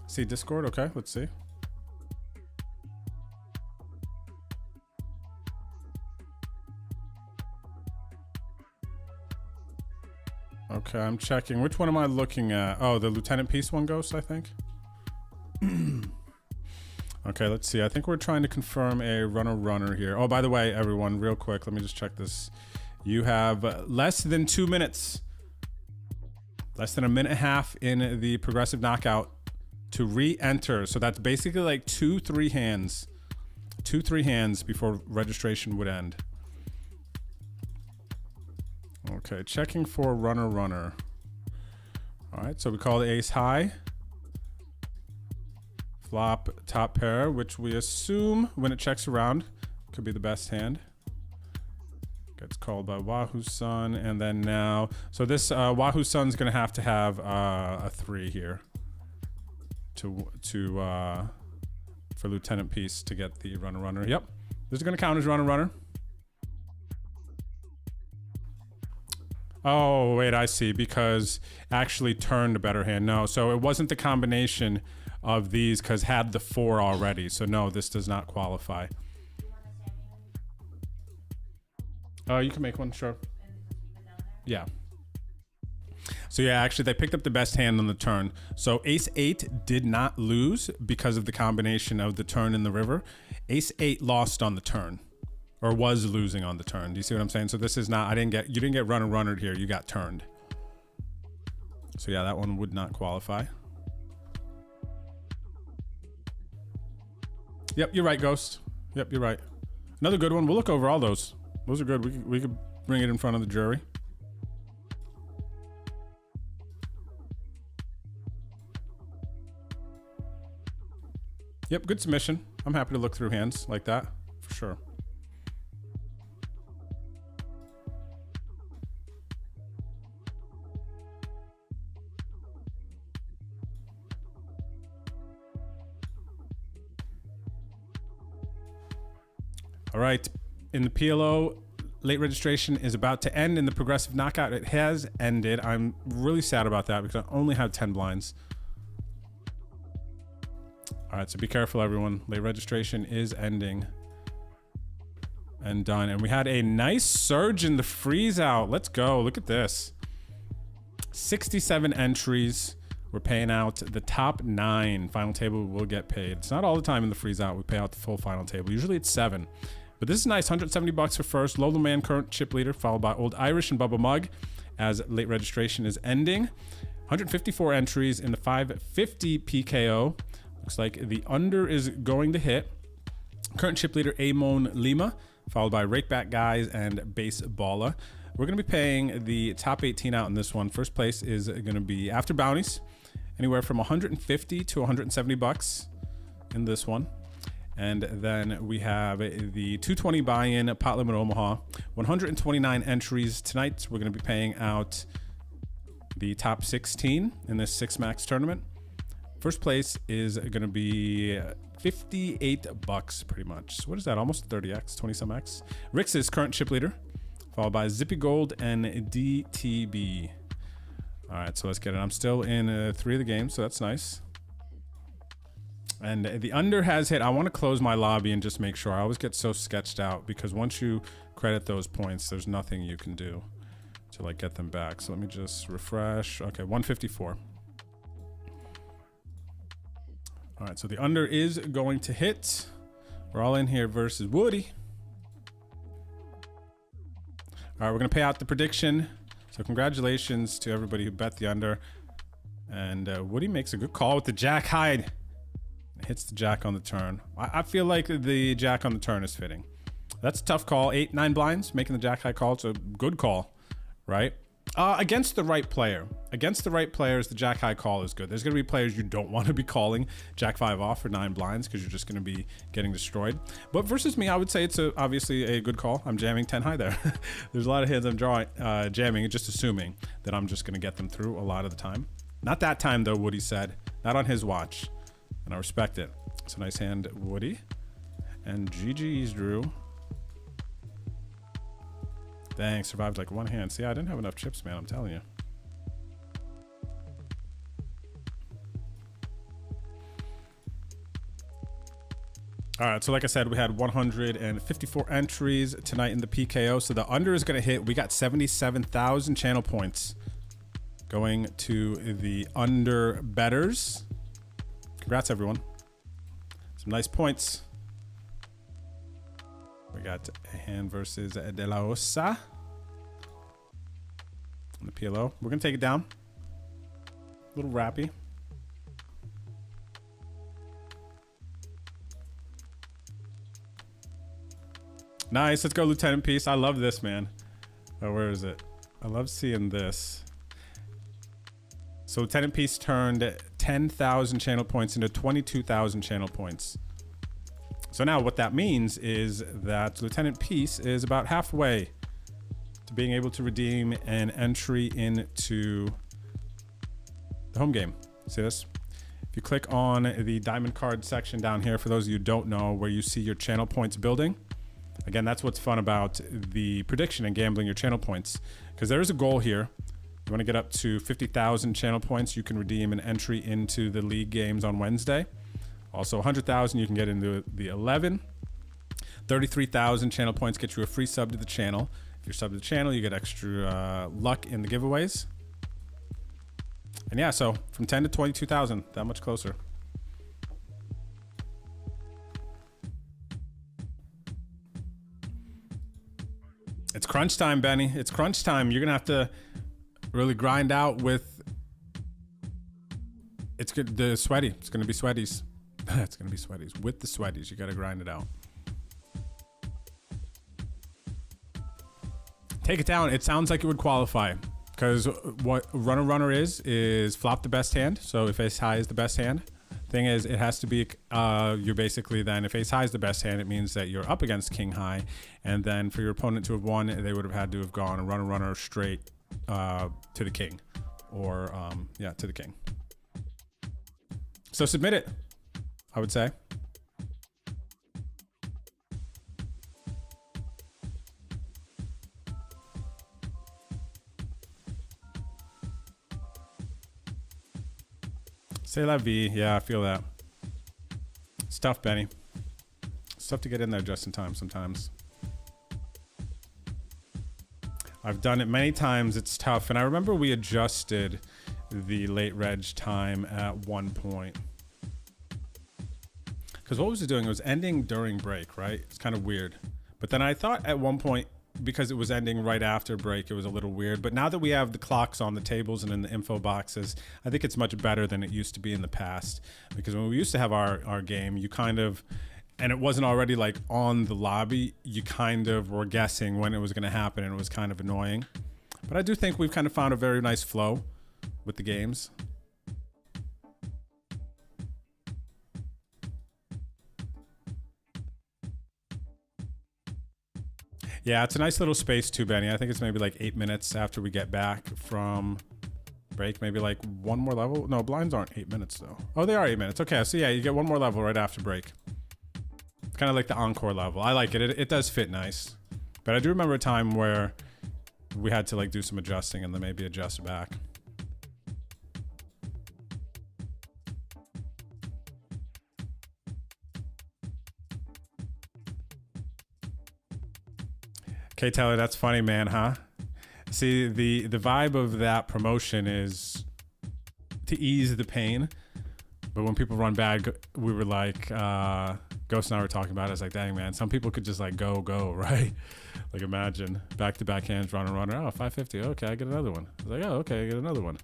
See Discord? Okay, let's see. Okay, I'm checking. Which one am I looking at? Oh, the Lieutenant Peace one, Ghost, I think. Okay, let's see. I think we're trying to confirm a runner here. Oh, by the way, everyone, real quick, let me just check this. You have less than 2 minutes. Less than a minute and a half in the progressive knockout to re-enter. So that's basically like 2-3 hands. 2-3 hands before registration would end. Okay, checking for runner. All right, so we call the ace high. Flop top pair, which we assume when it checks around could be the best hand. Gets called by Wahoo Sun, and then now, so this Wahoo Sun's gonna have a 3 here for Lieutenant Peace to get the runner. Yep, this is gonna count as runner. Oh wait, I see, because actually turned a better hand. No, so it wasn't the combination of these, because had the 4 already. So no, this does not qualify. You can make one, sure. Yeah. So yeah, actually they picked up the best hand on the turn. So ace 8 did not lose because of the combination of the turn and the river. Ace 8 lost on the turn, or was losing on the turn. Do you see what I'm saying? So this is not, you didn't get runner here, you got turned. So yeah, that one would not qualify. Yep, you're right, Ghost. Yep, you're right. Another good one. We'll look over all those. Those are good. We could bring it in front of the jury. Yep, good submission. I'm happy to look through hands like that, for sure. All right, in the PLO, late registration is about to end. In the progressive knockout, it has ended. I'm really sad about that because I only have 10 blinds. All right, so be careful, everyone. Late registration is ending and done. And we had a nice surge in the freeze out. Let's go. Look at this. 67 entries. We're paying out the top 9. Final table will get paid. It's not all the time in the freeze out we pay out the full final table. Usually it's 7. But this is nice. $170 for first. Lolo Man, current chip leader, followed by Old Irish and Bubba Mug as late registration is ending. 154 entries in the 550 PKO. Looks like the under is going to hit. Current chip leader Amon Lima, followed by Rakeback Guys and Baseballer. We're going to be paying the top 18 out in this one. First place is going to be after bounties, anywhere from 150 to 170 bucks in this one. And then we have the 220 buy-in pot limit Omaha, 129 entries tonight. We're going to be paying out the top 16 in this 6 max tournament. First place is going to be 58 bucks pretty much. So what is that? Almost 30x, 20 some x. Rick's is current chip leader, followed by Zippy Gold and DTB. All right, so let's get it. I'm still in 3 of the games, so that's nice. And the under has hit. I want to close my lobby and just make sure. I always get so sketched out because once you credit those points, there's nothing you can do to like get them back. So let me just refresh. Okay, 154. All right, so the under is going to hit. We're all in here versus Woody. All right, we're gonna pay out the prediction. So congratulations to everybody who bet the under. And Woody makes a good call with the jack high. Hits the jack on the turn. I feel like the jack on the turn is fitting. That's a tough call. 8, 9 blinds, making the jack high call. It's a good call, right? Against the right player. Against the right players, the jack high call is good. There's going to be players you don't want to be calling jack 5 off for 9 blinds because you're just going to be getting destroyed. But versus me, I would say it's obviously a good call. I'm jamming 10 high there. There's a lot of hands I'm jamming, just assuming that I'm just going to get them through a lot of the time. Not that time though, Woody said. Not on his watch. And I respect it. It's a nice hand, Woody. And GG's, Drew. Dang, survived like 1 hand. See, I didn't have enough chips, man. I'm telling you. All right, so like I said, we had 154 entries tonight in the PKO. So the under is going to hit. We got 77,000 channel points going to the under betters. Congrats, everyone. Some nice points. We got a hand versus De La Osa on the PLO. We're going to take it down. A little rappy. Nice. Let's go, Lieutenant Peace. I love this, man. Oh, where is it? I love seeing this. So Lieutenant Peace turned 10,000 channel points into 22,000 channel points. So now what that means is that Lieutenant Peace is about halfway to being able to redeem an entry into the home game. See this? If you click on the diamond card section down here, for those of you who don't know, where you see your channel points building. Again, that's what's fun about the prediction and gambling your channel points, because there is a goal here. You want to get up to 50,000 channel points. You can redeem an entry into the league games on Wednesday. Also 100,000 you can get into the 11. 33,000 channel points get you a free sub to the channel. If you're sub to the channel, you get extra luck in the giveaways. And yeah, so from 10 to 22,000, that much closer. It's crunch time, Benny. It's crunch time. You're gonna have to really grind out with. It's good. The sweaty. It's gonna be sweaties. It's gonna be sweaties. With the sweaties, you gotta grind it out. Take it down. It sounds like it would qualify, because what runner is flop the best hand. So if ace high is the best hand, thing is it has to be you're basically then, if ace high is the best hand, it means that you're up against king high, and then for your opponent to have won, they would have had to have gone runner straight to the king, or yeah, to the king. So submit it, I would say. C'est la vie. Yeah, I feel that. It's tough, Benny. It's tough to get in there just in time sometimes. I've done it many times. It's tough. And I remember we adjusted the late reg time at one point. Because what was it doing? It was ending during break, right? It's kind of weird. But then I thought at one point because it was ending right after break, it was a little weird. But now that we have the clocks on the tables and in the info boxes, I think it's much better than it used to be in the past. Because when we used to have our game, you kind of, and it wasn't already like on the lobby, you kind of were guessing when it was going to happen, and it was kind of annoying. But I do think we've kind of found a very nice flow with the games. Yeah, it's a nice little space too, Benny. I think it's maybe like 8 minutes after we get back from break. Maybe like one more level. No, blinds aren't 8 minutes though. Oh, they are 8 minutes. Okay, so yeah, you get one more level right after break. Kind of like the encore level. I like it. It does fit nice. But I do remember a time where we had to like do some adjusting and then maybe adjust back. Okay, Taylor, that's funny, man, huh? See, the vibe of that promotion is to ease the pain. But when people run bad, we were like, Ghost and I were talking about it. It's like, dang, man, some people could just like go, right? Like imagine back-to-back hands, runner. Oh, 550. Okay, I get another one. I was like, oh, okay, I get another one.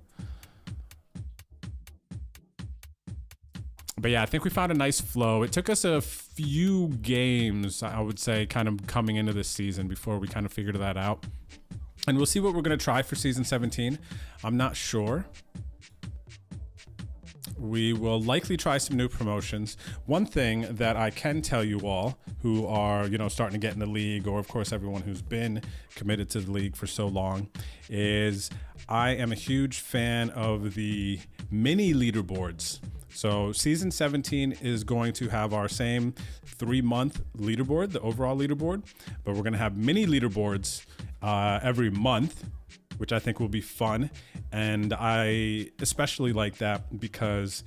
But yeah, I think we found a nice flow. It took us a few games, I would say, kind of coming into this season before we kind of figured that out. And we'll see what we're going to try for season 17. I'm not sure. We will likely try some new promotions. One thing that I can tell you all who are, you know, starting to get in the league, or of course everyone who's been committed to the league for so long, is I am a huge fan of the mini leaderboards. So season 17 is going to have our same 3-month leaderboard, the overall leaderboard, but we're going to have mini leaderboards every month, which I think will be fun. And I especially like that because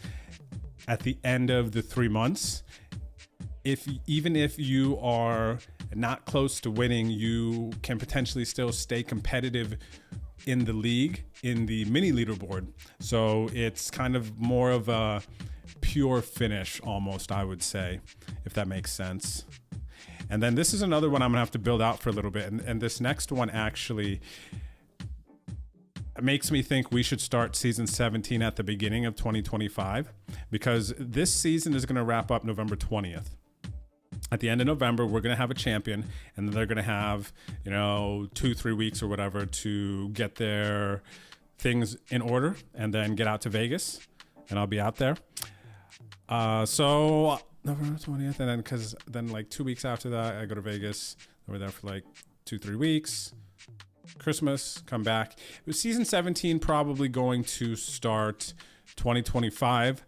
at the end of the 3 months, even if you are not close to winning, you can potentially still stay competitive in the league, in the mini leaderboard. So it's kind of more of a pure finish almost, I would say, if that makes sense. And then this is another one I'm gonna have to build out for a little bit. And this next one actually makes me think we should start season 17 at the beginning of 2025, because this season is gonna wrap up November 20th. At the end of November, we're going to have a champion, and then they're going to have, 2-3 weeks or whatever to get their things in order and then get out to Vegas, and I'll be out there. So November 20th, and then because then like 2 weeks after that, I go to Vegas. We're there for like 2-3 weeks. Christmas, come back. Season 17 probably going to start 2025,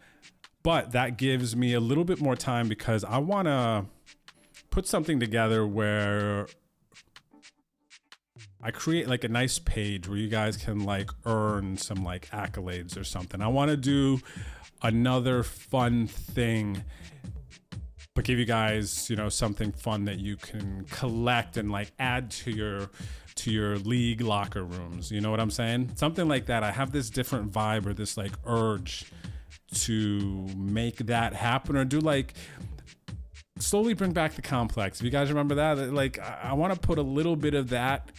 but that gives me a little bit more time because I want to put something together where I create like a nice page where you guys can like earn some like accolades or something. I want to do another fun thing, but give you guys, something fun that you can collect and like add to your league locker rooms. You know what I'm saying? Something like that. I have this different vibe or this like urge to make that happen, or do like slowly bring back the complex. If you guys remember that, like I want to put a little bit of that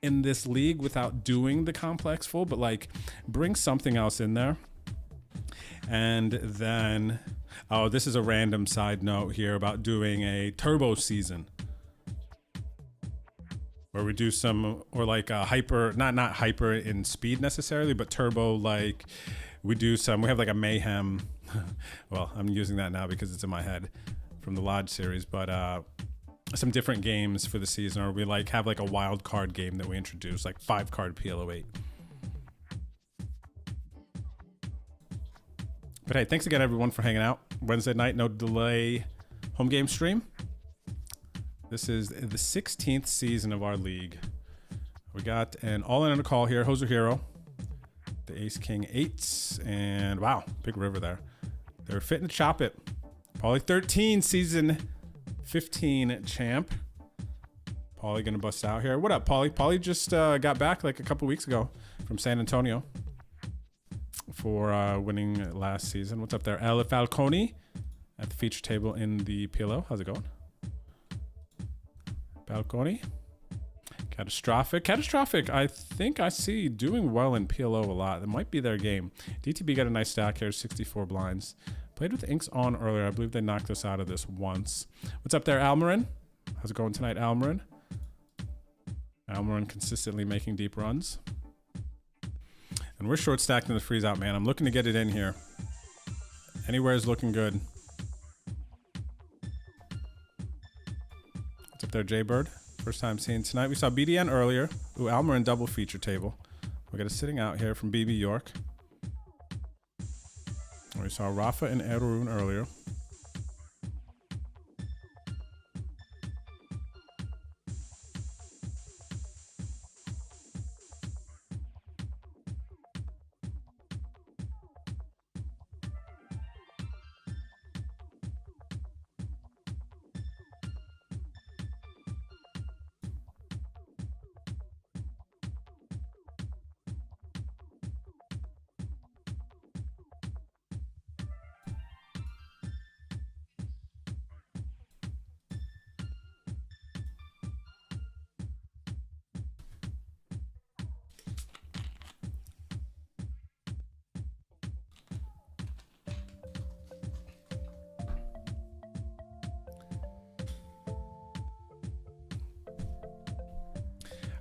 in this league without doing the complex full, but like bring something else in there. And then, oh, this is a random side note here about doing a turbo season where we do some, or like a hyper, not hyper in speed necessarily, but turbo, like we have like a mayhem. Well, I'm using that now because it's in my head from the Lodge series, but some different games for the season, or we like have like a wild card game that we introduce, like 5-card PLO8. But hey, thanks again everyone for hanging out. Wednesday night, no delay home game stream. This is the 16th season of our league. We got an all-in on a call here, Hoser Hero, the Ace King 8s, and wow, big river there. They're fitting to chop it. Paulie 13, season 15 champ. Paulie gonna bust out here. What up, Paulie? Paulie just got back like a couple weeks ago from San Antonio for winning last season. What's up there? El Falcone at the feature table in the PLO. How's it going? Falcone. Catastrophic. Catastrophic, I think I see doing well in PLO a lot. That might be their game. DTB got a nice stack here, 64 blinds. Played with Inks on earlier. I believe they knocked us out of this once. What's up there, Almarin? How's it going tonight, Almarin? Almarin consistently making deep runs. And we're short stacked in the freeze out, man. I'm looking to get it in here. Anywhere is looking good. What's up there, Jaybird? First time seeing tonight. We saw BDN earlier. Ooh, Almarin double feature table. We got a sitting out here from BB York. We saw Rafa and Erun earlier.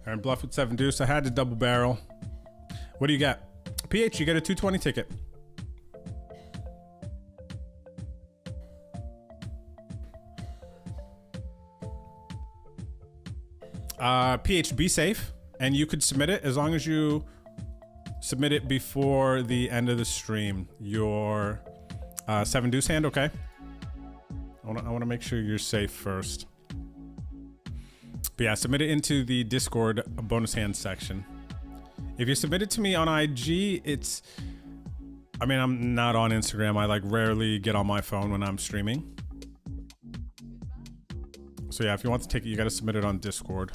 All right, bluff with 7 deuce. I had to double barrel. What do you got? PH, you get a 220 ticket. PH, be safe, and you could submit it as long as you submit it before the end of the stream. Your 7 deuce hand, okay? I want to make sure you're safe first. But yeah, submit it into the Discord bonus hand section. If you submit it to me on IG, it's... I mean, I'm not on Instagram. I like rarely get on my phone when I'm streaming. So yeah, if you want to take it, you got to submit it on Discord.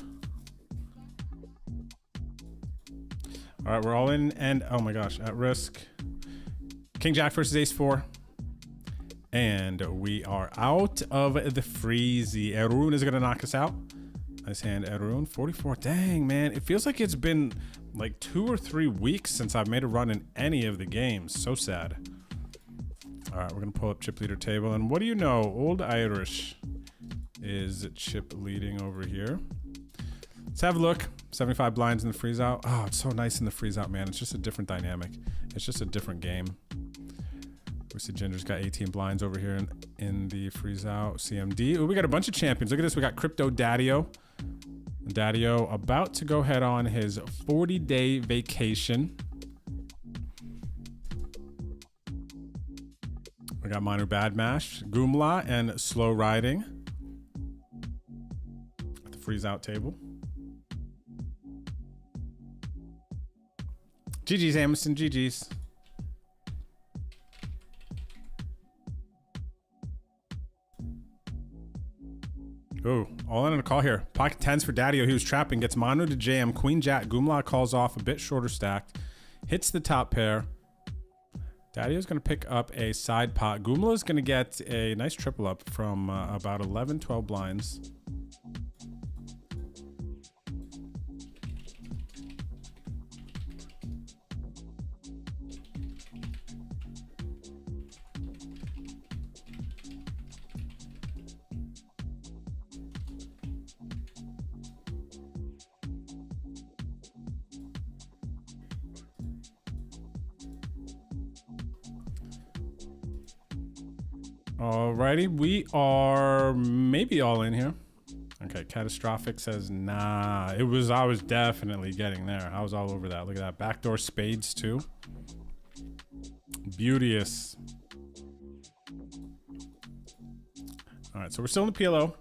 All right, we're all in, and oh my gosh, at risk. King Jack versus Ace 4. And we are out of the freezy. Erun is going to knock us out. Nice hand, Erun. 44. Dang, man. It feels like it's been like 2 or 3 weeks since I've made a run in any of the games. So sad. All right, we're going to pull up chip leader table. And what do you know? Old Irish is chip leading over here. Let's have a look. 75 blinds in the freeze out. Oh, it's so nice in the freeze out, man. It's just a different dynamic. It's just a different game. We see Ginger's got 18 blinds over here in the freeze out. CMD. Ooh, we got a bunch of champions. Look at this. We got Crypto Daddio. Daddio about to go head on his 40-day vacation. We got Manu Badmash, Goomla, and Slow Riding at the freeze out table. GG's, Amundsen, GG's. Ooh, all in on a call here. Pocket 10s for Daddio. He was trapping. Gets Manu to jam. Queen Jack. Goomla calls off a bit shorter stacked. Hits the top pair. Daddio's going to pick up a side pot. Goomla's going to get a nice triple up from about 11, 12 blinds. Alrighty, we are maybe all in here. Okay, Catastrophic says nah. I was definitely getting there. I was all over that. Look at that. Backdoor spades too. Beauteous. Alright, so we're still in the PLO.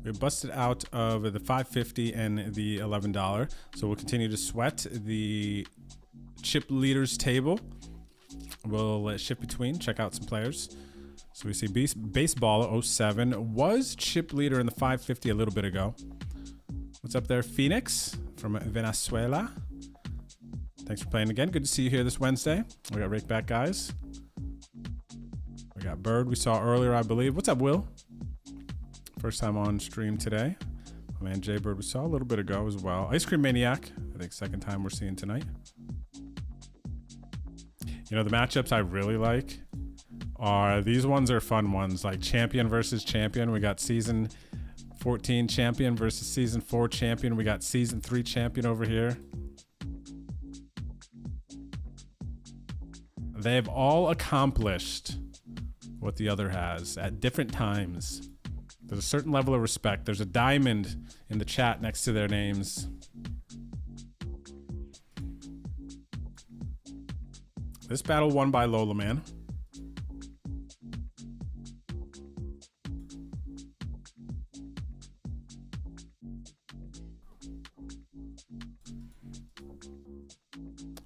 We busted out of the $5.50 and the $11. So we'll continue to sweat the chip leaders table. We'll shift between, check out some players. So we see Baseball 07 was chip leader in the 550 a little bit ago. What's up there, Phoenix from Venezuela? Thanks for playing again. Good to see you here this Wednesday. We got Rake Back guys. We got Bird we saw earlier, I believe. What's up, Will? First time on stream today. My man Jaybird, we saw a little bit ago as well. Ice Cream Maniac, I think second time we're seeing tonight. You know, the matchups I really like are, these ones are fun ones, like champion versus champion. We got season 14 champion versus season 4 champion. We got season 3 champion over here. They've all accomplished what the other has at different times. There's a certain level of respect. There's a diamond in the chat next to their names. This battle won by Lola Man.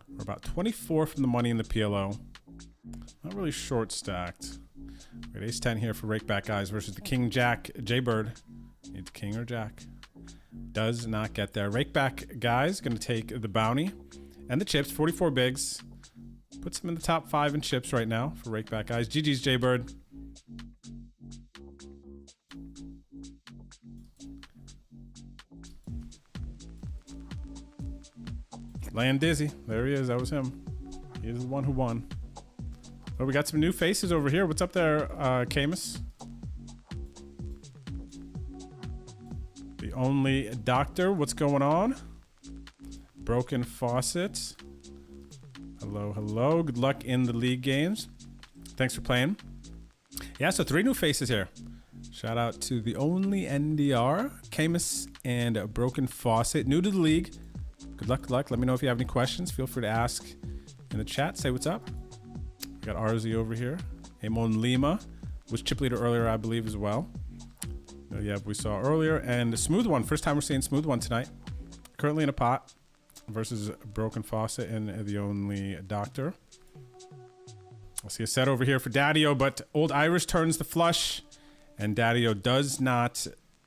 We're about 24 from the money in the PLO. Not really short stacked. We got ace 10 here for rakeback guys versus the king jack Jaybird. Needs king or jack. Does not get there. Rakeback guys gonna take the bounty and the chips. 44 bigs. Puts him in the top 5 in chips right now for rakeback guys. GG's Jaybird. Land dizzy. There he is. That was him. He is the one who won. Oh, we got some new faces over here. What's up there, Camus? The only doctor. What's going on? Broken faucet. Hello, hello. Good luck in the league games. Thanks for playing. Yeah, so 3 new faces here. Shout out to the only NDR, Camus, and Broken Faucet. New to the league. Good luck, good luck. Let me know if you have any questions. Feel free to ask in the chat. Say what's up. We got RZ over here. Amon Lima was chip leader earlier, I believe, as well. Yeah, we saw earlier. And Smooth One. First time we're seeing Smooth One tonight. Currently in a pot versus Broken Faucet and the only doctor. I see a set over here for Daddy-O, but Old Irish turns the flush. And Daddy-O does not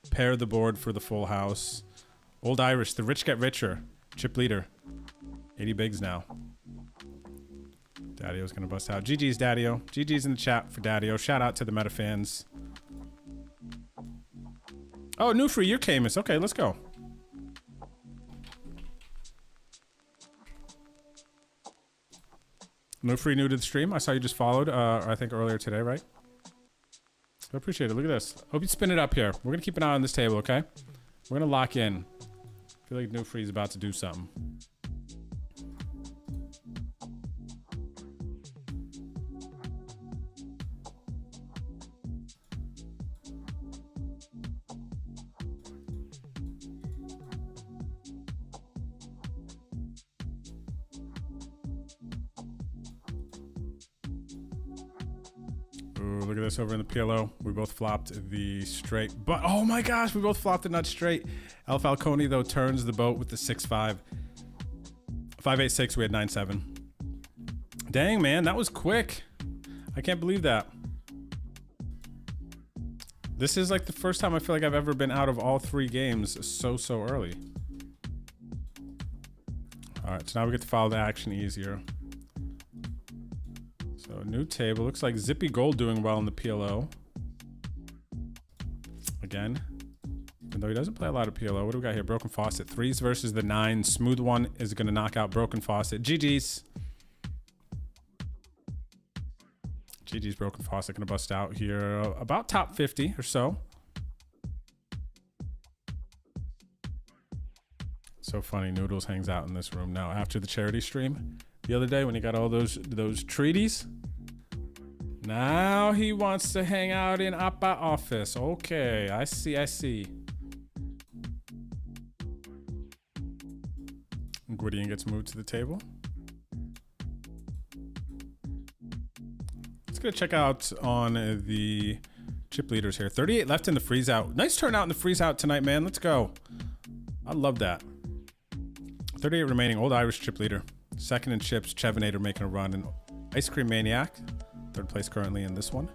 pair the board for the full house. Old Irish, the rich get richer. Chip leader. 80 bigs now. Daddy-O's gonna bust out. GG's Daddy-O. GG's in the chat for Daddy-O. Shout out to the meta fans. Oh, new free, you're Camus. Okay, let's go. No free new to the stream. I saw you just followed, I think earlier today, right? I appreciate it. Look at this. Hope you spin it up here. We're gonna keep an eye on this table, okay? We're gonna lock in. I feel like new free is about to do something. Ooh, look at this over in the PLO. We both flopped the straight, but oh my gosh, we both flopped the nut straight. Al Falcone though turns the boat with the 6-5. 5-8-6, we had 9-7. Dang man, that was quick. I can't believe that. This is like the first time I feel like I've ever been out of all 3 games so early. All right, so now we get to follow the action easier. So new table, looks like Zippy Gold doing well in the PLO. Again, even though he doesn't play a lot of PLO. What do we got here? Broken Faucet, 3s versus the 9. Smooth One is gonna knock out Broken Faucet. GG's. GG's Broken Faucet gonna bust out here about top 50 or so. So funny, Noodles hangs out in this room now after the charity stream the other day when he got all those treaties. Now he wants to hang out in Appa office. Okay, I see. Gwydion gets moved to the table. Let's go check out on the chip leaders here. 38 left in the freeze out. Nice turnout in the freeze out tonight, man. Let's go. I love that. 38 remaining. Old Irish chip leader. Second in chips. Chevinator making a run. And Ice Cream Maniac. 3rd place currently in this one.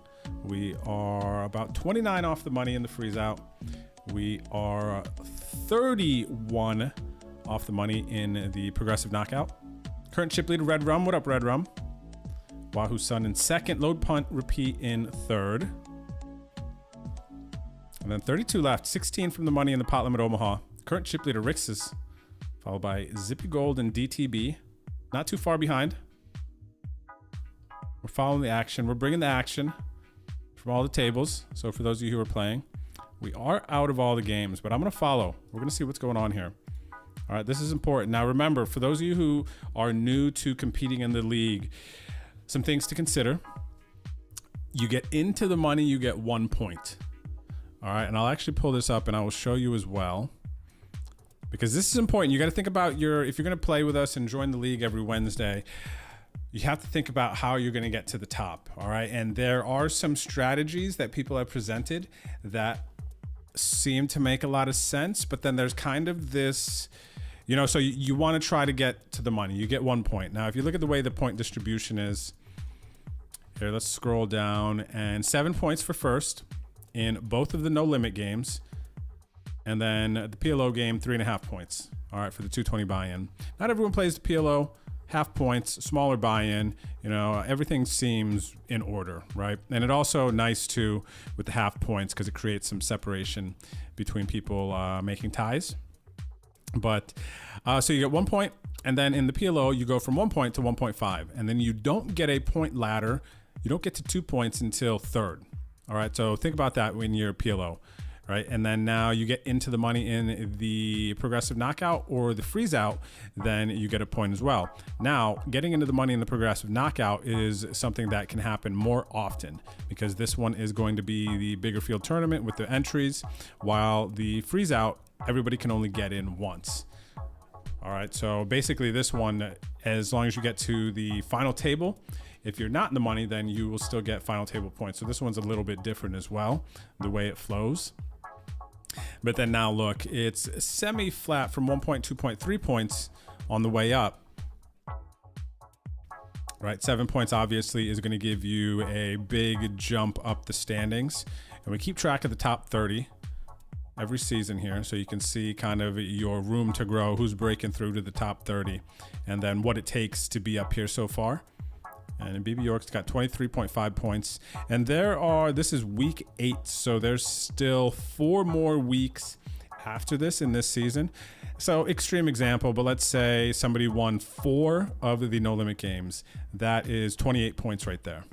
We are about 29 off the money in the freeze out. We are 31 off the money in the progressive knockout. Current chip leader Red Rum. What up, Red Rum? Wahoo Sun in 2nd. Load punt repeat in 3rd. And then 32 left, 16 from the money in the pot limit Omaha. Current chip leader Rix's, followed by Zippy Gold and DTB. Not too far behind. We're following the action. We're bringing the action from all the tables. So for those of you who are playing, we are out of all the games, but I'm going to follow. We're going to see what's going on here. All right, this is important. Now remember, for those of you who are new to competing in the league, some things to consider. You get into the money, you get 1 point. All right, and I'll actually pull this up and I will show you as well, because this is important. You got to think about if you're going to play with us and join the league every Wednesday, you have to think about how you're going to get to the top. All right, and there are some strategies that people have presented that seem to make a lot of sense, but then there's kind of this, so you want to try to get to the money. You get 1 point. Now, if you look at the way the point distribution is, here, let's scroll down, and 7 points for first in both of the no limit games. And then the PLO game, 3.5 points. All right, for the 220 buy-in. Not everyone plays the PLO. Half points, smaller buy-in. Everything seems in order, right? And it also nice too with the half points because it creates some separation between people making ties. But so you get 1 point, and then in the PLO you go from 1 point to 1.5, and then you don't get a point ladder. You don't get to 2 points until third. All right, so think about that when you're PLO, right? And then now you get into the money in the progressive knockout or the freeze out, then you get a point as well. Now, getting into the money in the progressive knockout is something that can happen more often because this one is going to be the bigger field tournament with the entries, while the freeze out, everybody can only get in once. All right, so basically this one, as long as you get to the final table, if you're not in the money, then you will still get final table points. So this one's a little bit different as well, the way it flows. But then now look, it's semi-flat from 1 point, 2 point, 3 points on the way up. Right, 7 points obviously is going to give you a big jump up the standings. And we keep track of the top 30 every season here, so you can see kind of your room to grow, who's breaking through to the top 30, and then what it takes to be up here so far. And BB York's got 23.5 points. And this is week 8, so there's still 4 more weeks after this in this season. So extreme example, but let's say somebody won 4 of the no limit games. That is 28 points right there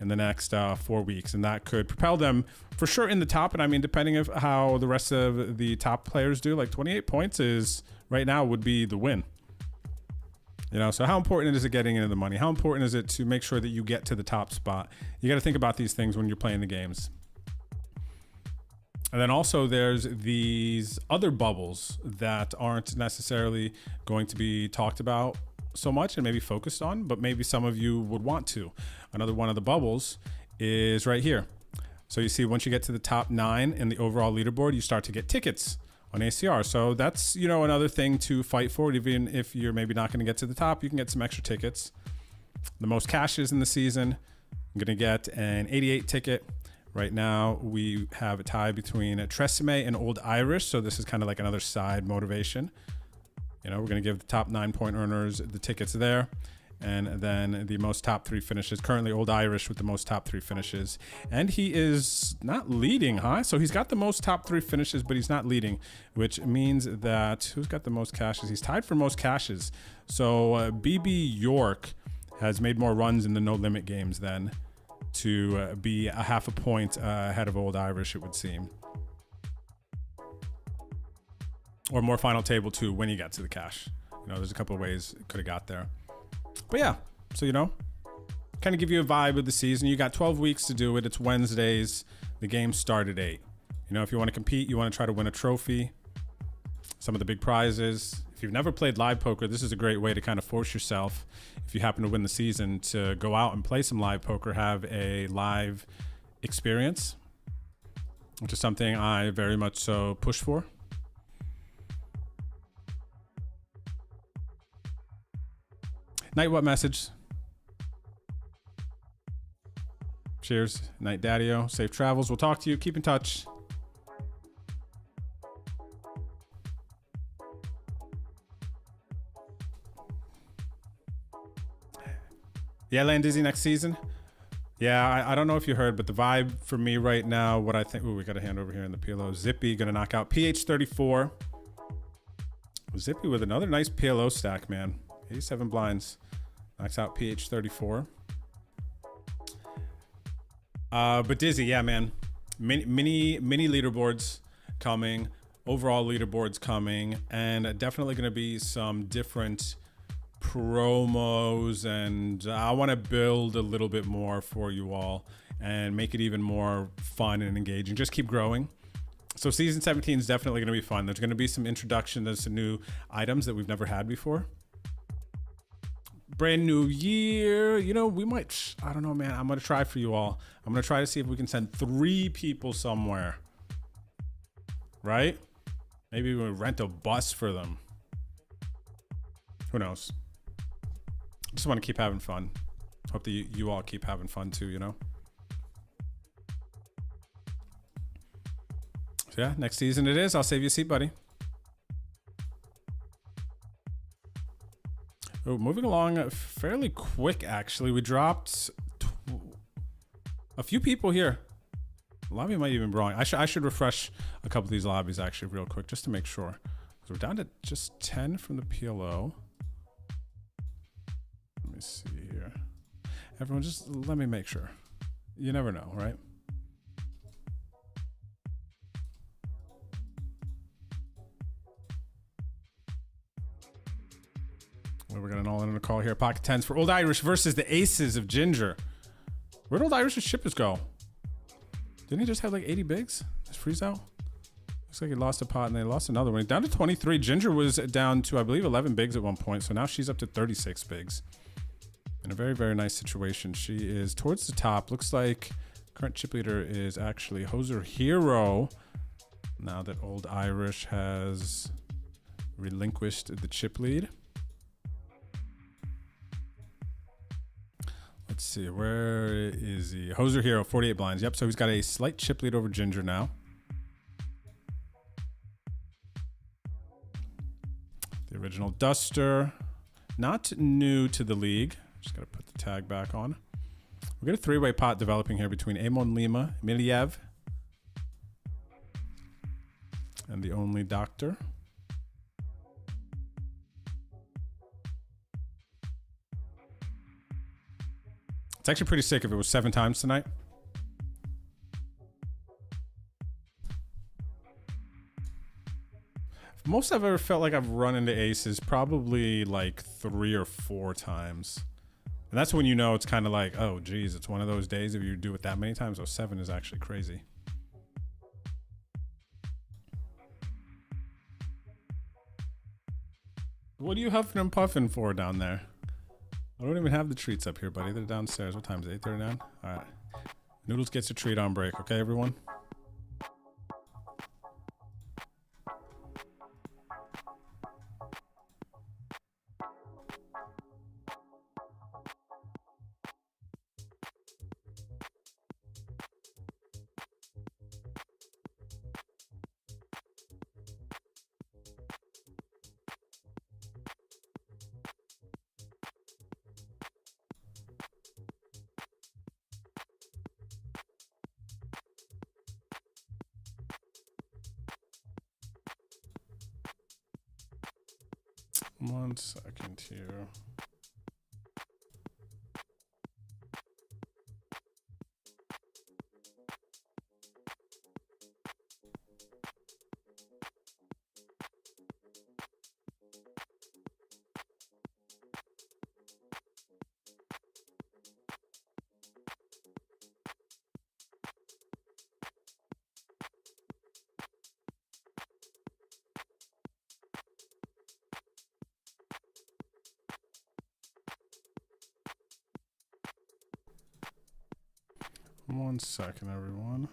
in the next 4 weeks. And that could propel them for sure in the top. And I mean, depending on how the rest of the top players do, like 28 points is right now would be the win. So how important is it getting into the money? How important is it to make sure that you get to the top spot? You got to think about these things when you're playing the games. And then also there's these other bubbles that aren't necessarily going to be talked about so much and maybe focused on, but maybe some of you would want to. Another one of the bubbles is right here. So you see, once you get to the top 9 in the overall leaderboard, you start to get tickets on ACR. So that's, another thing to fight for. Even if you're maybe not going to get to the top, you can get some extra tickets. The most cashes in the season, I'm going to get an 88 ticket. Right now, we have a tie between Tresemme and Old Irish. So this is kind of like another side motivation. We're going to give the top 9 point earners the tickets there. And then the most top 3 finishes, currently Old Irish with the most top 3 finishes. And he is not leading, huh? So he's got the most top 3 finishes, but he's not leading, which means that who's got the most cashes? He's tied for most cashes. So BB York has made more runs in the no limit games than to be a half a point ahead of Old Irish, it would seem. Or more final table too when he got to the cash. There's a couple of ways it could have got there. But yeah, so kind of give you a vibe of the season. You got 12 weeks to do it. It's Wednesdays. The games start at 8. If you want to compete, you want to try to win a trophy, some of the big prizes. If you've never played live poker, this is a great way to kind of force yourself, if you happen to win the season, to go out and play some live poker, have a live experience, which is something I very much so push for. Night what message? Cheers. Night Daddy-O. Safe travels. We'll talk to you. Keep in touch. Yeah, land Dizzy next season. Yeah, I don't know if you heard, but the vibe for me right now, what I think... Ooh, we got a hand over here in the PLO. Zippy going to knock out PH34. Zippy with another nice PLO stack, man. 87 blinds. Knocks out PH34. But Dizzy, yeah, man. Mini leaderboards coming. Overall leaderboards coming. And definitely going to be some different promos, and I want to build a little bit more for you all and make it even more fun and engaging. Just keep growing. So season 17 is definitely going to be fun. There's going to be some introduction to new items that we've never had before. Brand new year, you know, we might, I don't know, man. I'm going to try for you all. I'm going to try to see if we can send 3 people somewhere, right? Maybe we rent a bus for them. Who knows? Just want to keep having fun. Hope that you all keep having fun too, you know? So yeah, next season it is. I'll save you a seat, buddy. Oh, moving along fairly quick, actually. We dropped a few people here. The lobby might even be wrong. I should refresh a couple of these lobbies actually real quick just to make sure. So we're down to just 10 from the PLO. Let me see here. Everyone, just let me make sure. You never know, right? Well, we're getting all in on a call here. Pocket 10s for Old Irish versus the Aces of Ginger. Where'd Old Irish's shippers go? Didn't he just have like 80 bigs? Just freeze out? Looks like he lost a pot and they lost another one. Down to 23. Ginger was down to, I believe, 11 bigs at one point. So now she's up to 36 bigs. In a very, very nice situation. She is towards the top. Looks like current chip leader is actually Hoser Hero. Now that Old Irish has relinquished the chip lead. Let's see, where is he? Hoser Hero, 48 blinds. Yep, so he's got a slight chip lead over Ginger now. The original Duster. Not new to the league. Just gotta put the tag back on. We've got a 3-way pot developing here between Amon Lima, Miliev, and the only Doctor. It's actually pretty sick if it was 7 times tonight. Most I've ever felt like I've run into aces probably like 3 or 4 times. And that's when you know it's kind of like, oh, geez, it's one of those days if you do it that many times. Oh, 7 is actually crazy. What are you huffing and puffing for down there? I don't even have the treats up here, buddy. They're downstairs. What time is it? 8:39? All right. Noodles gets a treat on break. Okay, everyone? One second here. One second, everyone.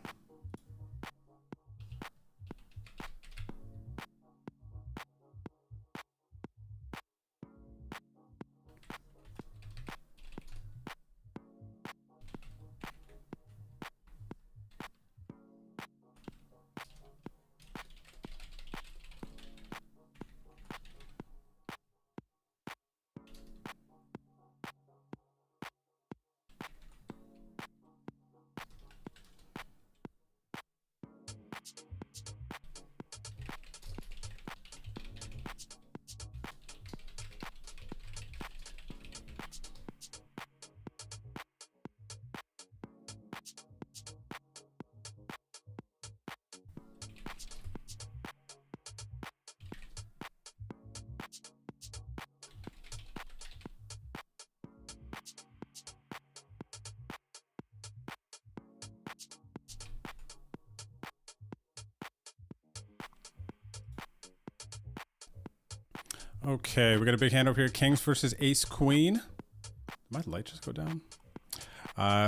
Okay, we got a big hand over here. Kings versus Ace Queen. Did my light just go down?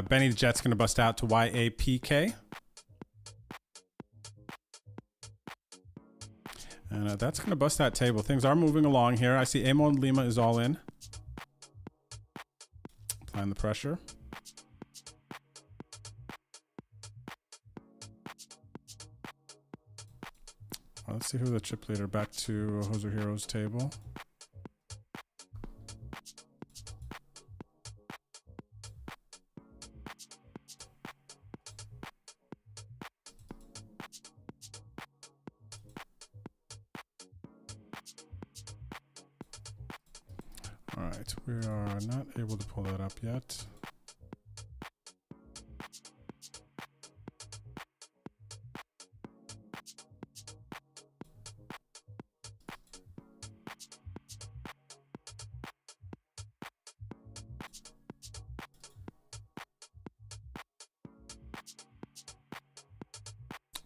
Benny the Jet's gonna bust out to YAPK. And that's gonna bust that table. Things are moving along here. I see Amon Lima is all in. Applying the pressure. Let's see who the chip leader. Back to Hoser Heroes table. All right, we are not able to pull that up yet.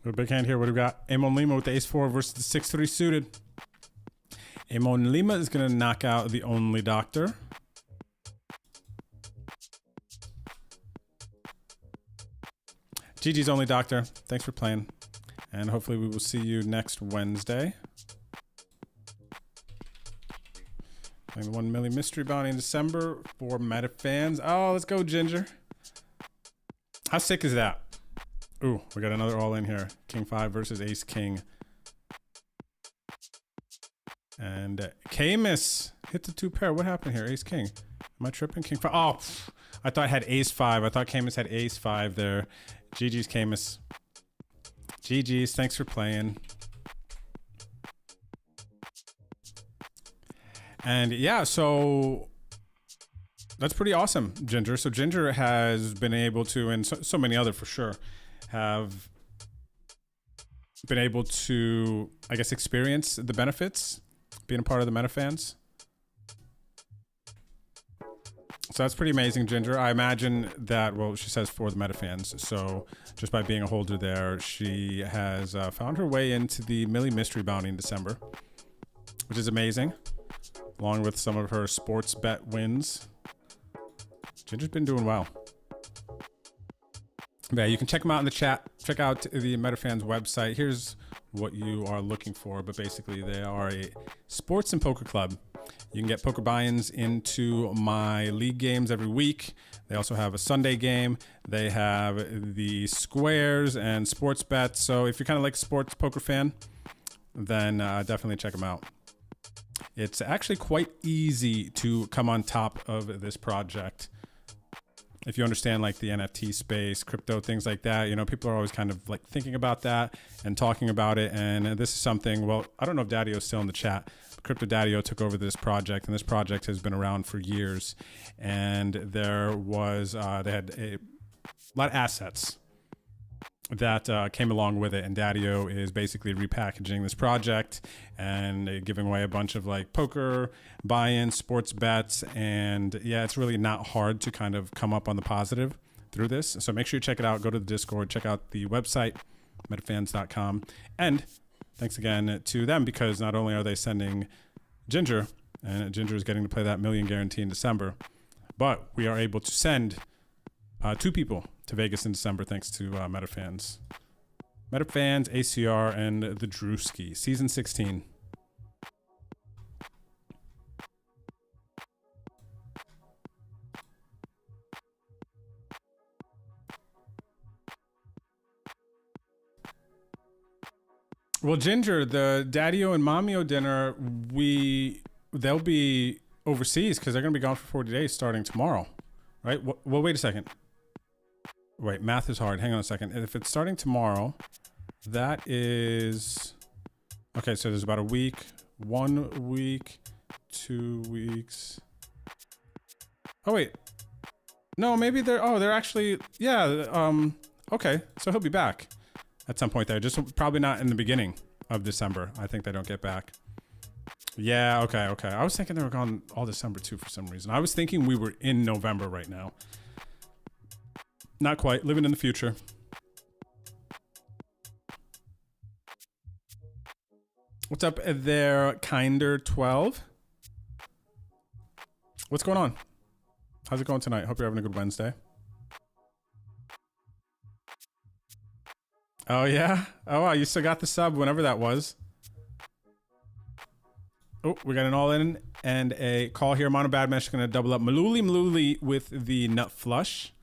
A big hand here. What do we got? Amon Lima with the ace-4 versus the 6-3 suited. Amon Lima is going to knock out the only doctor. GG's only doctor. Thanks for playing. And hopefully we will see you next Wednesday. Playing the 1 million mystery bounty in December for meta fans. Oh, let's go, Ginger. How sick is that? Ooh, we got another all in here. King 5 versus Ace King. And Camus hit the 2 pair. What happened here? Ace King. Am I tripping? King 5. Oh, I thought I had Ace 5. I thought Camus had Ace 5 there. GG's Camus. GG's. Thanks for playing. And yeah, so that's pretty awesome, Ginger. So Ginger has been able to, and so many other for sure, have been able to, I guess, experience the benefits being a part of the meta fans. So that's pretty amazing, Ginger. I imagine that, well, she says for the meta fans. So just by being a holder there, she has found her way into the Millie Mystery Bounty in December, which is amazing, along with some of her sports bet wins. Ginger's been doing well. But yeah, you can check them out in the chat. Check out the MetaFans website. Here's what you are looking for. But basically, they are a sports and poker club. You can get poker buy-ins into my league games every week. They also have a Sunday game. They have the squares and sports bets. So if you're kind of like a sports poker fan, then definitely check them out. It's actually quite easy to come on top of this project. If you understand like the NFT space, crypto, things like that, you know, people are always kind of like thinking about that and talking about it. And this is something, well, I don't know if Daddio is still in the chat. Crypto Daddio took over this project, and this project has been around for years. And there was, they had a lot of assets that came along with it, and Daddio is basically repackaging this project and giving away a bunch of like poker buy-ins, sports bets, and yeah, it's really not hard to kind of come up on the positive through this. So make sure you check it out. Go to the Discord, check out the website, metafans.com, and thanks again to them, because not only are they sending Ginger, and Ginger is getting to play that million guarantee in December, but we are able to send 2 people to Vegas in December thanks to MetaFans. MetaFans, ACR, and the Drewski. Season 16. Well, Ginger, the Daddio and Mamio dinner, they'll be overseas because they're going to be gone for 40 days starting tomorrow, right? Well, wait a second. Wait, math is hard. Hang on a second. If it's starting tomorrow, that is... Okay, so there's about a week, 1 week, 2 weeks. Oh, wait. No, maybe they're actually... Yeah, okay. So he'll be back at some point there. Just probably not in the beginning of December. I think they don't get back. Yeah, okay. I was thinking they were gone all December too for some reason. I was thinking we were in November right now. Not quite. Living in the future. What's up there, Kinder12? What's going on? How's it going tonight? Hope you're having a good Wednesday. Oh, yeah? Oh, wow. You still got the sub whenever that was. Oh, we got an all-in and a call here. Mono Badmesh going to double up Maluli with the nut flush.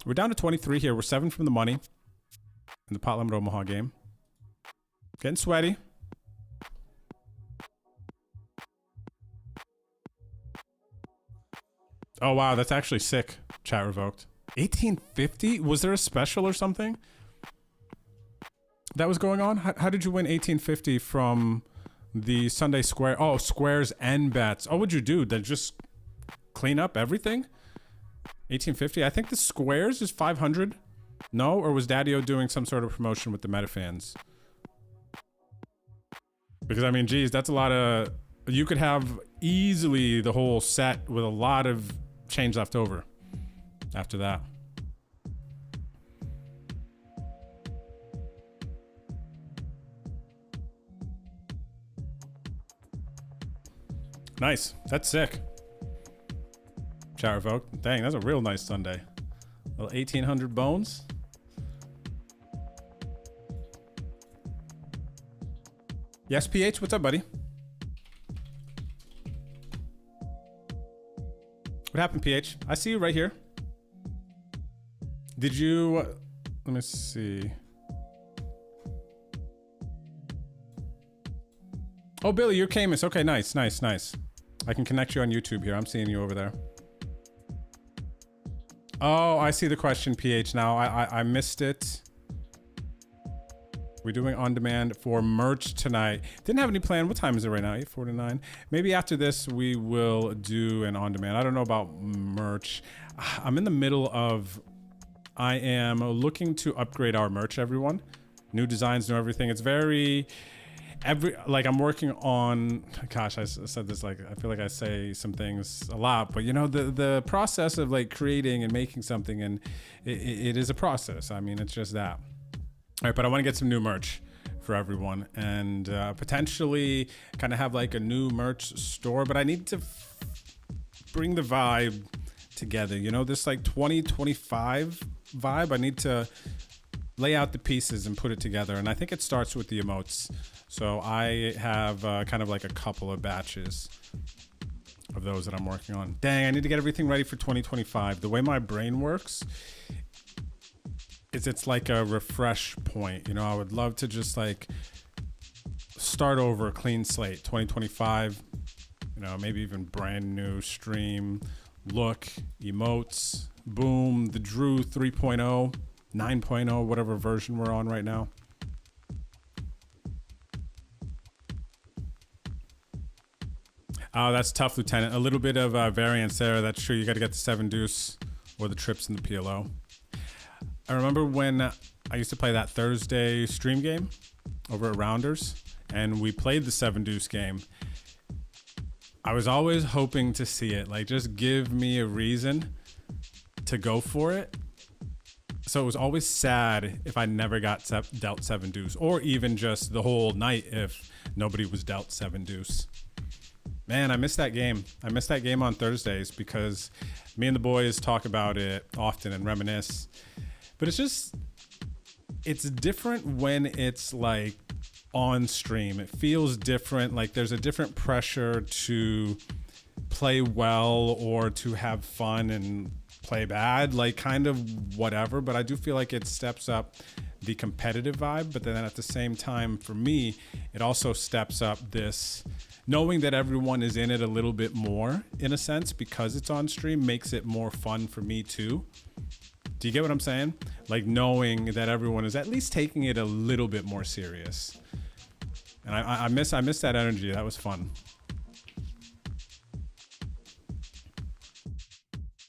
We're down to 23 here. We're 7 from the money in the Pot Limit Omaha game. Getting sweaty. Oh, wow. That's actually sick. Chat revoked. 1850? Was there a special or something that was going on? How did you win 1850 from the Sunday Square? Oh, squares and bets. Oh, what'd you do? Then just clean up everything? 1850? I think the squares is 500. No? Or was Daddy-O doing some sort of promotion with the meta fans? Because, I mean, geez, that's a lot of... You could have easily the whole set with a lot of change left over after that. Nice. That's sick. Chat revoked. Dang, that's a real nice Sunday. Little 1800 bones. Yes, PH, what's up, buddy? What happened, PH? I see you right here. Did you... let me see. Oh, Billy, you're Camus. Okay, nice, nice, nice. I can connect you on YouTube here. I'm seeing you over there. Oh, I see the question, PH, now. I missed it. We're doing on demand for merch tonight. Didn't have any plan. What time is it right now? 8:49. Maybe after this we will do an on demand. I don't know about merch. I'm in the middle of... I am looking to upgrade our merch, everyone. New designs, new everything. It's very... like I'm working on... Gosh, I said this like... I feel like I say some things a lot, but you know, the process of like creating and making something, and it is a process. I mean, it's just that. All right, but I want to get some new merch for everyone, and potentially kind of have like a new merch store, but I need to bring the vibe together. You know, this like 2025 vibe. I need to lay out the pieces and put it together, and I think it starts with the emotes. So I have kind of like a couple of batches of those that I'm working on. Dang, I need to get everything ready for 2025. The way my brain works is it's like a refresh point. You know, I would love to just like start over a clean slate. 2025, you know, maybe even brand new stream, look, emotes, boom, the Drew 3.0, 9.0, whatever version we're on right now. Oh, that's tough, Lieutenant. A little bit of variance there. That's true. You got to get the 7 deuce or the trips in the PLO. I remember when I used to play that Thursday stream game over at Rounders, and we played the 7 deuce game. I was always hoping to see it. Like, just give me a reason to go for it. So it was always sad if I never got dealt 7 deuce, or even just the whole night if nobody was dealt 7 deuce. Man, I miss that game. I miss that game on Thursdays because me and the boys talk about it often and reminisce. But it's just, it's different when it's like on stream. It feels different. Like there's a different pressure to play well or to have fun and play bad, like kind of whatever. But I do feel like it steps up the competitive vibe. But then at the same time, for me, it also steps up this knowing that everyone is in it a little bit more, in a sense, because it's on stream makes it more fun for me too. Do you get what I'm saying? Like knowing that everyone is at least taking it a little bit more serious. And I miss that energy. That was fun.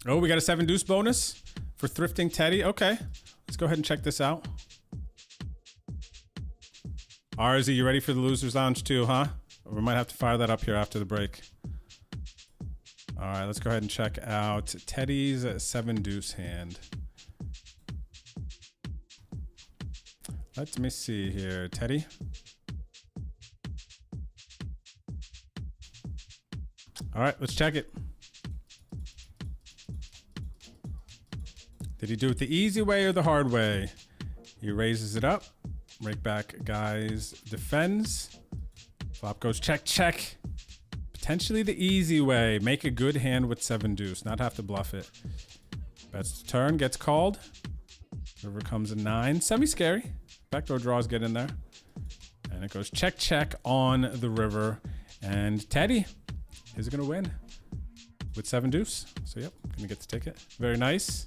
Oh, we got a 7 deuce bonus for thrifting Teddy. Okay, let's go ahead and check this out. RZ, you ready for the Losers Lounge too, huh? We might have to fire that up here after the break. All right, let's go ahead and check out Teddy's 7 deuce hand. Let me see here, Teddy. All right, let's check it. Did he do it the easy way or the hard way? He raises it up. Rake back, guys, defends. Flop goes check, check. Potentially the easy way. Make a good hand with 7 deuce, not have to bluff it. Bets the turn, gets called. River comes a 9. Semi-scary. Backdoor draws get in there. And it goes check, check on the river. And Teddy is going to win with 7 deuce. So, yep, going to get the ticket. Very nice.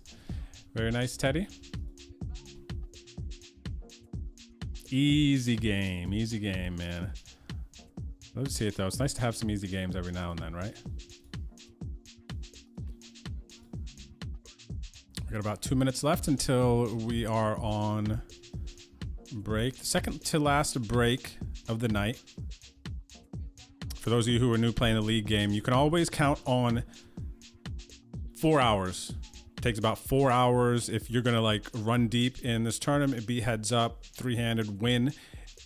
Very nice, Teddy. Easy game, man. Love to see it, though. It's nice to have some easy games every now and then, right? We got about 2 minutes left until we are on break. The second to last break of the night. For those of you who are new playing the league game, you can always count on 4 hours. It takes about 4 hours if you're gonna like run deep in this tournament, be heads up, 3-handed win.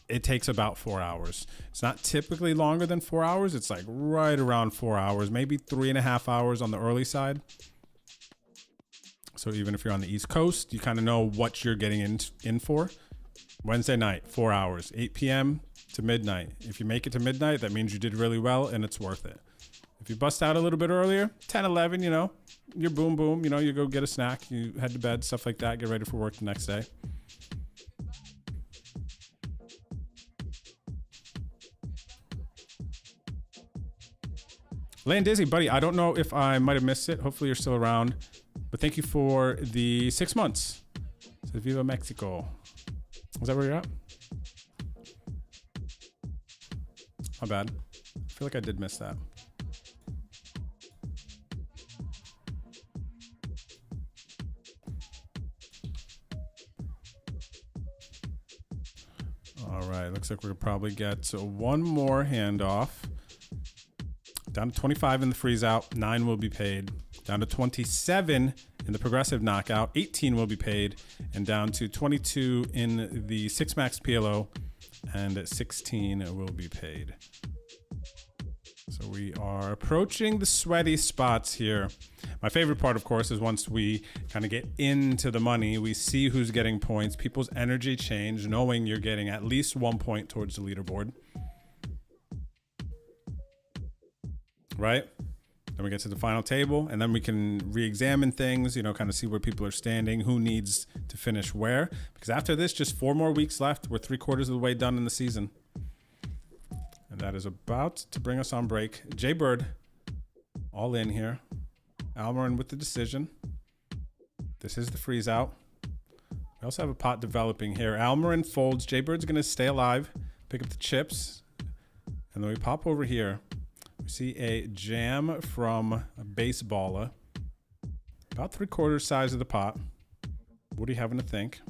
It takes about 4 hours. It's not typically longer than 4 hours. It's like right around 4 hours, maybe 3.5 hours on the early side. So even if you're on the East Coast, you kind of know what you're getting in for. Wednesday night, 4 hours, 8 p.m. to midnight. If you make it to midnight, that means you did really well and it's worth it. If you bust out a little bit earlier, 10, 11, you know, you're boom, boom, you know, you go get a snack, you head to bed, stuff like that, get ready for work the next day. Land Dizzy, buddy, I don't know if I might have missed it. Hopefully you're still around. But thank you for the 6 months. So Viva Mexico. Is that where you're at? My bad. I feel like I did miss that. All right, looks like we'll probably get one more handoff. Down to 25 in the freeze out, 9 will be paid. Down to 27 in the progressive knockout, 18 will be paid. And down to 22 in the 6 max PLO, and 16 will be paid. So we are approaching the sweaty spots here. My favorite part, of course, is once we kind of get into the money, we see who's getting points, people's energy change, knowing you're getting at least 1 point towards the leaderboard. Right? Then we get to the final table, and then we can re-examine things, you know, kind of see where people are standing, who needs to finish where. Because after this, just 4 more weeks left. We're 3/4 of the way done in the season. And that is about to bring us on break. Jaybird, all in here. Almarin with the decision. This is the freeze out. We also have a pot developing here. Almarin folds. Jaybird's going to stay alive, pick up the chips. And then we pop over here. We see a jam from a baseballer. About 3/4 size of the pot. What are you having to think?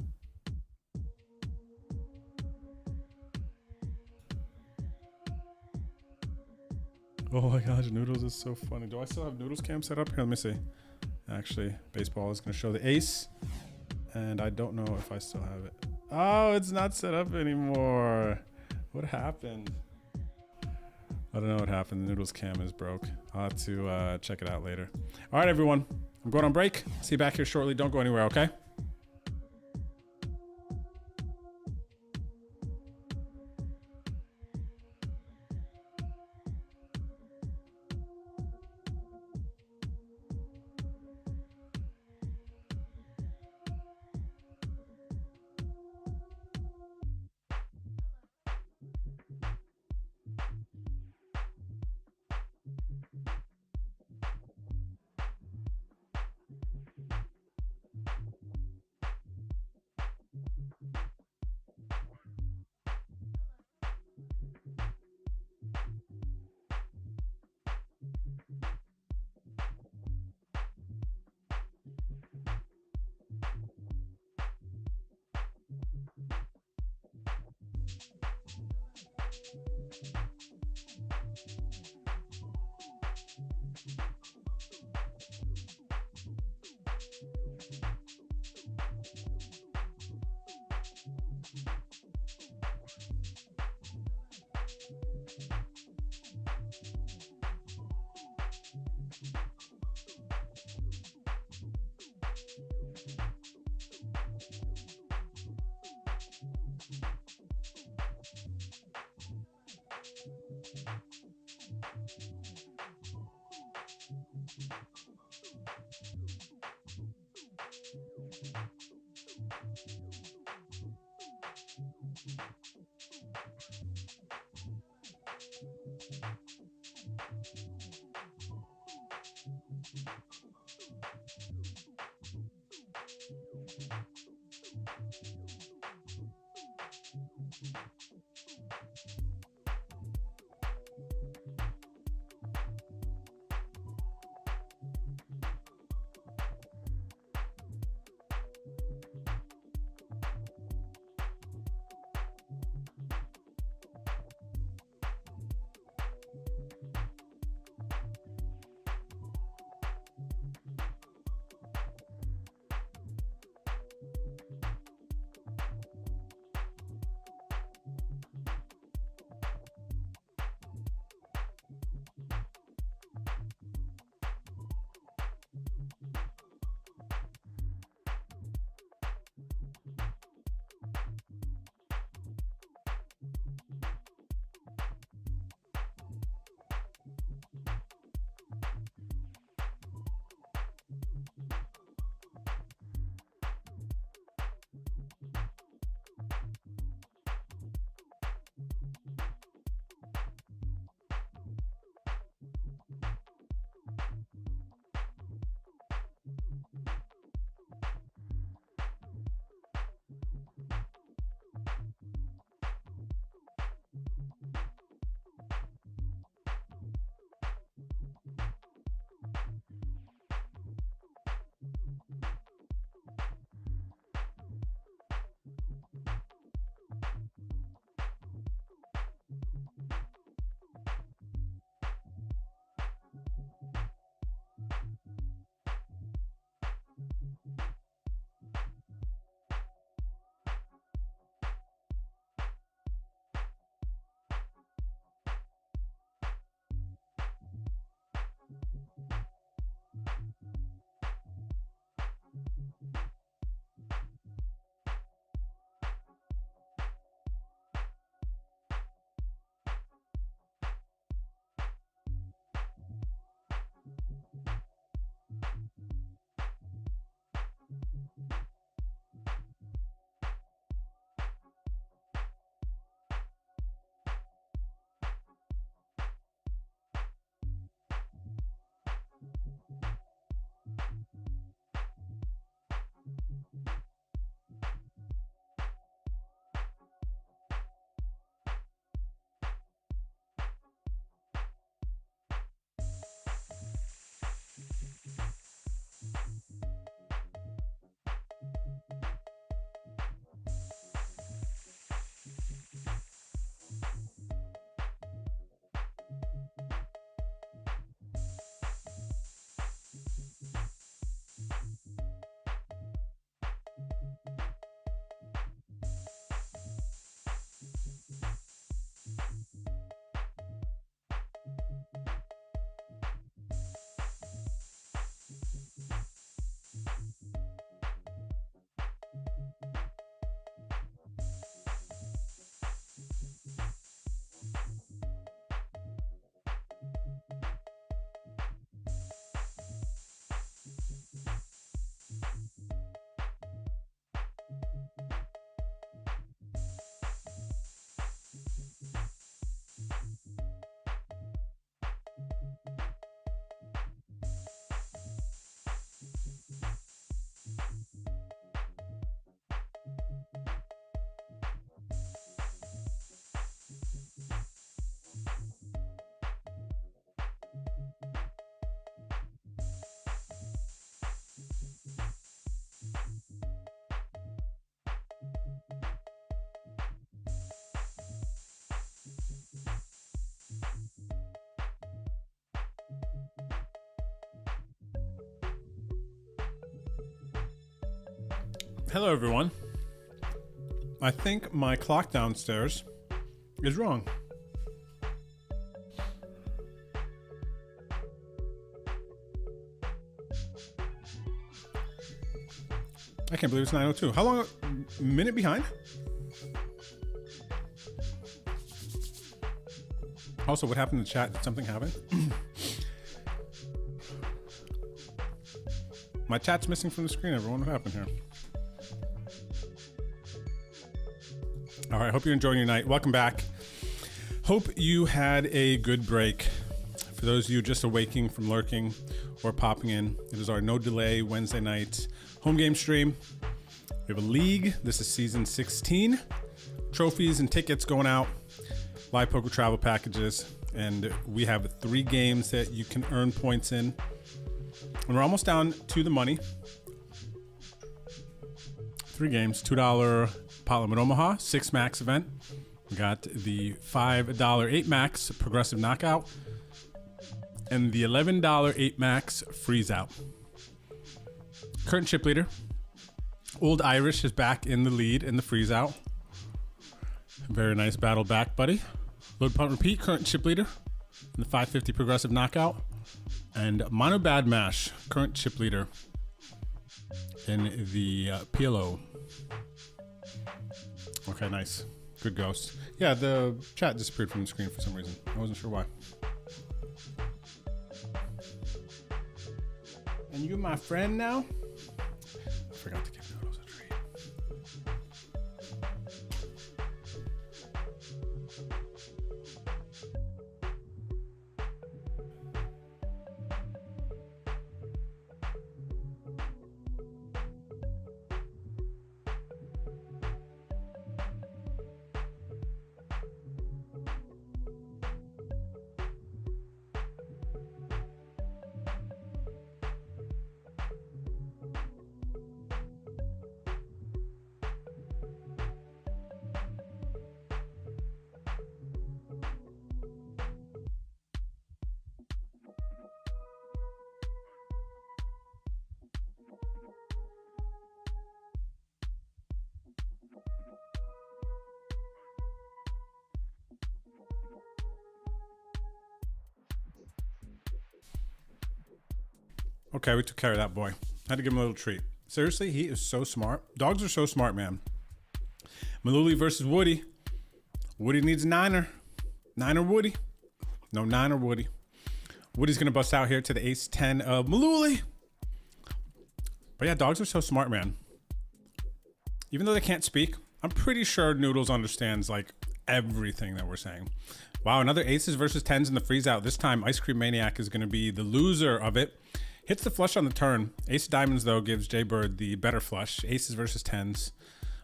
Oh my gosh, Noodles is so funny. Do I still have Noodles cam set up? Here, let me see. Actually, baseball is going to show the ace. And I don't know if I still have it. Oh, it's not set up anymore. What happened? I don't know what happened. The Noodles cam is broke. I'll have to check it out later. All right, everyone. I'm going on break. See you back here shortly. Don't go anywhere, okay? Hello, everyone. I think my clock downstairs is wrong. I can't believe it's 9:02. How long? A minute behind? Also, what happened in the chat? Did something happen? My chat's missing from the screen, everyone. What happened here? All right, hope you're enjoying your night. Welcome back. Hope you had a good break. For those of you just awaking from lurking or popping in, it is our no delay Wednesday night home game stream. We have a league. This is season 16. Trophies and tickets going out. Live poker travel packages. And we have 3 games that you can earn points in. And we're almost down to the money. 3 games, $2 pot limit Omaha, 6 max event. We got the $5 8 max progressive knockout and the $11 8 max freeze out. Current chip leader, Old Irish, is back in the lead in the freeze out. Very nice battle back, buddy. Load punt repeat, current chip leader in the 550 progressive knockout. And Mono Bad Mash, current chip leader in the PLO. Okay, nice. Good ghost. Yeah, the chat disappeared from the screen for some reason. I wasn't sure why. And you my friend now? I forgot to give Noodles a treat. Okay, we took care of that boy. Had to give him a little treat. Seriously, he is so smart. Dogs are so smart, man. Maluli versus Woody. Woody needs a 9er. 9er Woody. No 9er Woody. Woody's going to bust out here to the ace-10 of Maluli. But yeah, dogs are so smart, man. Even though they can't speak, I'm pretty sure Noodles understands like everything that we're saying. Wow, another aces versus 10s in the freeze out. This time, Ice Cream Maniac is going to be the loser of it. Hits the flush on the turn. Ace of diamonds, though, gives Jaybird the better flush. Aces versus 10s.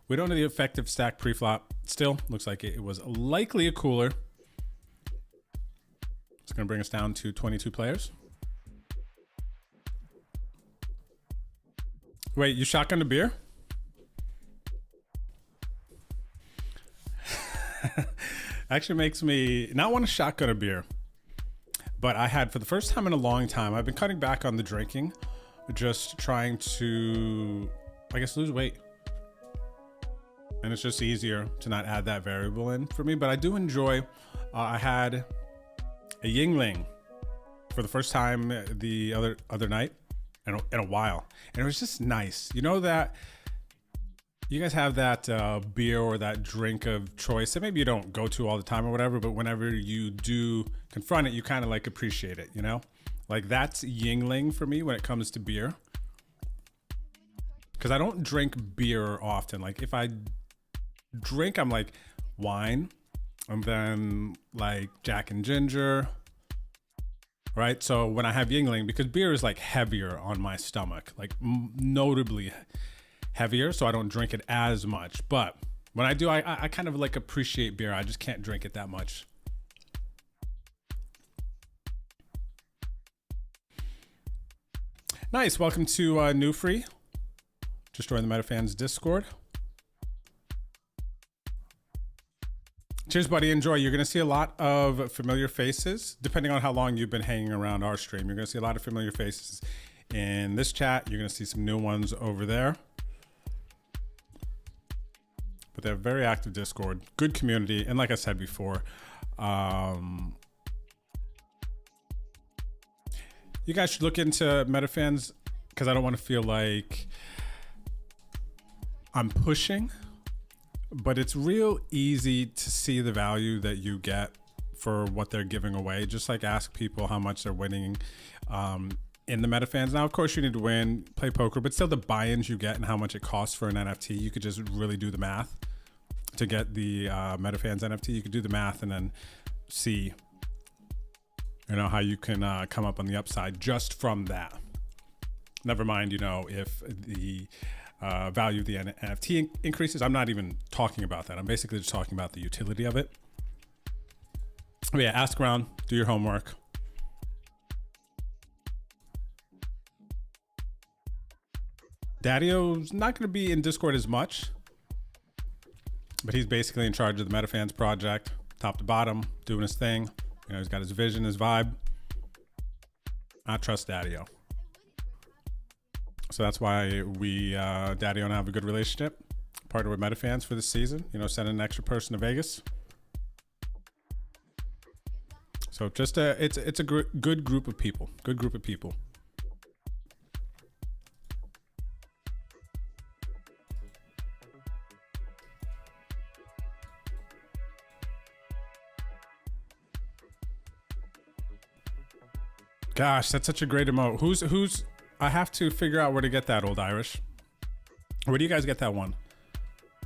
We don't know the effective stack pre-flop. Still, looks like it was likely a cooler. It's going to bring us down to 22 players. Wait, you shotgunned a beer? Actually makes me not want to shotgun a beer. But I had, for the first time in a long time, I've been cutting back on the drinking, just trying to, I guess, lose weight. And it's just easier to not add that variable in for me. But I do enjoy, I had a Yingling for the first time the other night in a while. And it was just nice. You know that, you guys have that beer or that drink of choice that maybe you don't go to all the time or whatever, but whenever you do confront it, you kind of like appreciate it, you know? Like that's Yingling for me when it comes to beer. Because I don't drink beer often. Like if I drink, I'm like wine and then like Jack and Ginger, right? So when I have Yingling, because beer is like heavier on my stomach, like notably heavier, so I don't drink it as much. But when I do, I kind of like appreciate beer. I just can't drink it that much. Nice. Welcome to New Free. Just joined the MetaFans Discord. Cheers, buddy. Enjoy. You're going to see a lot of familiar faces, depending on how long you've been hanging around our stream. You're going to see a lot of familiar faces in this chat. You're going to see some new ones over there. But they have a very active Discord, good community, and like I said before, you guys should look into MetaFans because I don't want to feel like I'm pushing, but it's real easy to see the value that you get for what they're giving away. Just like ask people how much they're winning in the metafans. Now, of course, you need to win, play poker, but still the buy-ins you get and how much it costs for an NFT, you could just really do the math to get the metafans NFT. You could do the math and then see, you know, how you can come up on the upside just from that. Never mind, you know, if the value of the NFT increases. I'm not even talking about that. I'm basically just talking about the utility of it. But yeah, ask around, do your homework. Daddy-O's not going to be in Discord as much, but he's basically in charge of the Metafans project, top to bottom, doing his thing. You know, he's got his vision, his vibe. I trust Daddy-O. So that's why we, Daddy-O and I have a good relationship. Partner with Metafans for this season. You know, sending an extra person to Vegas. So just it's a good group of people. Good group of people. Gosh, that's such a great emote. Who's? I have to figure out where to get that, Old Irish. Where do you guys get that one?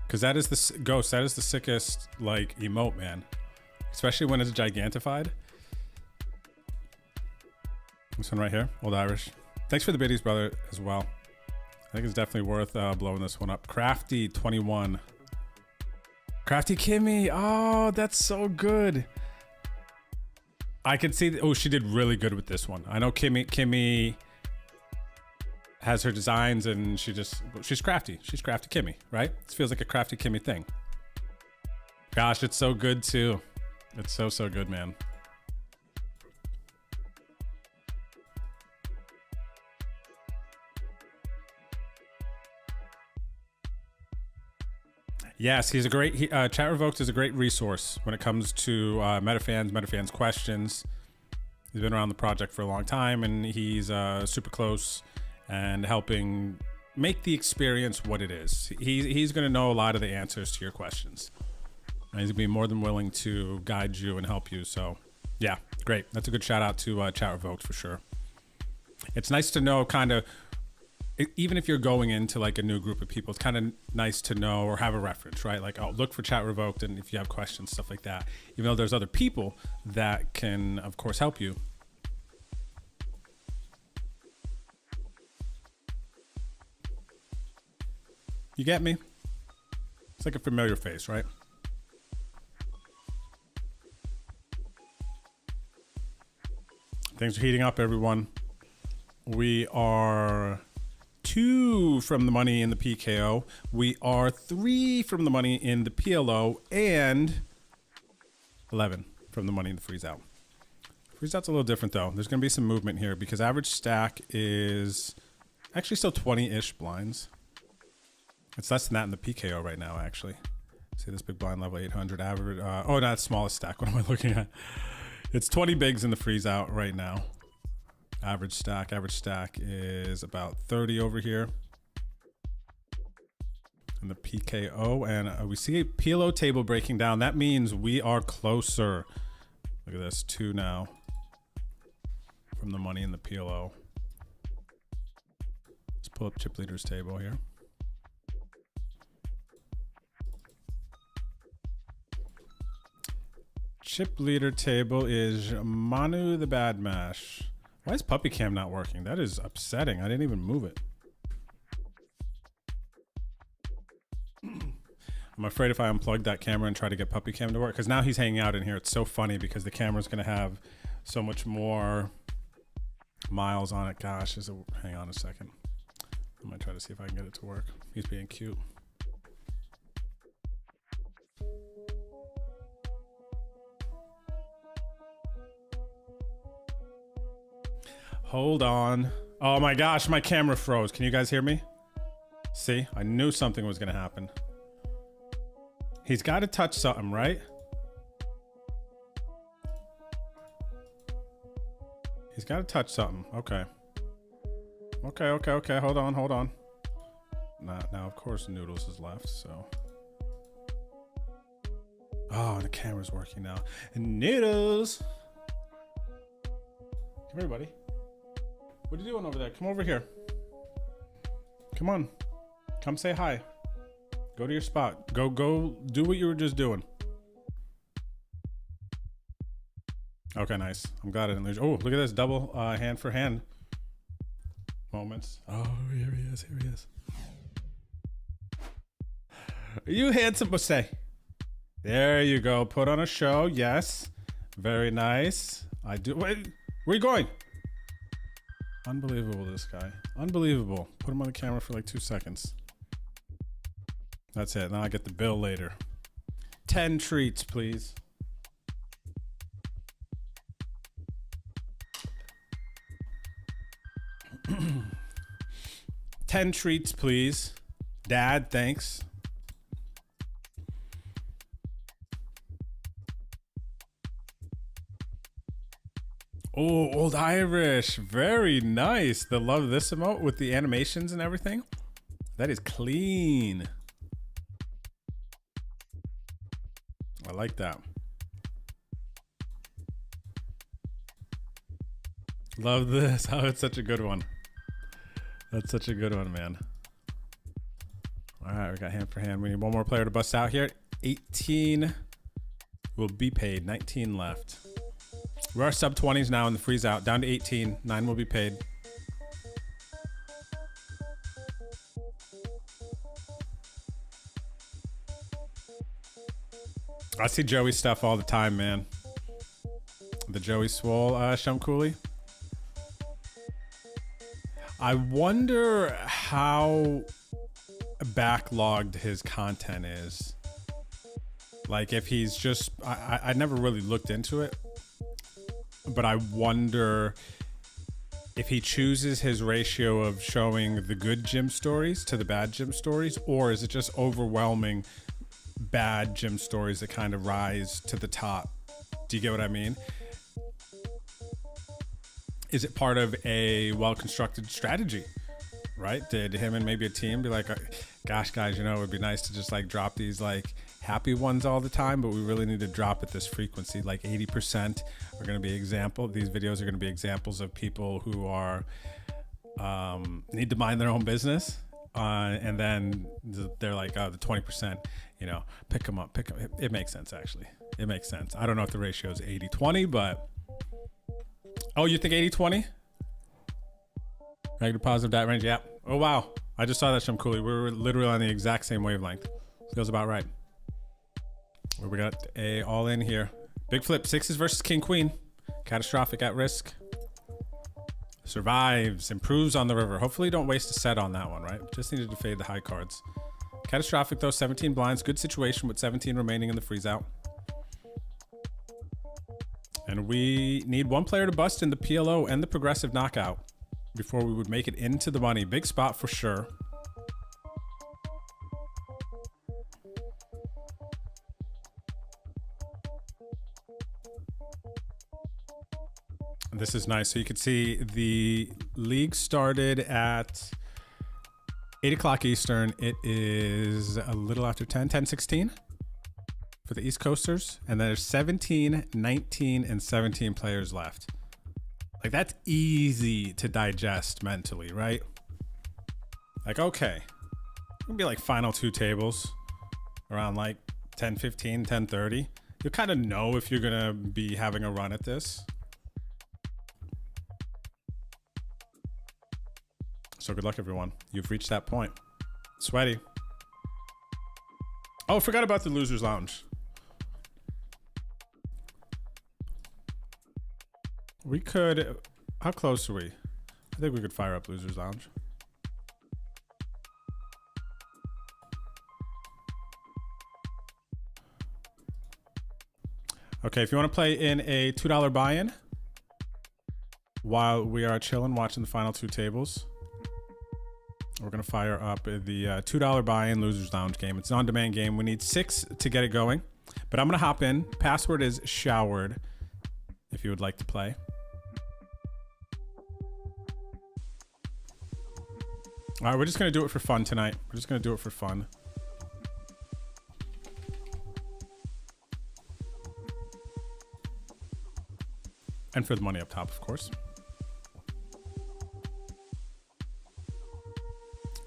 Because that is the Ghost. That is the sickest like emote, man. Especially when it's gigantified. This one right here, Old Irish. Thanks for the biddies, brother, as well. I think it's definitely worth blowing this one up. Crafty 21. Crafty Kimmy. Oh, that's so good. I could see. Oh, she did really good with this one. I know Kimmy has her designs, and she's crafty. She's crafty Kimmy, right? This feels like a crafty Kimmy thing. Gosh, it's so good too. It's so good, man. Yes, he's a great, Chat Revoked is a great resource when it comes to metafans questions. He's been around the project for a long time, and he's super close and helping make the experience what it is. He's going to know a lot of the answers to your questions. And he's going to be more than willing to guide you and help you. So yeah, great. That's a good shout out to Chat Revoked for sure. It's nice to know kind of, even if you're going into like a new group of people, it's kind of nice to know or have a reference, right? Like, oh, look for Chat Revoked, and if you have questions, stuff like that. Even though there's other people that can, of course, help you. You get me? It's like a familiar face, right? Things are heating up, everyone. We are 2 from the money in the PKO. We are 3 from the money in the PLO, and 11 from the money in the freeze out. Freeze out's a little different though. There's going to be some movement here because average stack is actually still 20-ish blinds. It's less than that in the PKO right now, actually. See this big blind level 800 average. Oh, no, that's smallest stack. What am I looking at? It's 20 bigs in the freeze out right now. Average stack is about 30 over here in the PKO, and we see a PLO table breaking down. That means we are closer. Look at this, 2 now from the money in the PLO. Let's pull up chip leaders table here. Chip leader table is Manu the Bad Mash. Why is Puppy Cam not working? That is upsetting. I didn't even move it. I'm afraid if I unplug that camera and try to get Puppy Cam to work, because now he's hanging out in here. It's so funny because the camera's going to have so much more miles on it. Gosh, hang on a second. I'm going to try to see if I can get it to work. He's being cute. Hold on. Oh my gosh, my camera froze. Can you guys hear me? See, I knew something was gonna happen. He's got to touch something, right? He's got to touch something. Okay. Okay. Hold on. Now, of course, Noodles is left, so. Oh, the camera's working now. Noodles! Come here, buddy. What are you doing over there? Come over here. Come on. Come say hi. Go to your spot. Go do what you were just doing. Okay, nice. I'm glad I didn't lose. Oh, look at this double hand for hand moments. Oh, here he is. Here he is. You handsome, but say. There you go. Put on a show. Yes. Very nice. I do. Wait, where are you going? Unbelievable, this guy. Unbelievable. Put him on the camera for like 2 seconds. That's it. Now I get the bill later. 10 treats, please. $10 treats, please. Dad, thanks. Oh, Old Irish. Very nice. The love this emote with the animations and everything. That is clean. I like that. Love this. Oh, it's such a good one. That's such a good one, man. All right, we got hand for hand. We need one more player to bust out here. 18 will be paid. 19 left. We are sub 20s now in the freeze out. Down to 18. 9 will be paid. I see Joey stuff all the time, man. The Joey Swole Shumcooley. I wonder how backlogged his content is. Like if he's just, I never really looked into it, but I wonder if he chooses his ratio of showing the good gym stories to the bad gym stories, or is it just overwhelming bad gym stories that kind of rise to the top? Do you get what I mean? Is it part of a well-constructed strategy, right? Did him and maybe a team be like, gosh, guys, you know, it would be nice to just like drop these like happy ones all the time, but we really need to drop at this frequency. Like 80% are going to be these videos are going to be examples of people who are, need to mind their own business. And then they're like, oh, the 20%, you know, pick them up. It makes sense, actually. It makes sense. I don't know if the ratio is 80-20, but... Oh, you think 80-20? Negative positive diet range, yeah. Oh, wow. I just saw that, Shumcooley. We were literally on the exact same wavelength. Feels about right. Where we got a all in here. Big flip, 6s versus king queen. Catastrophic at risk. Survives, improves on the river. Hopefully don't waste a set on that one, right? Just needed to fade the high cards. Catastrophic though, 17 blinds. Good situation with 17 remaining in the freeze out. And we need one player to bust in the PLO and the progressive knockout before we would make it into the money. Big spot for sure. This is nice. So you can see the league started at 8 o'clock Eastern. It is a little after 10:16 for the East Coasters. And there's 17, 19, and 17 players left. Like that's easy to digest mentally, right? Like, okay, it's gonna be like final 2 tables around like 10:15, 10:30. You'll kind of know if you're gonna be having a run at this. So good luck, everyone. You've reached that point. Sweaty. Oh, forgot about the Losers Lounge. We could... How close are we? I think we could fire up Losers Lounge. Okay, if you want to play in a $2 buy-in while we are chilling, watching the final 2 tables, we're going to fire up the $2 buy-in Losers Lounge game. It's an on-demand game. We need 6 to get it going, but I'm going to hop in. Password is showered if you would like to play. All right, we're just going to do it for fun tonight. We're just going to do it for fun. And for the money up top, of course.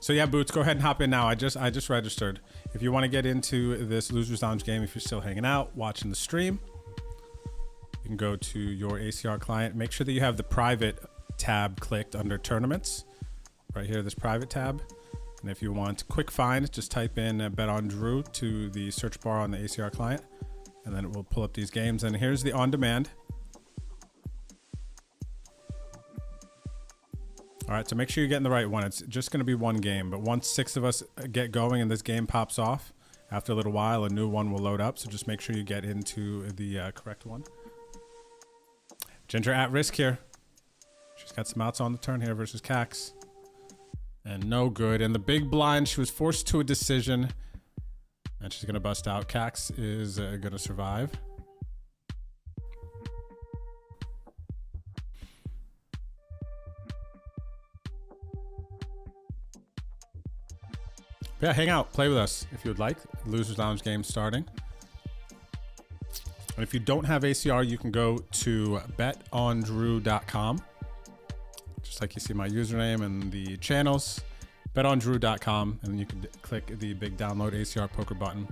So yeah, Boots, go ahead and hop in now. I just registered. If you want to get into this Losers Lounge game, if you're still hanging out, watching the stream, you can go to your ACR client. Make sure that you have the private tab clicked under tournaments. Right here, this private tab. And if you want quick find, just type in Bet on Drew to the search bar on the ACR client, and then it will pull up these games. And here's the on demand. All right, so make sure you're getting the right one. It's just going to be one game, but once 6 of us get going and this game pops off, after a little while, a new one will load up. So just make sure you get into the correct one. Ginger at risk here. She's got some outs on the turn here versus Cax. And no good. And the big blind, she was forced to a decision. And she's going to bust out. Cax is going to survive. Yeah, hang out, play with us if you would like. Losers Lounge game starting. And if you don't have ACR, you can go to betondrew.com. Just like you see my username and the channels. Betondrew.com, and then you can click the big download ACR poker button.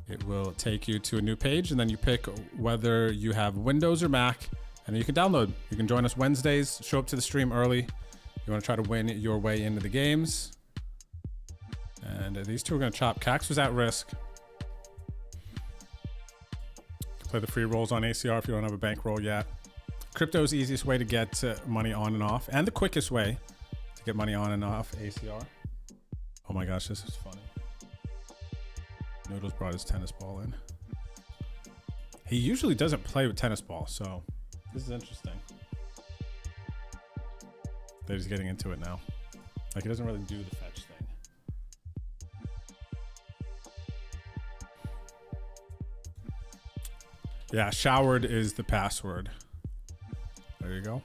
It will take you to a new page, and then you pick whether you have Windows or Mac, and then you can download. You can join us Wednesdays, show up to the stream early. You want to try to win your way into the games. And these two are going to chop. Cax was at risk. Play the free rolls on ACR if you don't have a bankroll yet. Crypto is the easiest way to get money on and off, and the quickest way to get money on and off ACR. Oh my gosh, this is funny. Noodles brought his tennis ball in. He usually doesn't play with tennis ball, so this is interesting. They're just getting into it now. Like, he doesn't really do the fetch thing. Yeah, showered is the password. There you go.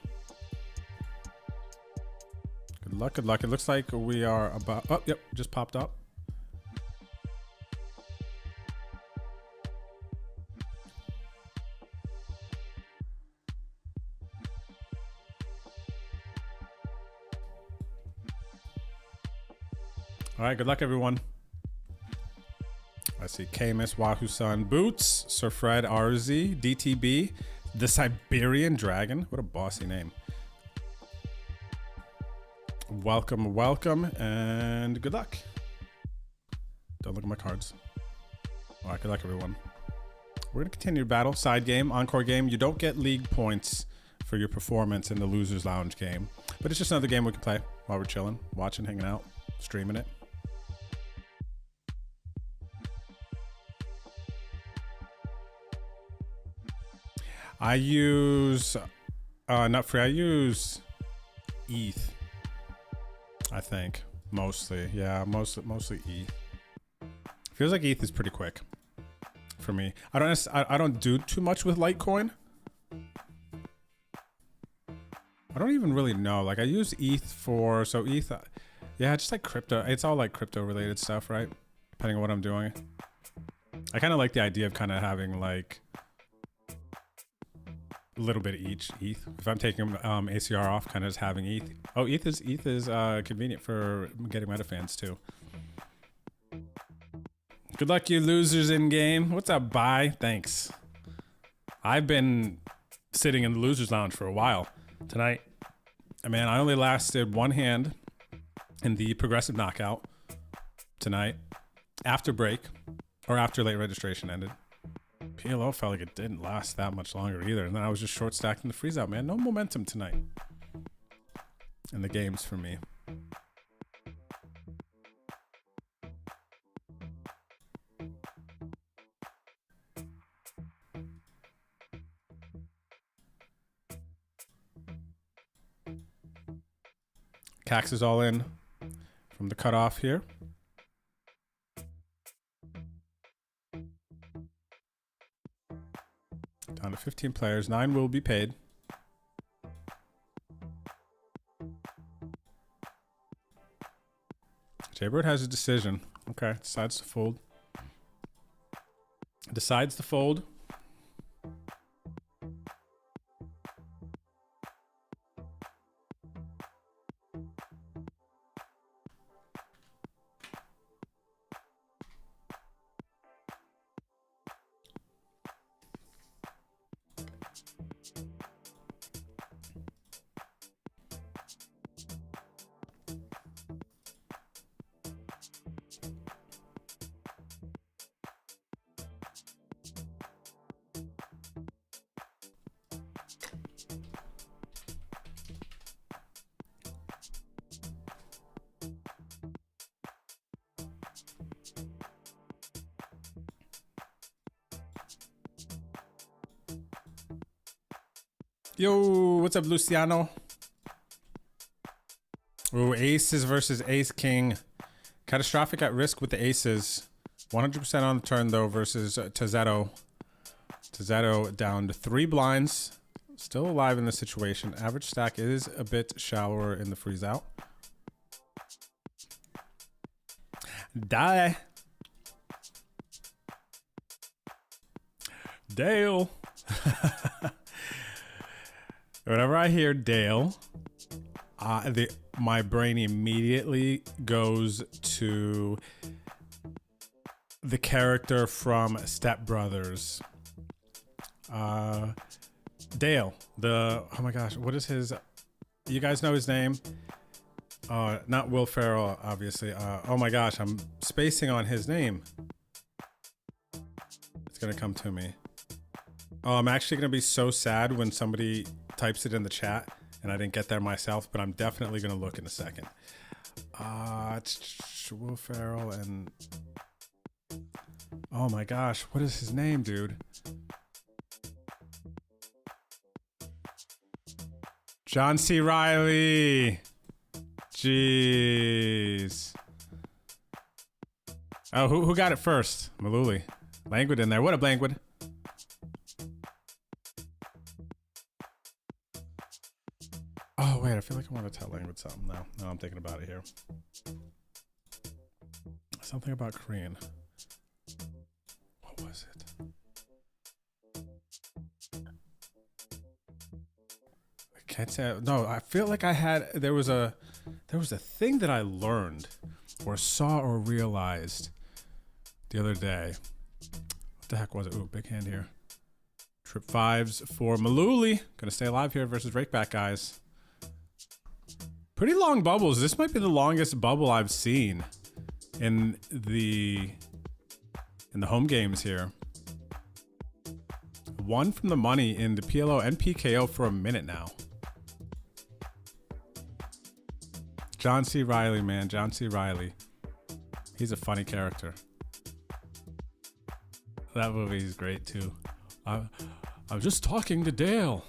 Good luck, good luck. It looks like we are about... Oh, yep, just popped up. All right, good luck, everyone. I see Camus, Wahoo Sun, Boots, Sir Fred, RZ, DTB, the Siberian Dragon. What a bossy name. Welcome, welcome, and good luck. Don't look at my cards. All right, good luck, everyone. We're going to continue battle. Side game, encore game. You don't get league points for your performance in the Losers Lounge game, but it's just another game we can play while we're chilling, watching, hanging out, streaming it. I use not free. I use ETH. I think mostly, yeah, mostly ETH. Feels like ETH is pretty quick for me. I don't do too much with Litecoin. I don't even really know. Like, I use ETH for ETH. Yeah, just like crypto. It's all like crypto related stuff, right? Depending on what I'm doing. I kind of like the idea of kind of having like a little bit of each ETH. If I'm taking ACR off, kind of just having ETH. Oh, ETH is convenient for getting metafans too. Good luck, you losers in game. What's up, bye? Thanks. I've been sitting in the Losers Lounge for a while. Tonight, man, I only lasted one hand in the progressive knockout tonight after break or after late registration ended. PLO felt like it didn't last that much longer either. And then I was just short stacked in the freeze out, man. No momentum tonight in the games for me. Cax is all in from the cutoff here. Down to 15 players. 9 will be paid. Jaybird has a decision. Okay, decides to fold. Decides to fold. Yo, what's up, Luciano? Ooh, aces versus ace king. Catastrophic at risk with the aces. 100% on the turn, though, versus Tezzetto. Tezzetto down to 3 blinds. Still alive in this situation. Average stack is a bit shallower in the freeze out. Die. Dale. Whenever I hear Dale, my brain immediately goes to the character from Step Brothers. Dale, oh my gosh, what is his, you guys know his name? Not Will Ferrell, obviously. Oh my gosh, I'm spacing on his name. It's gonna come to me. Oh, I'm actually gonna be so sad when somebody types it in the chat and I didn't get there myself, but I'm definitely gonna look in a second. It's Will Ferrell and, oh my gosh, what is his name, dude? John C. Reilly. Jeez. Oh, who got it first? Maluli. Langwood in there. What up, Langwood? Oh, wait. I feel like I want to tell Langwood something now. No, I'm thinking about it here. Something about Korean. What was it? Can't say. No, I feel like I had. There was a thing that I learned, or saw, or realized the other day. What the heck was it? Ooh, big hand here. Trip 5s for Maluli. Gonna stay alive here versus Rakeback, guys. Pretty long bubbles. This might be the longest bubble I've seen in the home games here. 1 from the money in the PLO and PKO for a minute now. John C. Reilly, man. John C. Reilly. He's a funny character. That movie is great, too. I'm just talking to Dale.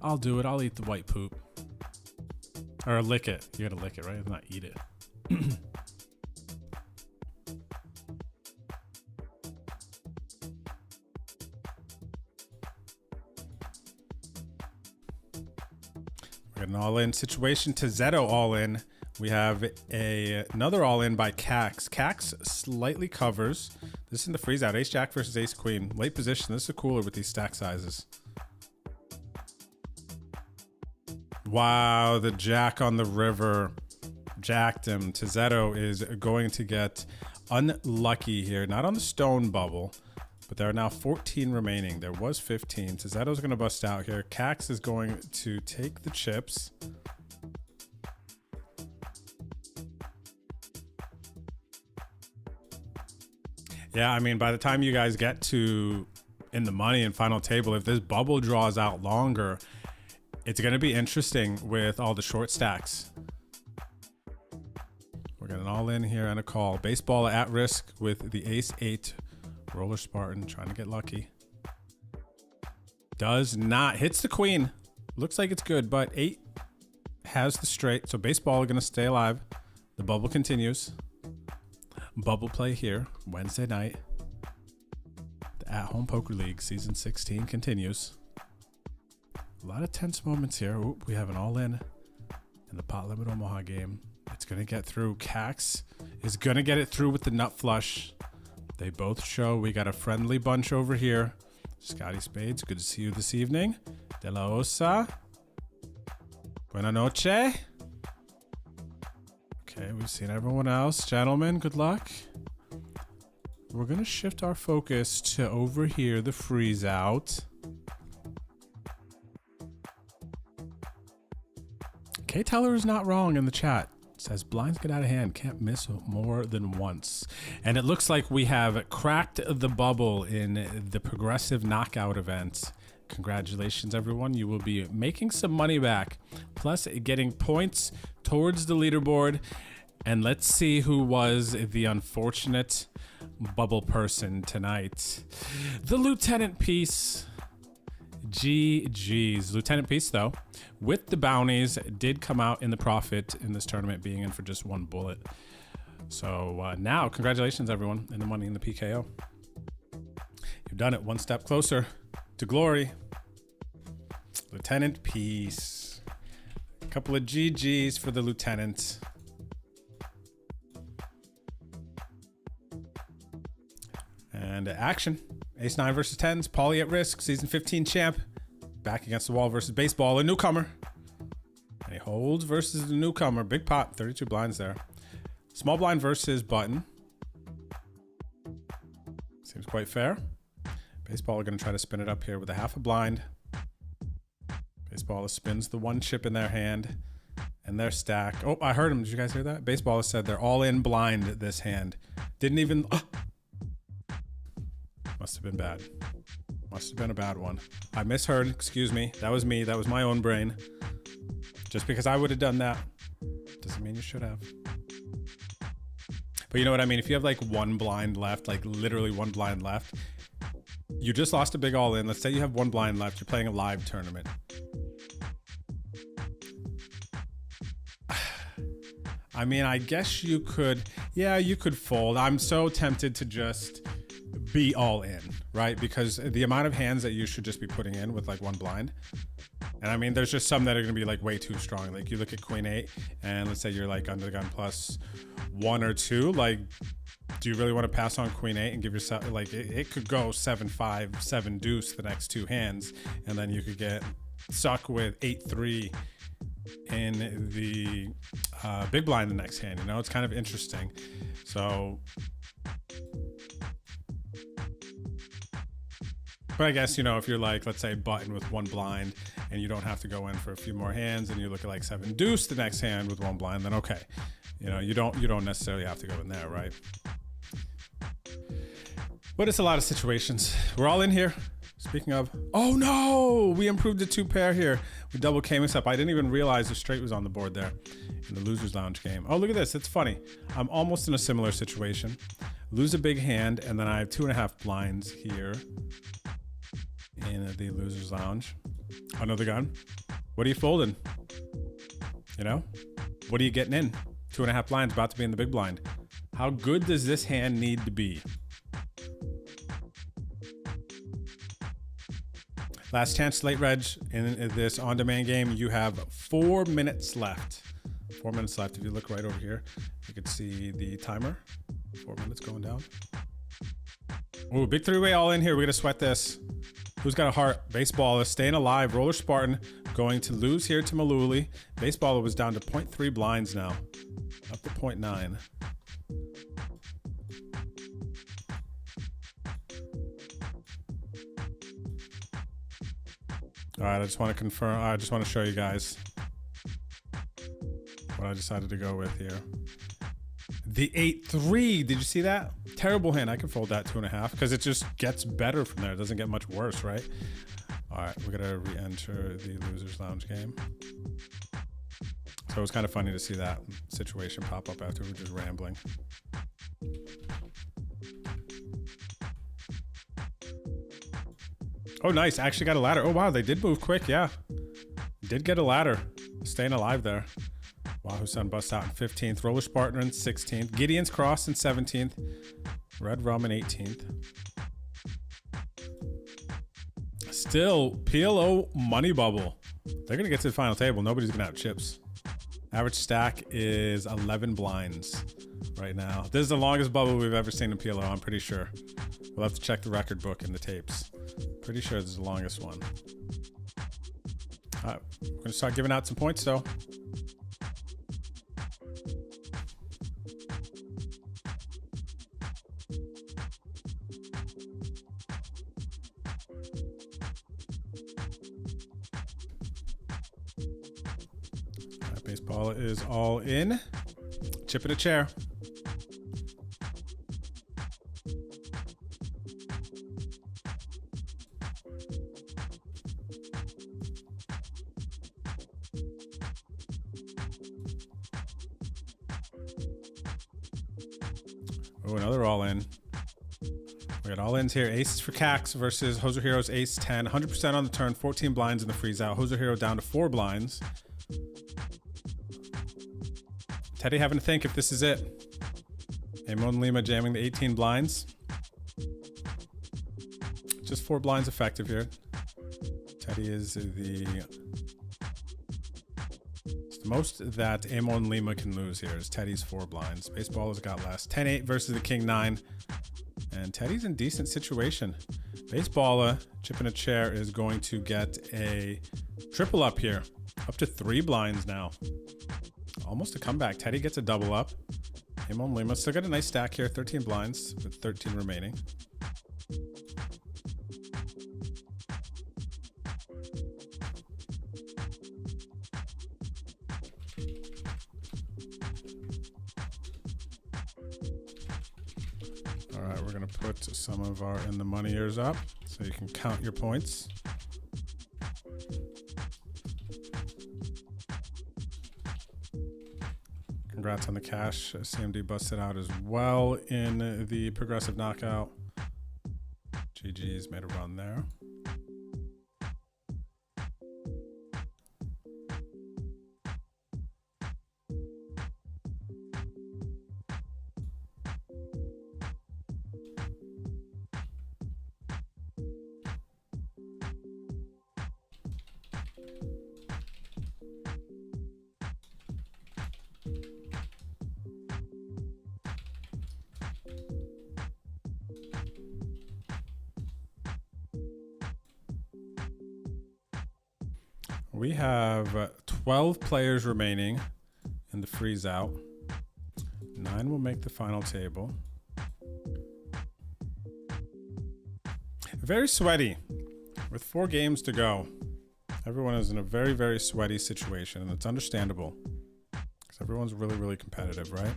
I'll do it. I'll eat the white poop. Or lick it. You gotta lick it, right? Not eat it. An all-in situation. Tezzetto all-in. We have another all-in by Cax. Cax slightly covers. This is in the freeze out. Ace Jack versus Ace Queen. Late position. This is cooler with these stack sizes. Wow, the Jack on the river jacked him. Tezzetto is going to get unlucky here. Not on the stone bubble, but there are now 14 remaining. There was 15. Tezzetto's going to bust out here. Cax is going to take the chips. Yeah, I mean, by the time you guys get to in the money and final table, if this bubble draws out longer, it's going to be interesting with all the short stacks. We're getting all in here and a call. Baseball at risk with the ace-8. Roller Spartan trying to get lucky. Does not. Hits the queen. Looks like it's good, but 8 has the straight. So baseball are going to stay alive. The bubble continues. Bubble play here Wednesday night. The At-Home Poker League Season 16 continues. A lot of tense moments here. Ooh, we have an all-in in the Pot Limit Omaha game. It's going to get through. Cax is going to get it through with the nut flush. They both show. We got a friendly bunch over here. Scotty Spades, good to see you this evening. De La Osa. Buena noche. Okay, we've seen everyone else. Gentlemen, good luck. We're going to shift our focus to over here, the freeze out. K Teller is not wrong in the chat. Says blinds get out of hand, can't miss more than once. And it looks like we have cracked the bubble in the progressive knockout event. Congratulations, everyone. You will be making some money back, plus getting points towards the leaderboard. And let's see who was the unfortunate bubble person tonight. The Lieutenant Peace. GG's. Lieutenant Peace, though, with the bounties, did come out in the profit in this tournament, being in for just 1 bullet. So now, congratulations, everyone, and the money in the PKO. You've done it one step closer to glory. Lieutenant Peace. A couple of GG's for the Lieutenant. And action. Ace 9 versus 10s. Paulie at risk. Season 15 champ. Back against the wall versus baseball. A newcomer. And he holds versus the newcomer. Big pot. 32 blinds there. Small blind versus button. Seems quite fair. Baseball are going to try to spin it up here with a half a blind. Baseball spins the 1 chip in their hand. And their stack. Oh, I heard him. Did you guys hear that? Baseball said they're all in blind this hand. Didn't even... Must have been bad. Must have been a bad one. I misheard. Excuse me. That was me. That was my own brain. Just because I would have done that doesn't mean you should have. But you know what I mean? If you have like 1 blind left, like literally 1 blind left, you just lost a big all in. Let's say you have 1 blind left. You're playing a live tournament. I mean, I guess you could, yeah, you could fold. I'm so tempted to just be all in, right? Because the amount of hands that you should just be putting in with like 1 blind. And I mean, there's just some that are going to be like way too strong. Like you look at Queen 8 and let's say you're like under the gun plus 1 or 2. Like, do you really want to pass on Queen 8 and give yourself like it could go 7-5, 7 deuce the next 2 hands. And then you could get stuck with 8-3 in the big blind the next hand. You know, it's kind of interesting. So, but I guess, you know, if you're like, let's say button with 1 blind and you don't have to go in for a few more hands and you look at like 7 deuce the next hand with 1 blind, then okay. You know, you don't necessarily have to go in there, right? But it's a lot of situations. We're all in here. Speaking of, oh no, we improved the 2 pair here. We double came us up. I didn't even realize the straight was on the board there in the Loser's Lounge game. Oh, look at this. It's funny. I'm almost in a similar situation. Lose a big hand, and then I have 2.5 blinds here in the Loser's Lounge. Another gun. What are you folding? You know? What are you getting in? 2.5 blinds about to be in the big blind. How good does this hand need to be? Last chance late reg in this on-demand game. You have 4 minutes left. 4 minutes left. If you look right over here, you can see the timer. 4 minutes going down. Ooh, big 3-way all in here. We're going to sweat this. Who's got a heart? Baseball is staying alive. Roller Spartan going to lose here to Maluli. Baseball was down to 0.3 blinds now. Up to 0.9. All right, I just want to confirm. I just want to show you guys what I decided to go with here. The 8-3. Did you see that? Terrible hand. I can fold that 2.5 because it just gets better from there. It doesn't get much worse, right? All right, we're gonna re-enter the Loser's Lounge game. So it was kind of funny to see that situation pop up after we were just rambling. Oh, nice. Actually got a ladder. Oh, wow. They did move quick. Yeah. Did get a ladder. Staying alive there. Wahoo Sun busts out in 15th. Roller Spartan in 16th. Gideon's Cross in 17th. Red Rum in 18th. Still, PLO Money Bubble. They're going to get to the final table. Nobody's going to have chips. Average stack is 11 blinds right now. This is the longest bubble we've ever seen in PLO, I'm pretty sure. We'll have to check the record book and the tapes. Pretty sure this is the longest one. All right, we're going to start giving out some points, though. All right, baseball is all in. Chip in a chair. Oh, another all-in. We got all-ins here. Aces for Cax versus Hoser Hero's ace 10. 100% on the turn, 14 blinds in the freeze out. Hoser Hero down to 4 blinds. Teddy having to think if this is it. Amon Lima jamming the 18 blinds. Just 4 blinds effective here. Teddy is the most that Amon Lima can lose here is Teddy's 4 blinds. Baseball has got less. 10-8 versus the King 9. And Teddy's in decent situation. Baseballer, chipping a chair, is going to get a triple up here. Up to 3 blinds now. Almost a comeback. Teddy gets a double up. Amon Lima still got a nice stack here. 13 blinds with 13 remaining. All right, we're going to put some of our in the money ears up so you can count your points. Congrats on the cash. CMD busted out as well in the progressive knockout. GG's made a run there. We have 12 players remaining in the freeze out. 9 will make the final table. Very sweaty. With 4 games to go, everyone is in a very, very sweaty situation, and it's understandable because everyone's really, really competitive, right?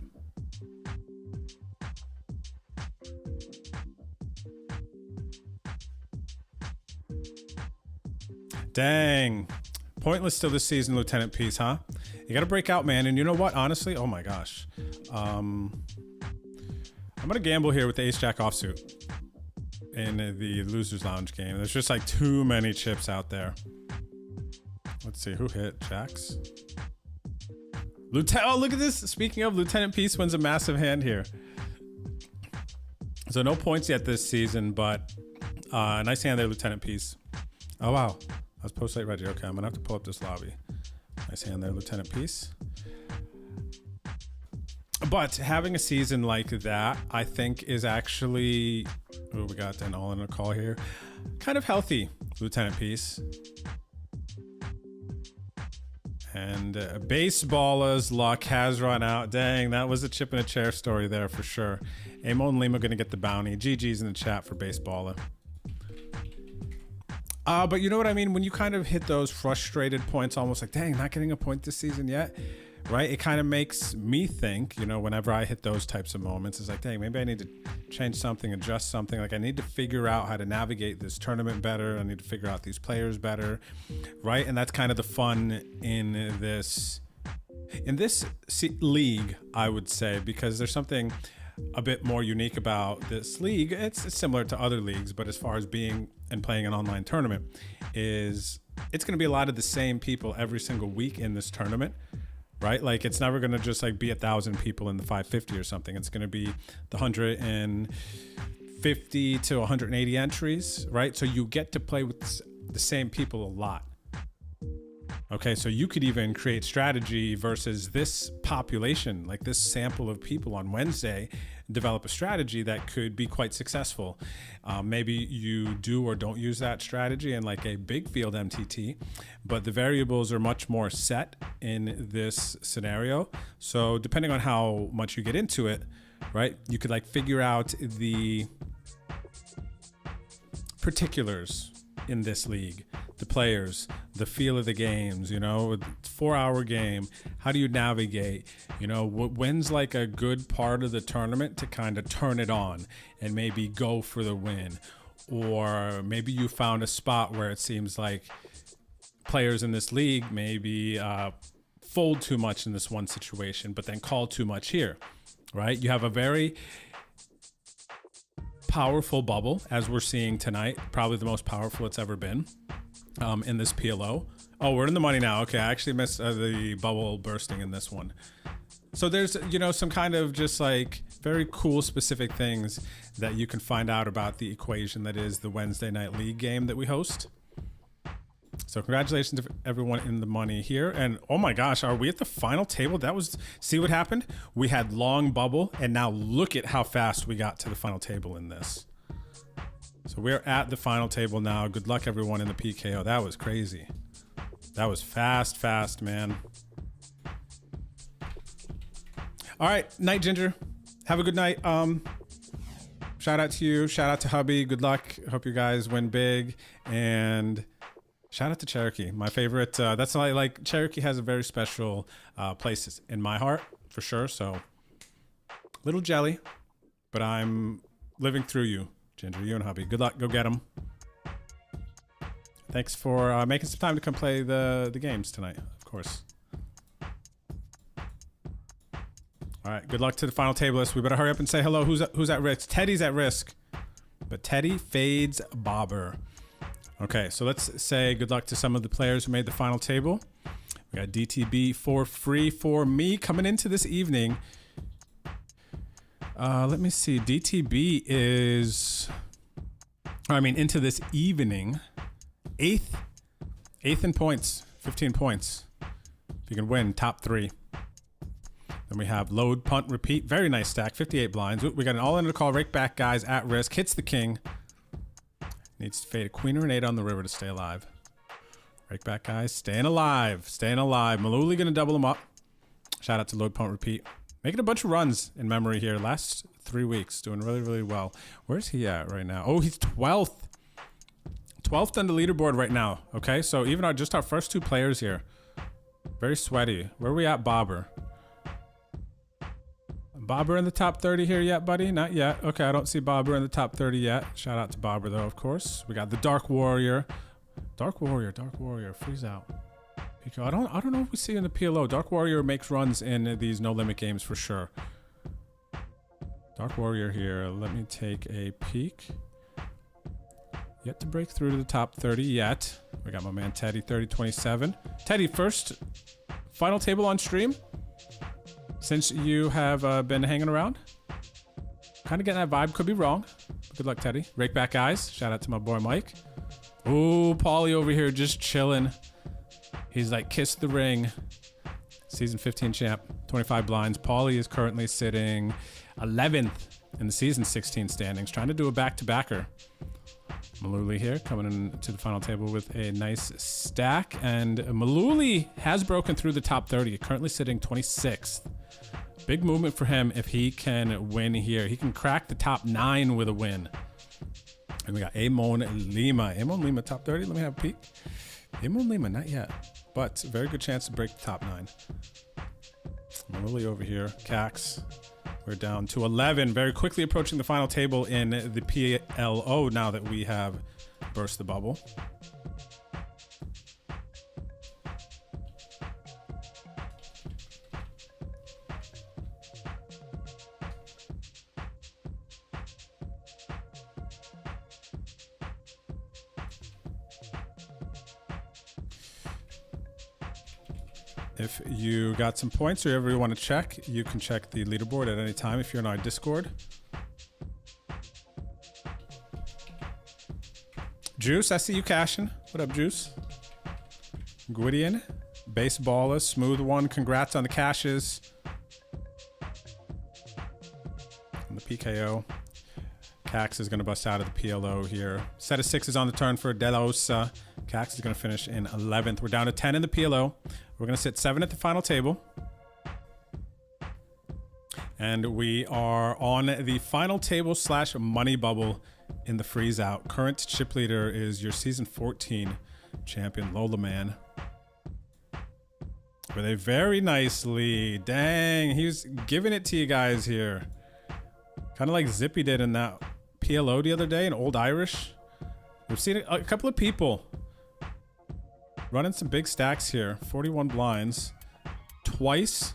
Dang. Pointless still this season, Lieutenant Peace, huh? You got to break out, man. And you know what? Honestly, oh my gosh. I'm going to gamble here with the Ace-Jack offsuit in the Loser's Lounge game. There's just like too many chips out there. Let's see. Who hit? Jacks? Oh, look at this. Speaking of, Lieutenant Peace wins a massive hand here. So no points yet this season, but nice hand there, Lieutenant Peace. Oh, wow. I was post-late ready. Okay, I'm going to have to pull up this lobby. Nice hand there, Lieutenant Peace. But having a season like that, I think is actually... Oh, we got an all in a call here. Kind of healthy, Lieutenant Peace. And Baseballer's luck has run out. Dang, that was a chip in a chair story there for sure. Amon Lima going to get the bounty. GG's in the chat for Baseballer. But you know what I mean? When you kind of hit those frustrated points, almost like, dang, not getting a point this season yet, right? It kind of makes me think, you know, whenever I hit those types of moments, it's like, dang, maybe I need to change something, adjust something. Like I need to figure out how to navigate this tournament better. I need to figure out these players better, right? And that's kind of the fun in this league, I would say, because there's something a bit more unique about this league. It's similar to other leagues, but as far as being and playing an online tournament, is it's going to be a lot of the same people every single week in this tournament, right? Like it's never going to just like be 1,000 people in the 550 or something. It's going to be the 150 to 180 entries, right? So you get to play with the same people a lot. Okay, so you could even create strategy versus this population, like this sample of people on Wednesday, develop a strategy that could be quite successful. Maybe you do or don't use that strategy in like a big field MTT, but the variables are much more set in this scenario. So depending on how much you get into it, right, you could like figure out the particulars in this league, the players, the feel of the games, you know, 4-hour game. How do you navigate? You know, when's like a good part of the tournament to kind of turn it on and maybe go for the win? Or maybe you found a spot where it seems like players in this league maybe fold too much in this one situation, but then call too much here, right? You have a very powerful bubble as we're seeing tonight. Probably the most powerful it's ever been in this PLO. Oh, we're in the money now. Okay, I actually missed the bubble bursting in this one. So there's, you know, some kind of just like very cool specific things that you can find out about the equation that is the Wednesday night league game that we host. So congratulations to everyone in the money here. And oh my gosh, are we at the final table? That was, see what happened? We had long bubble, and now look at how fast we got to the final table in this. So we're at the final table now. Good luck everyone in the PKO. That was crazy. That was fast, man. All right, Night Ginger. Have a good night. Shout out to you. Shout out to hubby. Good luck. Hope you guys win big. And shout out to Cherokee, my favorite. That's like Cherokee has a very special place in my heart for sure. So little jelly, but I'm living through you, Ginger. You and hubby. Good luck. Go get them. Thanks for making some time to come play the games tonight. Of course. All right, good luck to the final table list. We better hurry up and say hello. Who's at risk? Teddy's at risk, but Teddy fades Bobber. Okay, so let's say good luck to some of the players who made the final table. We got DTB for free for me coming into this evening. Let me see. DTB is, into this evening, eighth in points, 15 points. If you can win, top 3. Then we have load, punt, repeat. Very nice stack. 58 blinds. We got an all-in to call. Rake back guys at risk. Hits the king. Needs to fade a queen or an 8 on the river to stay alive. Rake back guys. Staying alive. Staying alive. Maluli going to double them up. Shout out to load, punt, repeat. Making a bunch of runs in memory here. Last 3 weeks. Doing really, really well. Where's he at right now? Oh, he's 12th. 12th on the leaderboard right now. Okay, so even our first 2 players here. Very sweaty. Where are we at, Bobber? Bobber in the top 30 here yet, buddy? Not yet. Okay, I don't see Bobber in the top 30 yet. Shout out to Bobber, though, of course. We got the Dark Warrior. Dark Warrior. Freeze out. Pico. I don't know if we see in the PLO. Dark Warrior makes runs in these no-limit games for sure. Dark Warrior here. Let me take a peek. Yet to break through to the top 30 yet. We got my man Teddy, 30-27. Teddy, first final table on stream since you have been hanging around. Kind of getting that vibe. Could be wrong. Good luck, Teddy. Rake back guys. Shout out to my boy Mike. Ooh, Paulie over here just chilling. He's like, kiss the ring. Season 15 champ, 25 blinds. Paulie is currently sitting 11th in the season 16 standings, trying to do a back-to-backer. Maluli here coming into the final table with a nice stack, and Maluli has broken through the top 30, currently sitting 26th. Big movement for him if he can win here. He can crack the top 9 with a win. And we got Amon Lima. Amon Lima top 30. Let me have a peek. Amon Lima, not yet, but very good chance to break the top 9. Maluli over here. Cax. We're down to 11, very quickly approaching the final table in the PLO now that we have burst the bubble. If you got some points or ever you want to check, you can check the leaderboard at any time if you're in our Discord. Juice, I see you cashing. What up, Juice? Gwydion, baseballer, smooth one. Congrats on the cashes. And the PKO. Cax is going to bust out of the PLO here. Set of 6 is on the turn for Delosa. Cax is going to finish in 11th. We're down to 10 in the PLO. We're going to sit 7 at the final table. And we are on the final table / money bubble in the freeze out. Current chip leader is your season 14 champion, Lola Man. With a very nice lead. Dang, he was giving it to you guys here. Kind of like Zippy did in that PLO the other day, an Old Irish. We've seen a couple of people running some big stacks here. 41 blinds. Twice.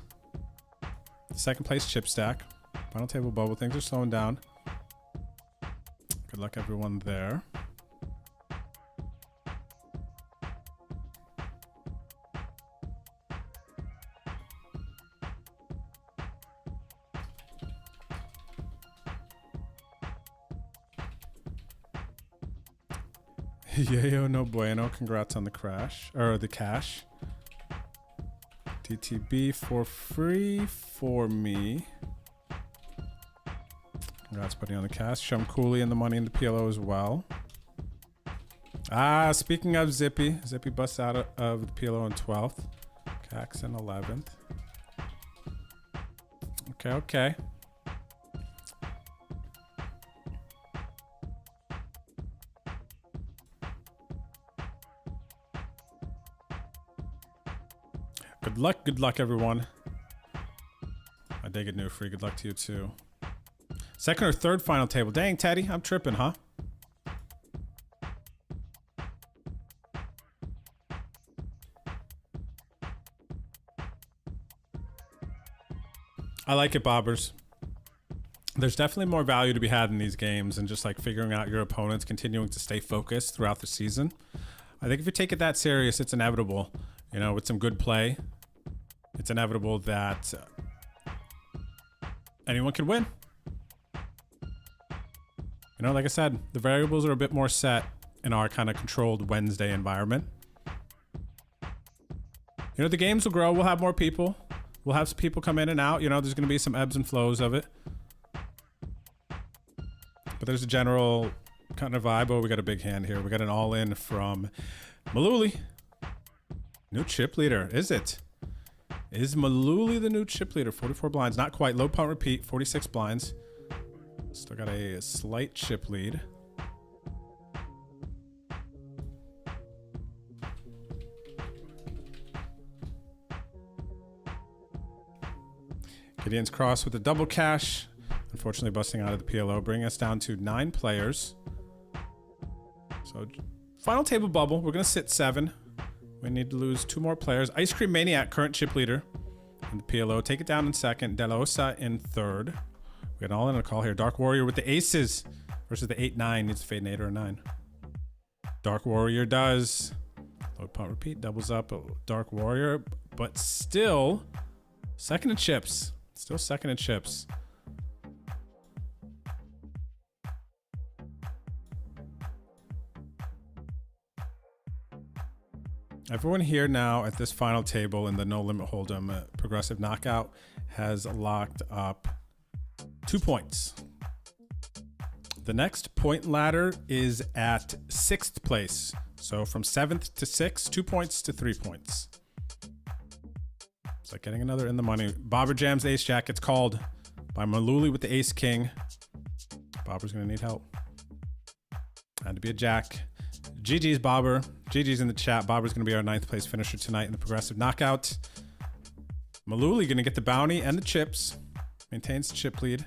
Second place chip stack. Final table bubble. Things are slowing down. luck, everyone there. Yayo no bueno. Congrats on the crash or the cash. DTB for free for me. Congrats, buddy, on the cash. Shum Cooley and the money in the PLO as well. Speaking of Zippy busts out of the PLO in 12th. Cax in 11th. Okay. Good luck, everyone. I dig it, New Free. Good luck to you, too. Second or third final table. Dang, Teddy, I'm tripping, huh? I like it, Bobbers. There's definitely more value to be had in these games and just like figuring out your opponents, continuing to stay focused throughout the season. I think if you take it that serious, it's inevitable. You know, with some good play, it's inevitable that anyone could win. You know, like I said, the variables are a bit more set in our kind of controlled Wednesday environment. You know, the games will grow. We'll have more people. We'll have some people come in and out. You know, there's going to be some ebbs and flows of it. But there's a general kind of vibe. Oh, we got a big hand here. We got an all-in from Maluli. New chip leader. Is it? Is Maluli the new chip leader? 44 blinds. Not quite. Low punt repeat. 46 blinds. Still got a slight chip lead. Gideon's cross with a double cash. Unfortunately busting out of the PLO, bringing us down to 9 players. So final table bubble. We're going to sit 7. We need to lose 2 more players. Ice Cream Maniac, current chip leader in the PLO. Take it down in second. Delosa in third. We got an all in a call here. Dark Warrior with the aces versus the 8-9. Needs to fade an 8 or a 9. Dark Warrior does. Low punt repeat. Doubles up. Dark Warrior. But still second in chips. Still second in chips. Everyone here now at this final table in the No Limit Hold'em Progressive Knockout has locked up 2 points. The next point ladder is at 6th place. So from 7th to 6th, 2 points to 3 points. It's like getting another in the money. Bobber jams the ace jack. It's called by Maluli with the ace king. Bobber's going to need help. Had to be a jack. GG's Bobber. GG's in the chat. Bobber's going to be our 9th place finisher tonight in the Progressive Knockout. Maluli going to get the bounty and the chips. Maintains the chip lead.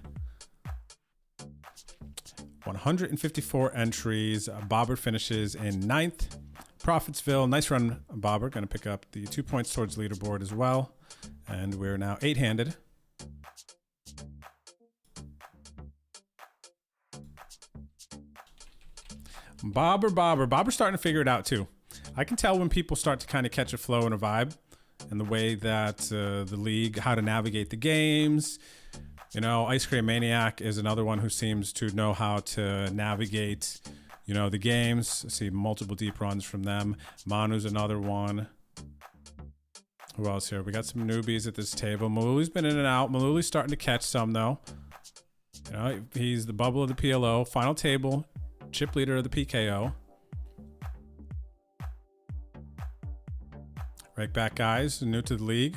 154 entries. Bobber finishes in 9th. Profitsville, nice run, Bobber. Going to pick up the 2 points towards leaderboard as well. And we're now 8-handed. Bobber's starting to figure it out too. I can tell when people start to kind of catch a flow and a vibe and the way that the league, how to navigate the games. You know, Ice Cream Maniac is another one who seems to know how to navigate, you know, the games. I see multiple deep runs from them. Manu's another one. Who else here? We got some newbies at this table. Maluli's been in and out. Maluli's starting to catch some though. You know, he's the bubble of the PLO. Final table. Chip leader of the PKO. Right back, guys. New to the league.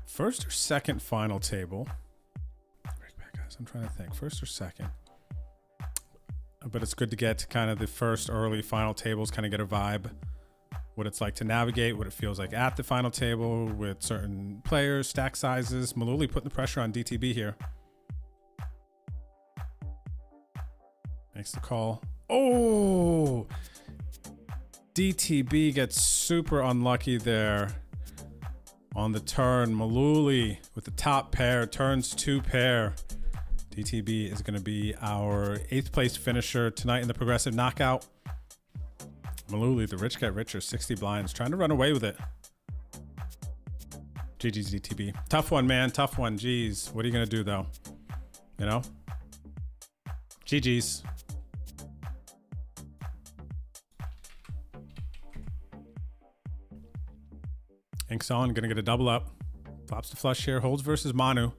First or second final table? Right back, guys. I'm trying to think. First or second? But it's good to get kind of the first early final tables, kind of get a vibe. What it's like to navigate, what it feels like at the final table with certain players, stack sizes. Maluli putting the pressure on DTB here. Makes the call. Oh! DTB gets super unlucky there on the turn. Maluli with the top pair, turns 2 pair. DTB is going to be our 8th place finisher tonight in the progressive knockout. Maluli, the rich get richer, 60 blinds, trying to run away with it. GG's DTB. Tough one, man. Tough one. Jeez. What are you going to do, though? You know? GG's. Ink's on. Going to get a double up. Flops to flush here. Holds versus Manu.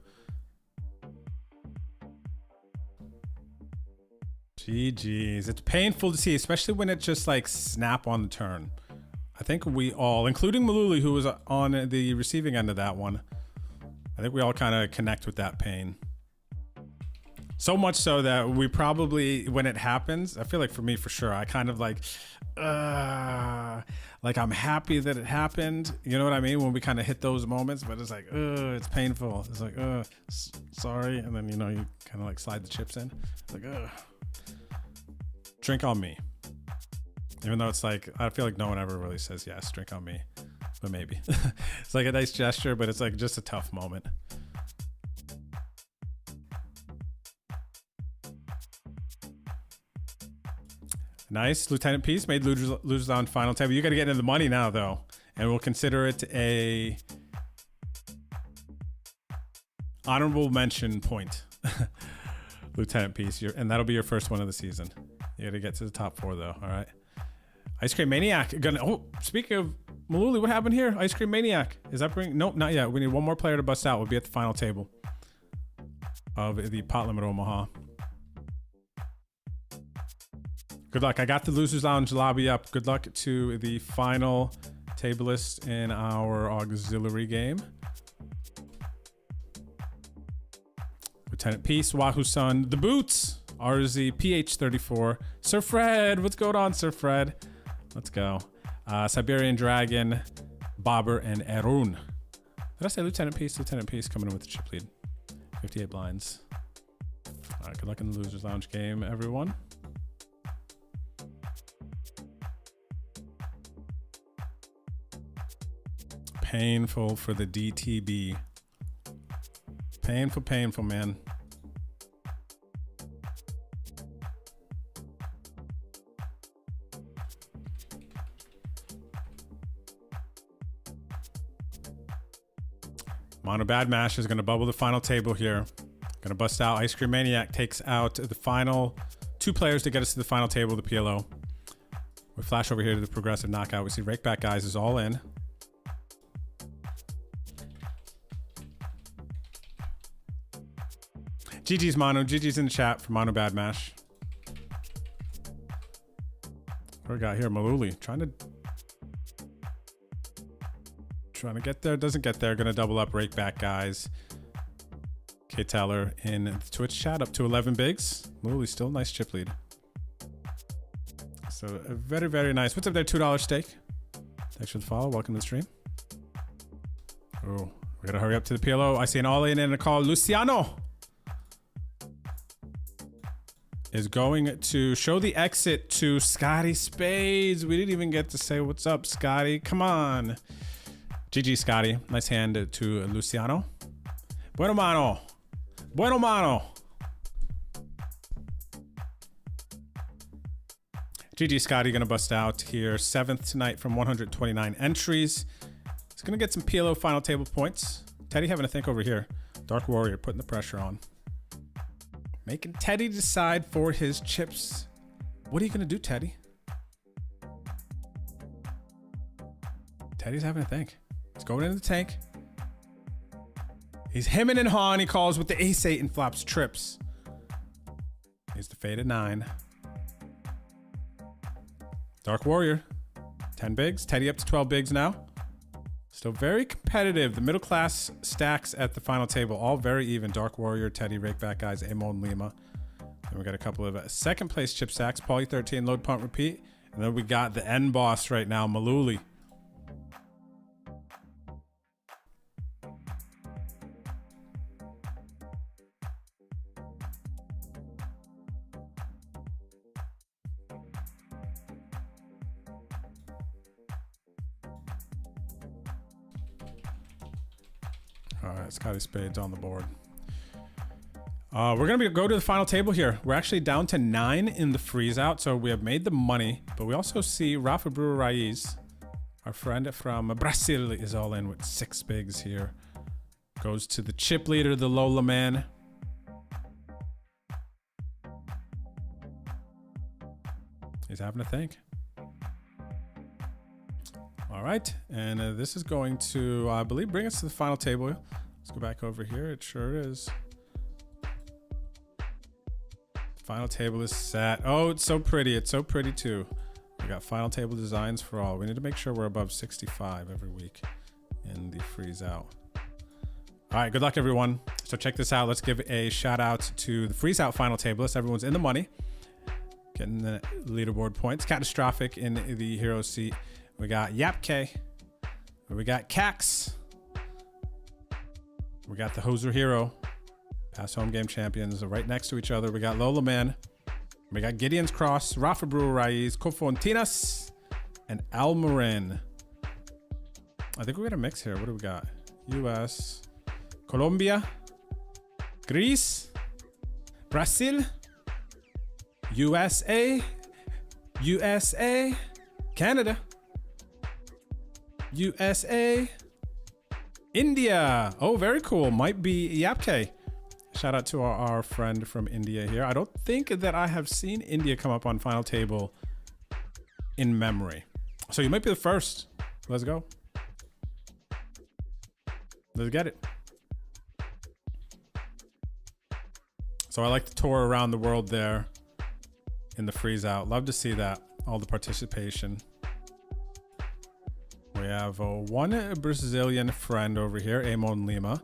GG's. It's painful to see, especially when it just like snap on the turn. I think we all, including Maluli, who was on the receiving end of that one, I think we all kind of connect with that pain. So much so that we probably, when it happens, I feel like for me, for sure, I kind of like I'm happy that it happened. You know what I mean? When we kind of hit those moments, but it's like, it's painful. It's like, sorry. And then, you know, you kind of like slide the chips in. It's like, drink on me. Even though it's like, I feel like no one ever really says yes, drink on me, but maybe. It's like a nice gesture, but it's like just a tough moment. Nice. Lieutenant Peace made losers on final table. You got to get into the money now, though, and we'll consider it a honorable mention point. Lieutenant Peace, and that'll be your first one of the season. You got to get to the top 4, though. All right. Ice Cream Maniac. Speaking of Maluli, what happened here? Ice Cream Maniac. Is that bring? Nope, not yet. We need one more player to bust out. We'll be at the final table of the Pot Limit Omaha. Good luck. I got the Losers Lounge lobby up. Good luck to the final tablist in our auxiliary game. Lieutenant Peace, Wahoo Sun, The Boots, RZ, PH34, Sir Fred. What's going on, Sir Fred? Let's go. Siberian Dragon, Bobber, and Erun. Did I say Lieutenant Peace? Lieutenant Peace coming in with the chip lead. 58 blinds. All right, good luck in the Losers Lounge game, everyone. Painful for the DTB. Painful, painful, man. Mono Bad Mash is going to bubble the final table here. Going to bust out. Ice Cream Maniac takes out the final 2 players to get us to the final table of the PLO. We flash over here to the progressive knockout. We see Rakeback Guys is all in. GG's Mono. GG's in the chat for Mono Bad Mash. What do we got here? Maluli trying to get there. Doesn't get there. Gonna double up Rakeback Guys. K Teller in the Twitch chat up to 11 bigs. Maluli still nice chip lead. So very, very nice. What's up there? $2 stake. Thanks for the follow. Welcome to the stream. Oh, we gotta hurry up to the PLO. I see an all-in and a call. Luciano is going to show the exit to Scotty Spades. We didn't even get to say what's up, Scotty. Come on. GG, Scotty. Nice hand to Luciano. Bueno mano. Bueno mano. GG, Scotty. Going to bust out here. 7th tonight from 129 entries. He's going to get some PLO final table points. Teddy having to think over here. Dark Warrior putting the pressure on. Making Teddy decide for his chips. What are you going to do, Teddy? Teddy's having to think. He's going into the tank. He's hemming and hawing. He calls with the ace-8 and flops trips. He's the fade at 9. Dark Warrior. 10 bigs. Teddy up to 12 bigs now. Still very competitive. The middle class stacks at the final table. All very even. Dark Warrior, Teddy, Rakeback Guys, Amon, Lima. And we got a couple of second place chip stacks. Pauly 13, load, punt, repeat. And then we got the end boss right now, Maluli. All right, Scotty Spades on the board. We're gonna go to the final table here. We're actually down to 9 in the freeze out, so we have made the money. But we also see Rafa Brewer Raiz, our friend from Brazil, is all in with 6 bigs here. Goes to the chip leader, the Lola man. He's having a think. All right, and this is going to, I believe, bring us to the final table. Let's go back over here. It sure is. Final table is set. Oh, it's so pretty. It's so pretty too. We got final table designs for all. We need to make sure we're above 65 every week in the freeze out. All right, good luck everyone. So check this out. Let's give a shout out to the freeze out final tablist. Everyone's in the money, getting the leaderboard points. Catastrophic in the hero seat. We got Yapk. We got Cax. We got the Hoser Hero. Past home game champions are right next to each other. We got Lola Man. We got Gideon's Cross, Rafa Brewer Raiz, Cofontinas, and Almarin. I think we got a mix here. What do we got? US, Colombia, Greece, Brazil, USA, Canada, USA, India. Oh, very cool. Might be Yapk. Shout out to our friend from India here. I don't think that I have seen India come up on final table in memory. So you might be the first. Let's go. Let's get it. So I like to tour around the world there in the freeze out. Love to see that. All the participation. We have one Brazilian friend over here, Amon Lima.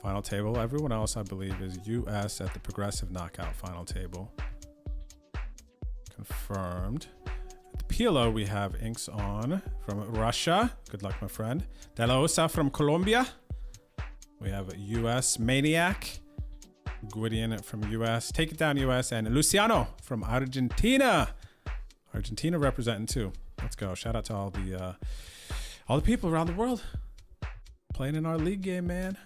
Final table. Everyone else, I believe, is US at the progressive knockout final table. Confirmed. At the PLO, we have Inks on from Russia. Good luck, my friend. De La Osa from Colombia. We have US Maniac. Gwydion from US. Take it down, US. And Luciano from Argentina. Argentina representing too. Let's go. Shout out to all the people around the world playing in our league game, man.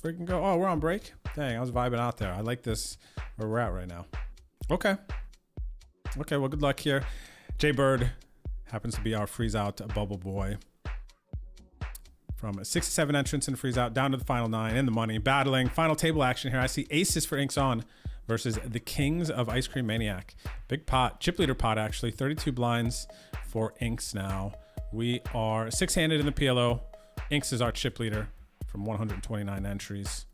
Freaking go. Oh, we're on break. Dang, I was vibing out there. I like this where we're at right now. Okay. Okay, well, good luck here. Jay Bird happens to be our freeze out bubble boy. From 67 entrants in freeze out down to the final 9 in the money. Battling. Final table action here. I see aces for Inks on versus the Kings of Ice Cream Maniac. Big pot. Chip leader pot, actually. 32 blinds for Inks now. We are 6-handed in the PLO. Inks is our chip leader. From 129 entries.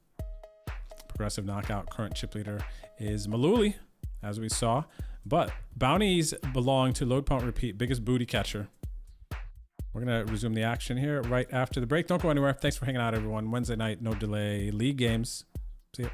Progressive knockout. Current chip leader is Maluli, as we saw. But bounties belong to load punt repeat. Biggest booty catcher. We're going to resume the action here right after the break. Don't go anywhere. Thanks for hanging out, everyone. Wednesday night, no delay. League games. See ya.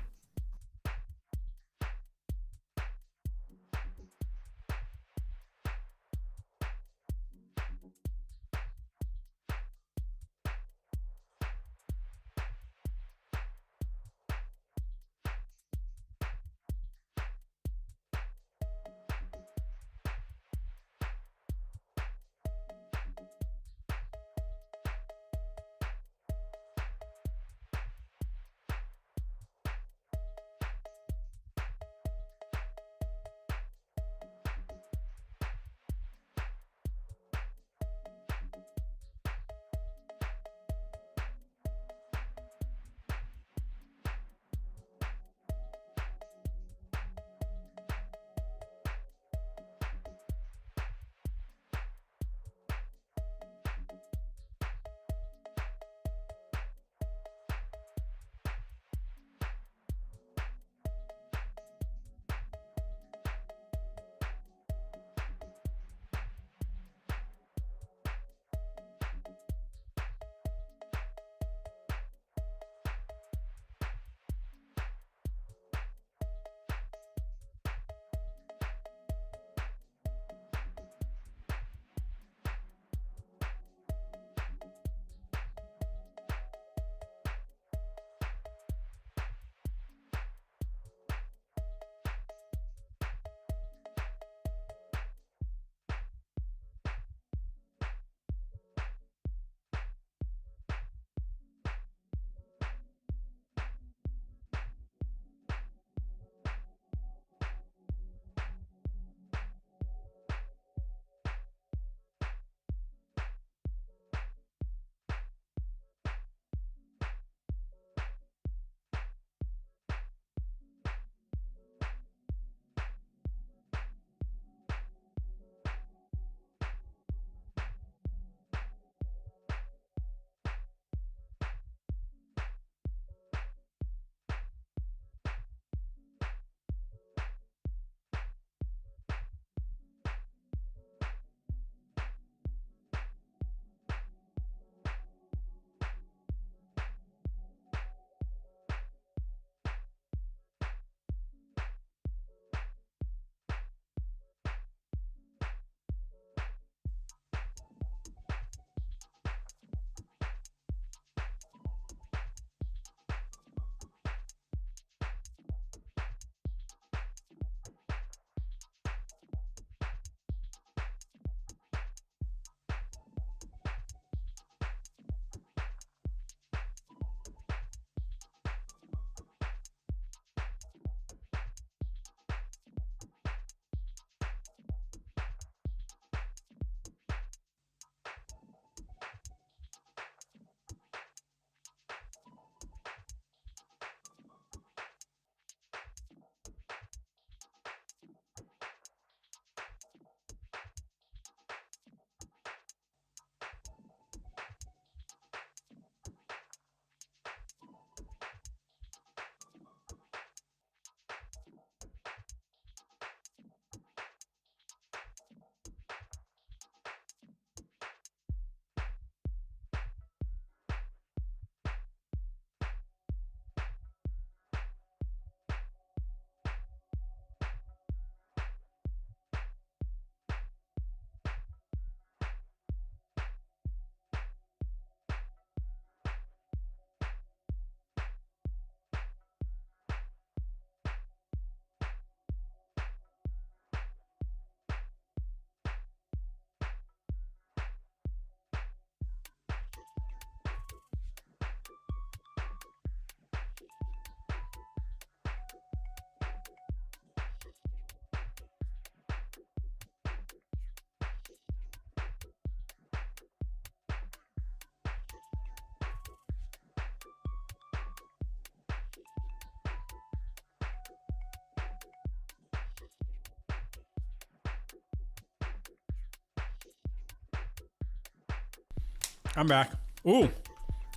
I'm back. Ooh,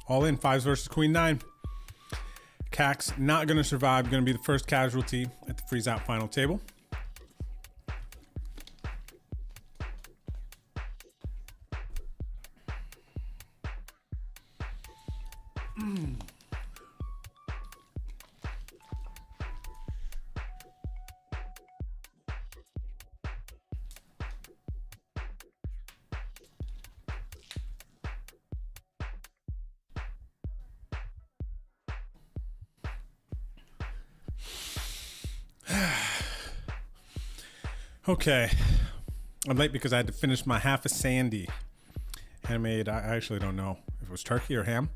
all in, 5s versus queen 9. Cax not gonna survive, gonna be the first casualty at the freeze out final table. Okay, I'm late because I had to finish my half a sandy. Handmade, I actually don't know if it was turkey or ham.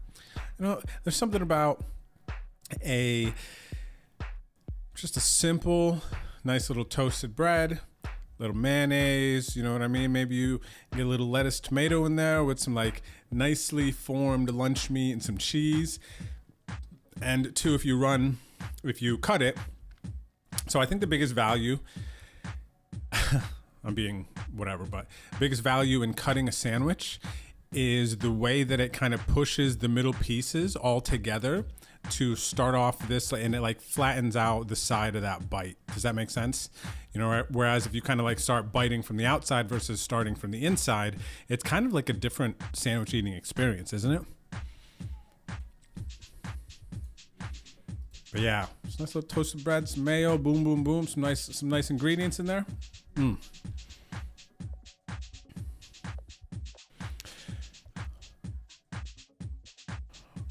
You know, there's something about just a simple, nice little toasted bread, little mayonnaise, you know what I mean? Maybe you get a little lettuce, tomato in there with some like nicely formed lunch meat and some cheese. And two, if you cut it. So I think the biggest value, I'm being whatever, but biggest value in cutting a sandwich is the way that it kind of pushes the middle pieces all together to start off this, and it like flattens out the side of that bite. Does that make sense? You know, whereas if you kind of like start biting from the outside versus starting from the inside, it's kind of like a different sandwich eating experience, isn't it? But yeah, some nice little toasted bread, some mayo, boom, boom, boom, some nice ingredients in there.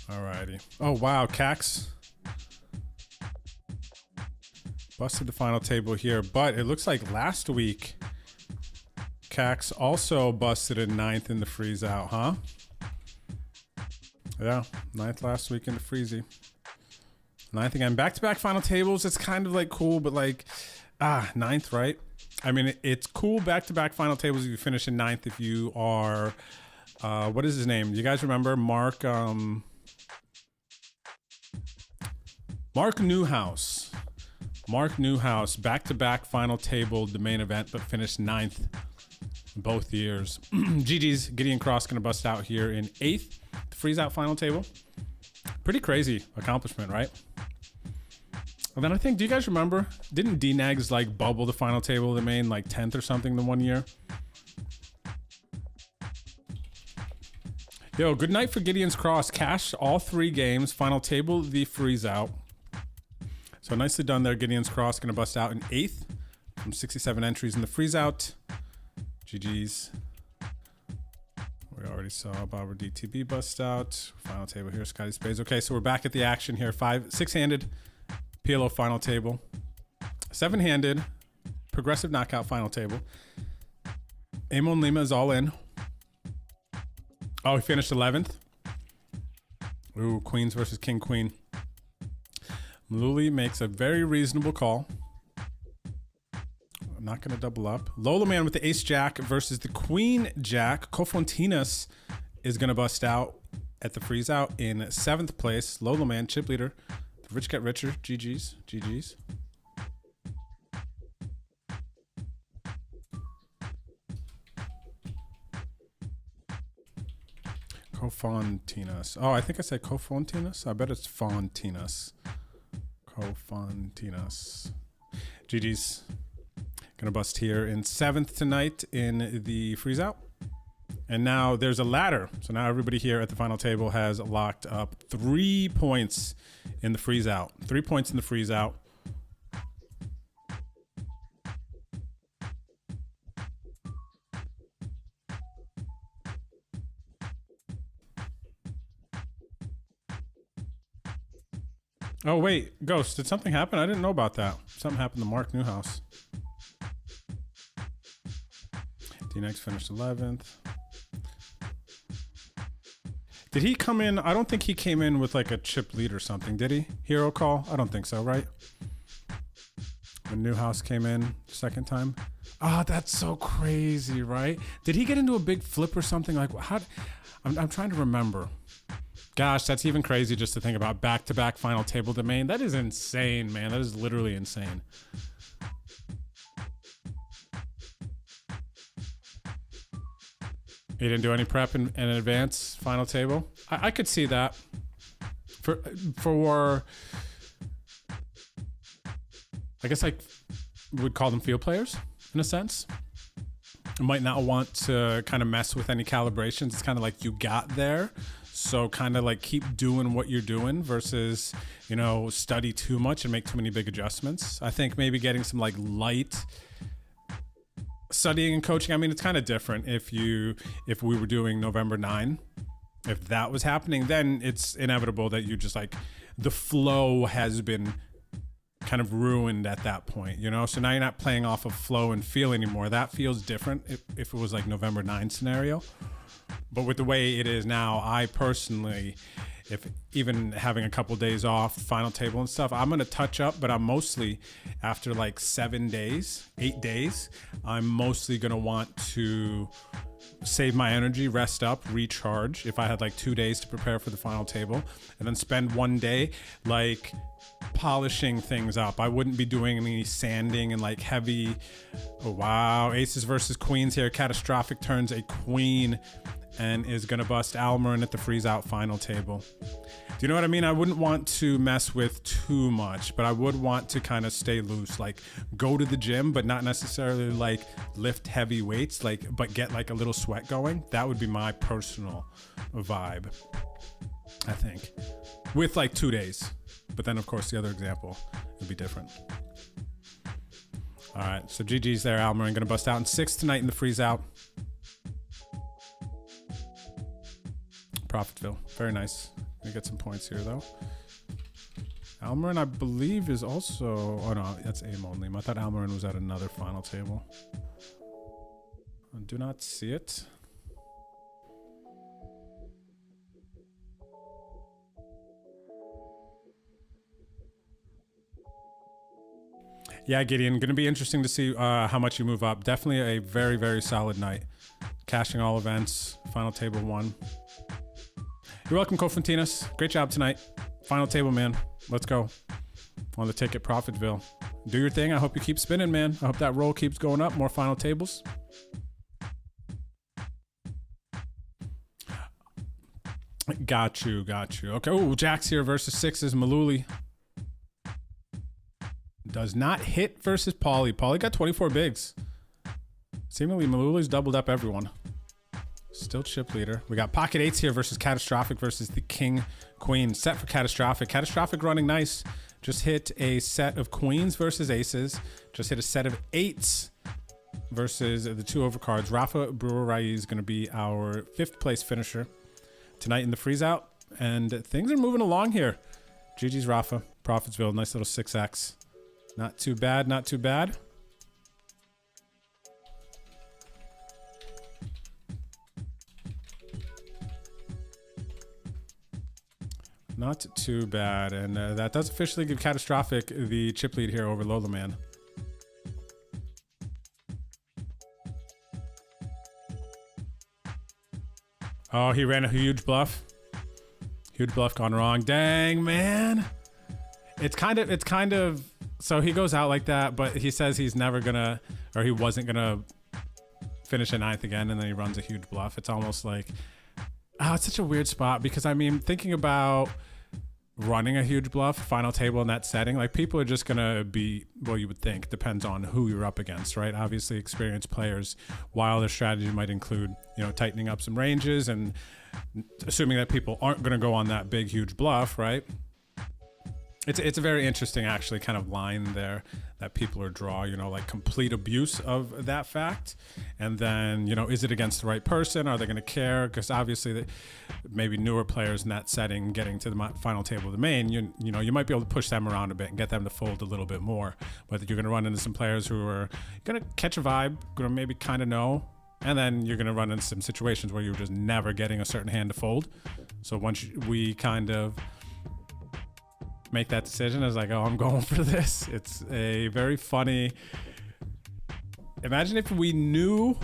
Alrighty. Oh wow, Cax busted the final table here, but it looks like last week Cax also busted a 9th in the freeze out, huh? Yeah, 9th last week in the freezy. 9th again, back-to-back final tables. It's kind of like cool, but like, 9th, right? I mean, it's cool back-to-back final tables if you finish in 9th. If you are, what is his name? You guys remember Mark Newhouse. Mark Newhouse, back-to-back final table, the main event, but finished 9th both years. GG's, Gideon Cross gonna bust out here in 8th, the freeze out final table. Pretty crazy accomplishment, right? And then I think, do you guys remember, didn't D-Nags like bubble the final table, the main like 10th or something the one year? Yo, good night for Gideon's Cross. Cash all 3 games, final table, the freeze out. So nicely done there, Gideon's Cross. Gonna bust out in 8th from 67 entries in the freeze out. GG's. We already saw Bobber DTB bust out. Final table here, Scotty Spades. Okay, so we're back at the action here. 6-handed PLO final table. 7-handed progressive knockout final table. Amon Lima is all in. Oh, he finished 11th. Ooh, Queens versus King Queen. Maluli makes a very reasonable call. I'm not going to double up. Lola Man with the Ace Jack versus the Queen Jack. Cofontinas is going to bust out at the freeze out in 7th place. Lola Man, chip leader. The rich get richer. GG's. GG's. Cofontinas. Oh, I think I said Cofontinas. I bet it's Fontinas. Cofontinas. GG's. Gonna bust here in 7th tonight in the freeze out. And now there's a ladder. So now everybody here at the final table has locked up 3 points in the freeze out. 3 points in the freeze out. Oh wait, Ghost, did something happen? I didn't know about that. Something happened to Mark Newhouse. D-Nex finished 11th. Did he come in? I don't think he came in with like a chip lead or something, did he? Hero call? I don't think so, right? When Newhouse came in second time. Oh, that's so crazy, right? Did he get into a big flip or something? Like, how? I'm trying to remember. Gosh, that's even crazy just to think about. Back-to-back final table domain. That is insane, man. That is literally insane. You didn't do any prep in advance final table. I could see that. For I guess I would call them field players in a sense. You might not want to kind of mess with any calibrations. It's kind of like you got there. So kind of like keep doing what you're doing versus, you know, study too much and make too many big adjustments. I think maybe getting some like light studying and coaching. I mean, it's kind of different if we were doing November 9. If that was happening, then it's inevitable that you just like the flow has been kind of ruined at that point, you know? So now you're not playing off of flow and feel anymore. That feels different if it was like November 9 scenario. But with the way it is now, I personally, if even having a couple days off, final table and stuff, I'm going to touch up, but I'm mostly after like 8 days, I'm mostly going to want to save my energy, rest up, recharge if I had like 2 days to prepare for the final table, and then spend 1 day like polishing things up. I wouldn't be doing any sanding and like heavy, oh wow, aces versus queens here. Catastrophic turns a queen and is gonna bust Almarin at the freeze out final table. Do you know what I mean? I wouldn't want to mess with too much, but I would want to kind of stay loose, like go to the gym, but not necessarily like lift heavy weights, like, but get like a little sweat going. That would be my personal vibe, I think, with like 2 days. But then of course the other example would be different. All right, so GG's there. Almarin gonna bust out in 6 tonight in the freeze out. Profitville, very nice. Gonna get some points here though. Almarin, I believe, is also, oh no, that's aim only. I thought Almarin was at another final table. I do not see it. Yeah, Gideon, going to be interesting to see how much you move up. Definitely a very, very solid night. Cashing all events, final table 1. You're welcome, Kofantinas. Great job tonight. Final table, man. Let's go. On the ticket, Profitville. Do your thing. I hope you keep spinning, man. I hope that roll keeps going up. More final tables. Got you. Okay. Oh, Jack's here versus 6s. Maluli does not hit versus Paulie. Paulie got 24 bigs. Seemingly Maluli's doubled up everyone. Still chip leader. We got pocket 8s here versus Catastrophic versus the King Queen. Set for Catastrophic. Catastrophic running nice. Just hit a set of queens versus aces. Just hit a set of 8s versus the 2 overcards. Rafa Brewer-Rai is going to be our 5th place finisher tonight in the freeze out. And things are moving along here. GG's Rafa. Profitsville. Nice little 6x. Not too bad. Not too bad. Not too bad. And that does officially give Catastrophic the chip lead here over Lola Man. Oh, he ran a huge bluff. Huge bluff gone wrong. Dang, man. It's kind of, so he goes out like that, but he says he's never gonna, or he wasn't gonna finish at 9th again, and then he runs a huge bluff. It's almost like, oh, it's such a weird spot because, I mean, thinking about running a huge bluff, final table in that setting, like people are just gonna be, well, you would think, depends on who you're up against, right? Obviously experienced players, while their strategy might include, you know, tightening up some ranges and assuming that people aren't gonna go on that big, huge bluff, right? It's a very interesting, actually, kind of line there that people are draw, you know, like complete abuse of that fact. And then, you know, is it against the right person? Are they going to care? Because obviously, maybe newer players in that setting getting to the final table of the main, you know, you might be able to push them around a bit and get them to fold a little bit more. But you're going to run into some players who are going to catch a vibe, going to maybe kind of know. And then you're going to run into some situations where you're just never getting a certain hand to fold. So once we kind of make that decision, I was like, oh, I'm going for this. It's a very funny, imagine if we knew,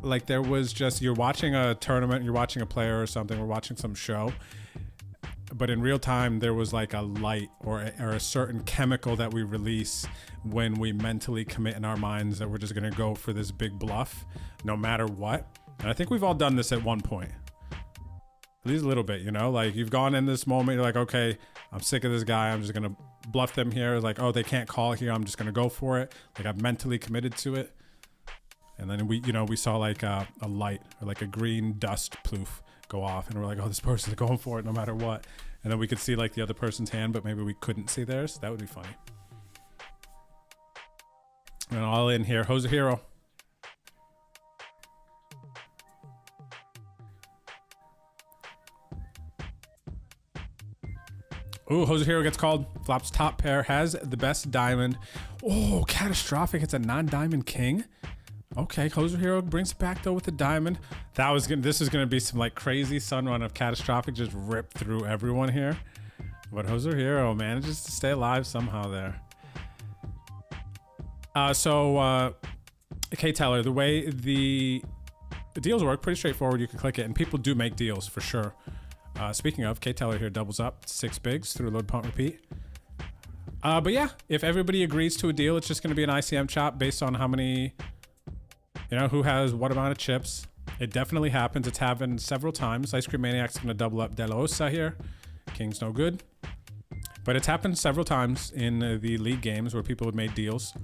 like, there was just, you're watching a tournament, you're watching a player or something, we're watching some show, but in real time there was like a light or a certain chemical that we release when we mentally commit in our minds that we're just going to go for this big bluff no matter what. And I think we've all done this at one point. At least a little bit, you know? Like, you've gone in this moment, you're like, okay, I'm sick of this guy. I'm just going to bluff them here. It's like, oh, they can't call here. I'm just going to go for it. Like, I've mentally committed to it. And then we saw like a light or like a green dust ploof go off. And we're like, oh, this person's going for it no matter what. And then we could see like the other person's hand, but maybe we couldn't see theirs. That would be funny. And all in here. Who's a hero? Ooh, Jose Hero gets called. Flops top pair, has the best diamond. Oh, catastrophic. It's a non-diamond king. Okay, Jose Hero brings it back though with the diamond. This is gonna be some like crazy sun run of catastrophic, just rip through everyone here. But Jose Hero manages to stay alive somehow there. Okay, Teller, the way the deals work, pretty straightforward. You can click it, and people do make deals for sure. Speaking of, K Teller here doubles up 6 bigs through load, punt, repeat. But yeah, if everybody agrees to a deal, it's just going to be an ICM chop based on how many, who has what amount of chips. It definitely happens. It's happened several times. Ice Cream Maniac's going to double up De La Osa here. King's no good. But it's happened several times in the league games where people have made deals.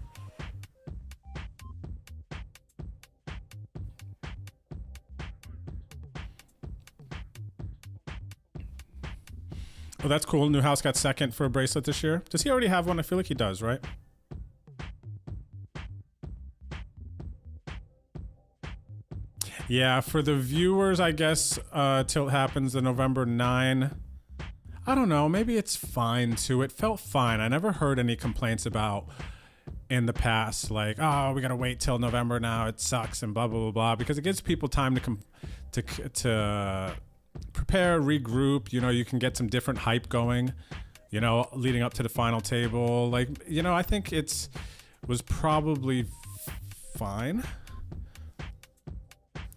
Oh, that's cool. Newhouse got second for a bracelet this year. Does he already have one? I feel like he does, right? Yeah, for the viewers, I guess, till it happens the November 9. I don't know. Maybe it's fine, too. It felt fine. I never heard any complaints about in the past, like, oh, we got to wait till November now. It sucks and blah, blah, blah, blah. Because it gives people time to prepare, regroup. You can get some different hype going, leading up to the final table. Like, I think was probably fine.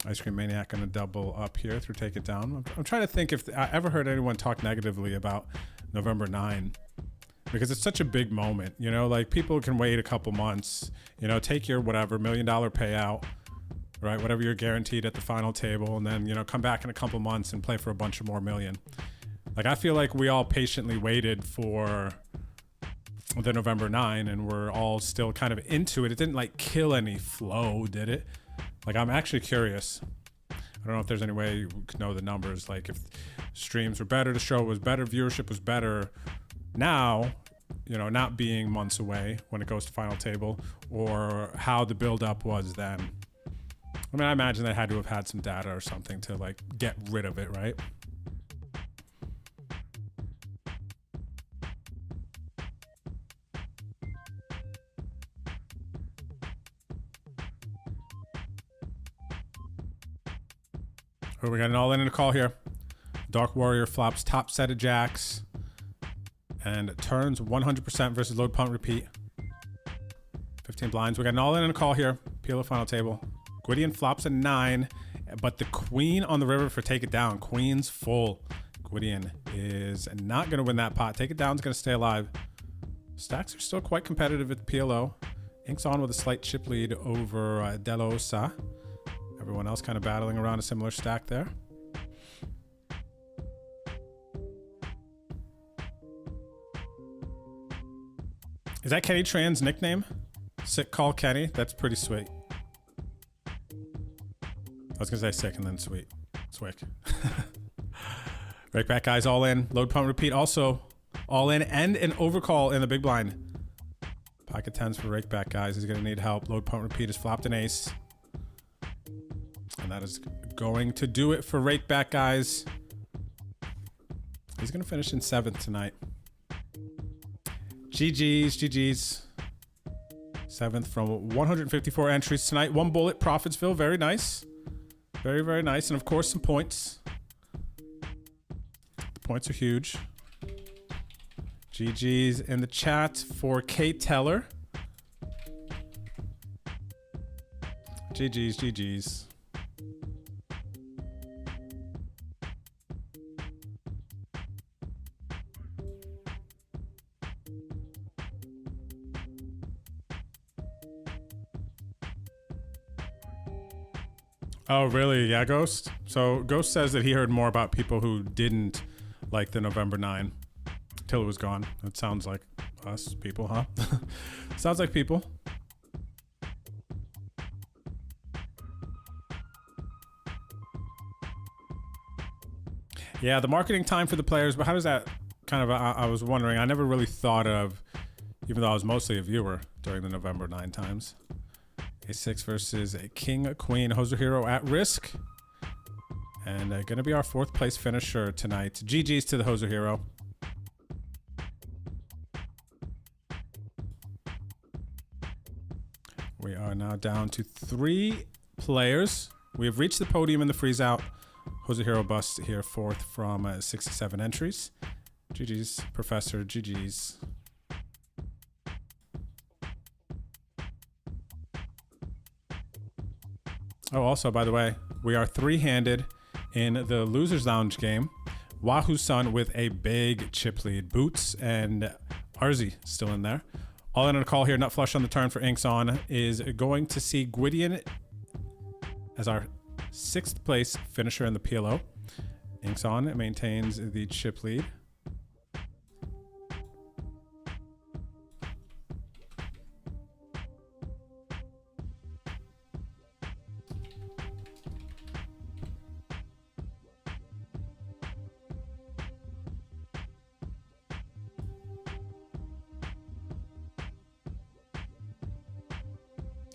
Ice Cream Maniac gonna double up here through Take It Down. I'm trying to think if I ever heard anyone talk negatively about November 9, because it's such a big moment. Like, people can wait a couple months, take your whatever $1 million payout, right? Whatever you're guaranteed at the final table, and then, come back in a couple months and play for a bunch of more million. Like, I feel like we all patiently waited for the November 9, and we're all still kind of into it. It didn't like kill any flow, did it? Like, I'm actually curious. I don't know if there's any way you could know the numbers. Like, if streams were better, the show was better, viewership was better now, not being months away when it goes to final table, or how the build-up was then. I mean, I imagine they had to have had some data or something to, like, get rid of it, right? Oh, we got an all-in and a call here. Dark Warrior flops top set of jacks and turns 100% versus load, punt, repeat. 15 blinds. We got an all-in and a call here. Peel final table. Gwydion flops a 9, but the queen on the river for Take It Down. Queen's full. Gwydion is not going to win that pot. Take It Down's going to stay alive. Stacks are still quite competitive at the PLO. Ink's on with a slight chip lead over De La Osa. Everyone else kind of battling around a similar stack there. Is that Kenny Tran's nickname? Sick Call Kenny? That's pretty sweet. I was going to say sick and then sweet. Swick. Rake back guys all in. Load, punt, repeat. Also all in and an overcall in the big blind. Pocket 10s for rake back guys. He's going to need help. Load, punt, repeat has flopped an ace. And that is going to do it for rake back guys. He's going to finish in 7th tonight. GG's. 7th from 154 entries tonight. 1 bullet, Profitsville. Very nice. Very, very nice. And of course, some points. The points are huge. GG's in the chat for Kate Teller. GG's. Oh, really? Yeah, Ghost? So Ghost says that he heard more about people who didn't like the November 9 till it was gone. That sounds like us people, huh? Sounds like people. Yeah, the marketing time for the players, but how does that kind of, I was wondering, I never really thought of, even though I was mostly a viewer during the November 9 times. A6 versus a King, Queen, Hoser Hero at risk. And going to be our 4th place finisher tonight. GG's to the Hoser Hero. We are now down to 3 players. We have reached the podium in the freeze out. Hoser Hero bust here 4th from 67 entries. GG's, Professor, GG's. Oh, also, by the way, we are 3-handed in the Losers Lounge game. Wahoo Sun with a big chip lead. Boots and Arzi still in there. All in on a call here. Nut flush on the turn for Inks On is going to see Gwydion as our 6th place finisher in the PLO. Inks On maintains the chip lead.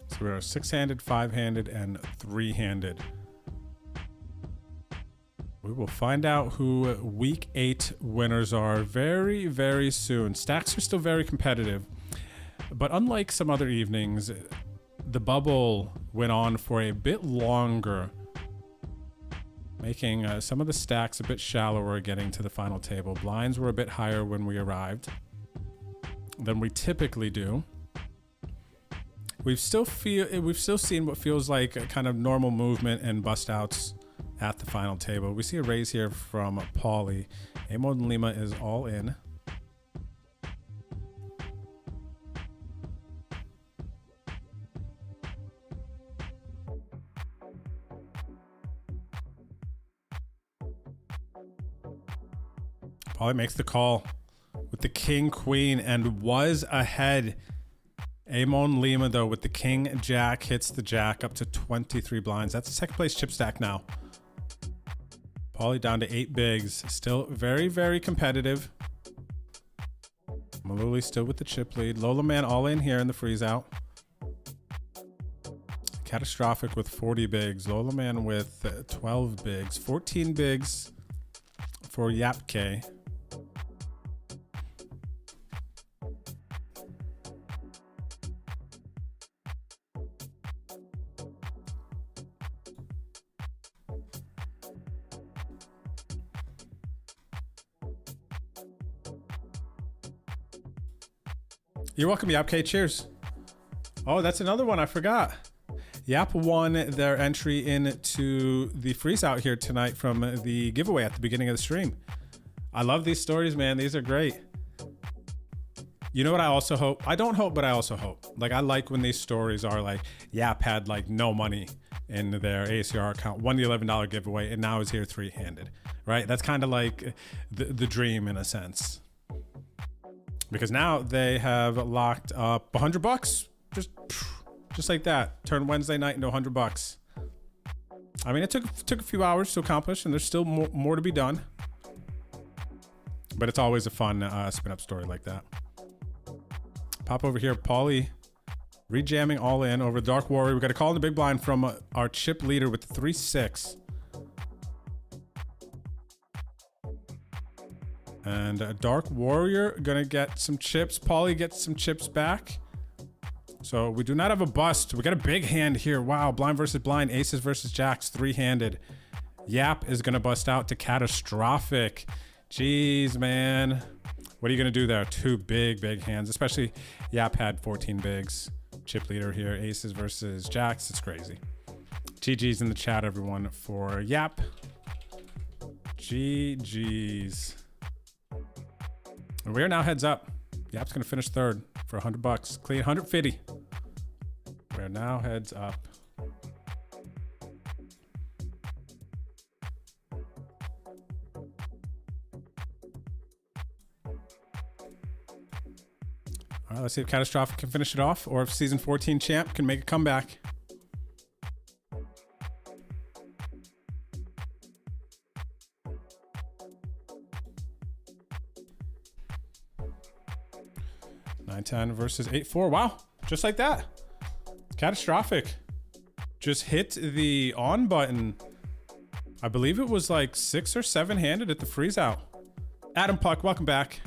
So we are 6-handed, 5-handed, and 3-handed. We will find out who week 8 winners are very, very soon. Stacks are still very competitive, but unlike some other evenings, the bubble went on for a bit longer, making some of the stacks a bit shallower getting to the final table. Blinds were a bit higher when we arrived than we typically do. We've still seen what feels like a kind of normal movement and bust outs at the final table. We see a raise here from Paulie. Amon Lima is all in. Paulie makes the call with the King Queen and was ahead. Amon Lima, though, with the King Jack, hits the Jack up to 23 blinds. That's the 2nd place chip stack now. Paulie down to 8 bigs. Still very, very competitive. Maluli still with the chip lead. Lola Man all in here in the freeze out. Catastrophic with 40 bigs. Lola Man with 12 bigs. 14 bigs for Yap K. You're welcome, Yapk. Cheers. Oh, that's another one I forgot. Yap won their entry into the freeze out here tonight from the giveaway at the beginning of the stream. I love these stories, man. These are great. You know what I also hope? I don't hope, but I also hope. Like, I like when these stories are like, Yap had like no money in their ACR account, won the $11 giveaway, and now is here 3-handed, right? That's kind of like the dream in a sense. Because now they have locked up $100, just like that. Turn Wednesday night into $100. I mean, it took a few hours to accomplish, and there's still more to be done. But it's always a fun spin-up story like that. Pop over here, Paulie, rejamming all in over Dark Warrior. We got a call in the big blind from our chip leader with the 3-6. And Dark Warrior gonna get some chips. Paulie gets some chips back. So we do not have a bust. We got a big hand here. Wow, blind versus blind, aces versus jacks, 3-handed. Yap is gonna bust out to catastrophic. Jeez, man. What are you gonna do there? 2 big hands, especially Yap had 14 bigs. Chip leader here, aces versus jacks. It's crazy. GG's in the chat, everyone, for Yap. GG's. We are now heads up. Yap's gonna finish 3rd for $100. Clean 150. We are now heads up. All right, let's see if Catastrophic can finish it off or if season 14 champ can make a comeback. (9-10) versus 8-4. Wow, just like that. Catastrophic just hit the on button. I believe it was like 6 or 7 handed at the freeze out. Adam Puck, welcome back.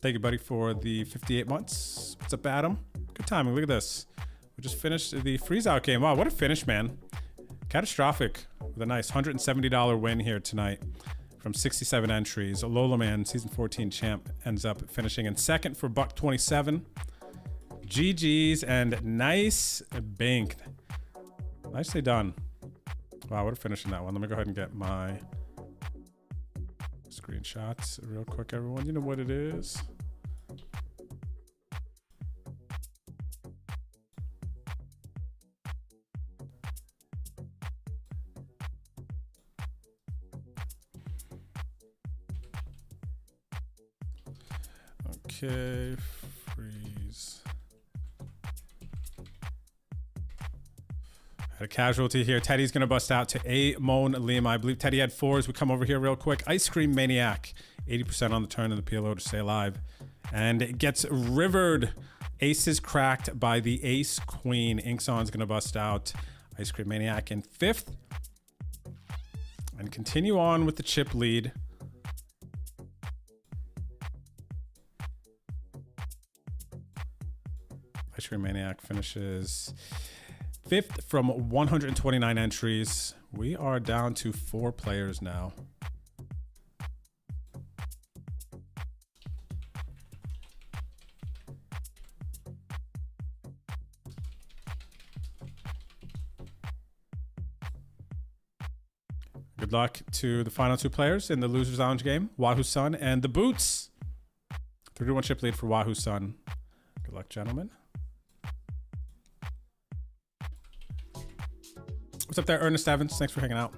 Thank you, buddy, for the 58 months. What's up, Adam? Good timing. Look at this. We just finished the freeze out game. Wow, what a finish, man. Catastrophic with a nice $170 win here tonight from 67 entries. Lola Man, season 14 champ, ends up finishing in second for $127. GG's and nice banked. Nicely done. Wow, what a finish in that one. Let me go ahead and get my screenshots real quick, everyone. You know what it is. Okay, freeze. Had a casualty here. Teddy's gonna bust out to Amon Lima. I believe Teddy had 4s. We come over here real quick. Ice Cream Maniac, 80% on the turn in the PLO to stay alive. And it gets rivered. Aces cracked by the Ace Queen. Inkson's gonna bust out. Ice Cream Maniac in 5th. And continue on with the chip lead. Ice Cream Maniac finishes 5th from 129 entries. We are down to 4 players now. Good luck to the final 2 players in the Losers Lounge game, Wahoo Sun and the Boots. 3-1 chip lead for Wahoo Sun. Good luck, gentlemen. What's up there, Ernest Evans? Thanks for hanging out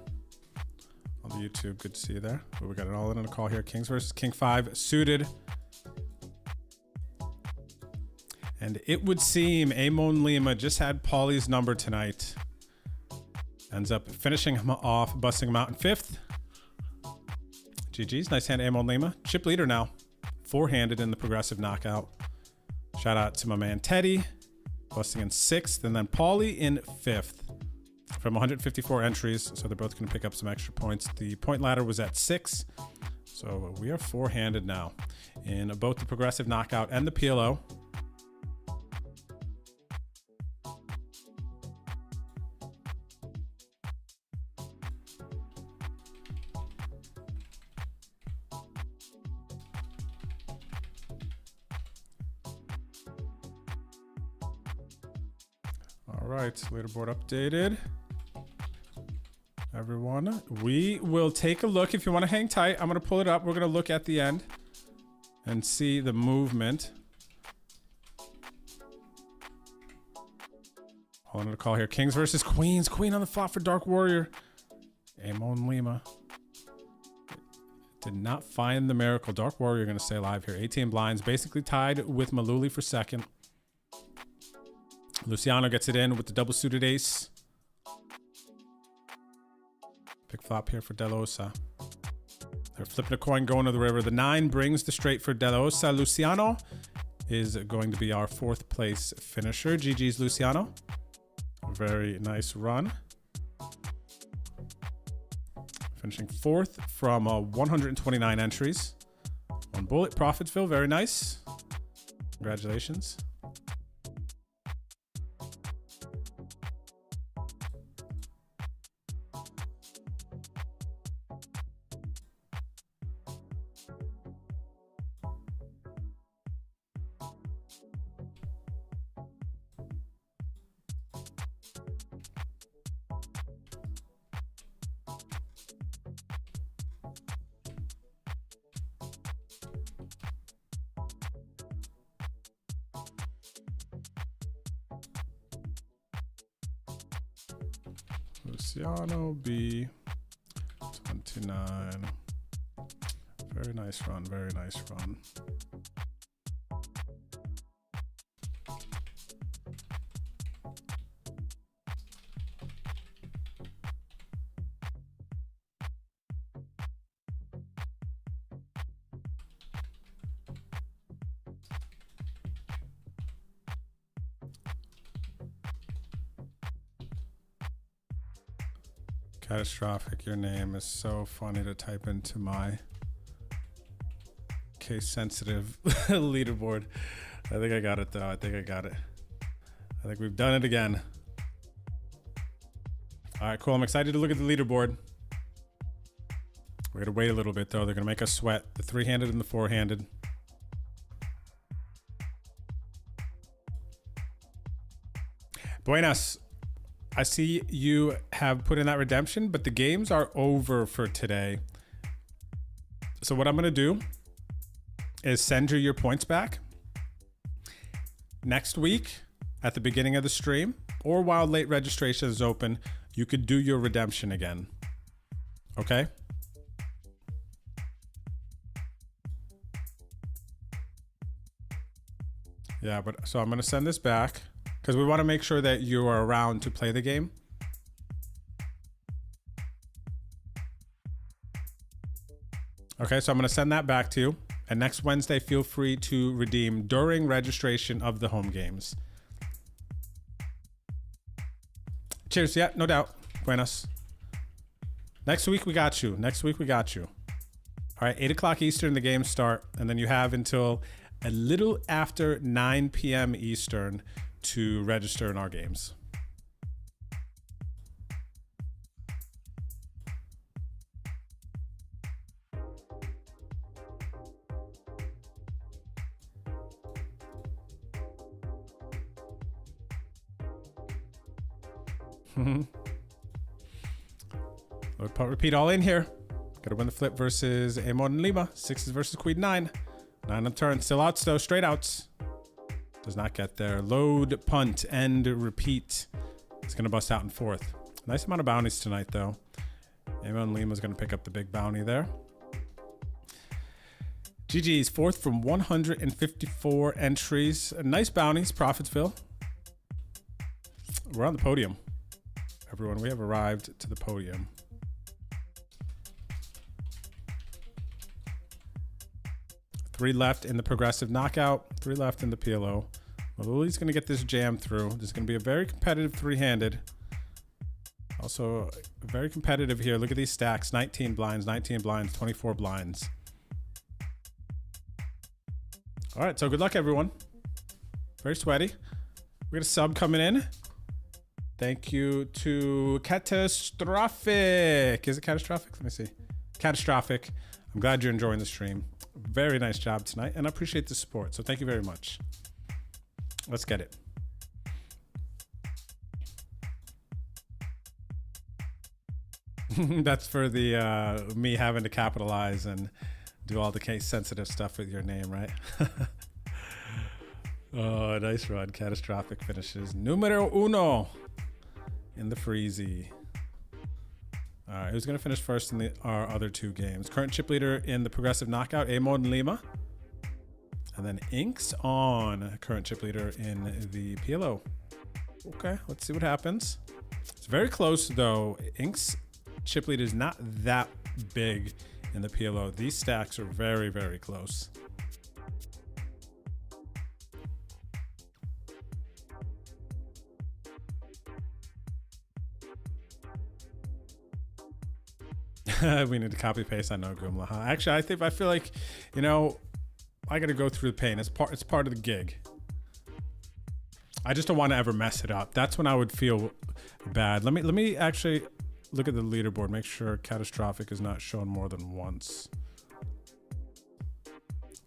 on the YouTube. Good to see you there. But we got it all in a call here. Kings versus King 5 suited. And it would seem Amon Lima just had Paulie's number tonight. Ends up finishing him off, busting him out in 5th. GG's. Nice hand, Amon Lima. Chip leader now. 4-handed in the progressive knockout. Shout out to my man Teddy. Busting in 6th. And then Paulie in 5th. From 154 entries, so they're both going to pick up some extra points. The point ladder was at 6, so we are 4-handed now in both the progressive knockout and the PLO. All right, leaderboard updated. Everyone, we will take a look. If you want to hang tight, I'm going to pull it up. We're going to look at the end and see the movement. Hold on to call here. Kings versus Queens. Queen on the flop for Dark Warrior. Amon Lima did not find the miracle. Dark Warrior going to stay alive here. 18 blinds. Basically tied with Maluli for second. Luciano gets it in with the double suited ace. Big flop here for De La Osa. They're flipping a coin going to the river. The 9 brings the straight for De La Osa. Luciano is going to be our 4th place finisher. GG's Luciano. Very nice run. Finishing 4th from 129 entries. 1 bullet. Profitsville. Very nice. Congratulations. Luciano B 29. Very nice run. Very nice run. Catastrophic, your name is so funny to type into my case sensitive leaderboard. I think I got it though. I think we've done it again. All right, cool. I'm excited to look at the leaderboard. We're gonna wait a little bit though. They're gonna make us sweat. The three-handed and the four-handed. Buenas. I see you have put in that redemption, but the games are over for today. So what I'm gonna do is send you your points back. Next week, at the beginning of the stream, or while late registration is open, you could do your redemption again. Okay? Yeah, but so I'm gonna send this back because we want to make sure that you are around to play the game. Okay, so I'm gonna send that back to you. And next Wednesday, feel free to redeem during registration of the home games. Cheers, yeah, no doubt. Buenas. Next week we got you. Next week we got you. All right, 8 o'clock Eastern, the games start. And then you have until a little after 9 p.m. Eastern to register in our games. Repeat all in here. Gotta win the flip versus Amon and Lima. Sixes versus Queen 9. 9 on the turn. Still outs though. Straight outs. Does not get there. Load, punt, and repeat. It's gonna bust out in fourth. Nice amount of bounties tonight though. Amon and Lima's gonna pick up the big bounty there. GG's fourth from 154 entries. Nice bounties. Profitsville. We're on the podium. Everyone, we have arrived to the podium. Three left in the progressive knockout, 3 left in the PLO. Maluli's going to get this jam through. This is going to be a very competitive three-handed. Also, very competitive here. Look at these stacks. 19 blinds, 24 blinds. All right, so good luck, everyone. Very sweaty. We got a sub coming in. Thank you to Catastrophic. Is it Catastrophic? Let me see. Catastrophic. I'm glad you're enjoying the stream. Very nice job tonight, and I appreciate the support. So thank you very much. Let's get it. That's for the me having to capitalize and do all the case sensitive stuff with your name, right? Oh, nice run. Catastrophic finishes. Numero uno in the freezy. All right, who's going to finish first in our other two games? Current chip leader in the progressive knockout, Amon and Lima. And then Inks on current chip leader in the PLO. Okay, let's see what happens. It's very close, though. Inks chip lead is not that big in the PLO. These stacks are very, very close. We need to copy paste. I know, Gumla. Huh? Actually, I feel like, you know, I got to go through the pain. It's part of the gig. I just don't want to ever mess it up. That's when I would feel bad. Let me actually look at the leaderboard. Make sure Catastrophic is not shown more than once.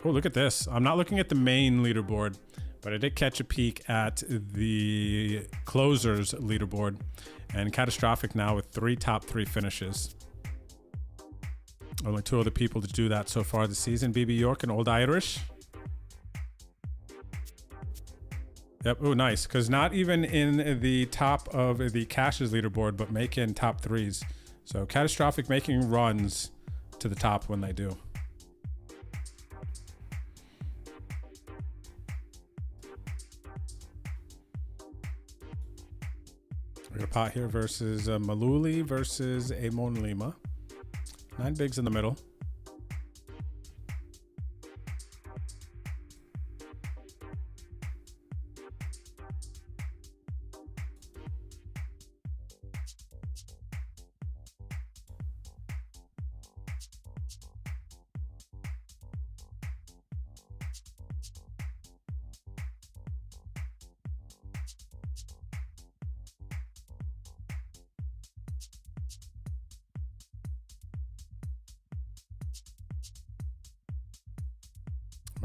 Oh, look at this. I'm not looking at the main leaderboard, but I did catch a peek at the closers leaderboard, and Catastrophic now with 3 top 3 finishes. Only 2 other people to do that so far this season. BB York and Old Irish. Yep. Oh, nice. Because not even in the top of the Cash's leaderboard, but making top 3s. So Catastrophic making runs to the top when they do. We got a pot here versus Maluli versus Amon Lima. 9 bigs in the middle.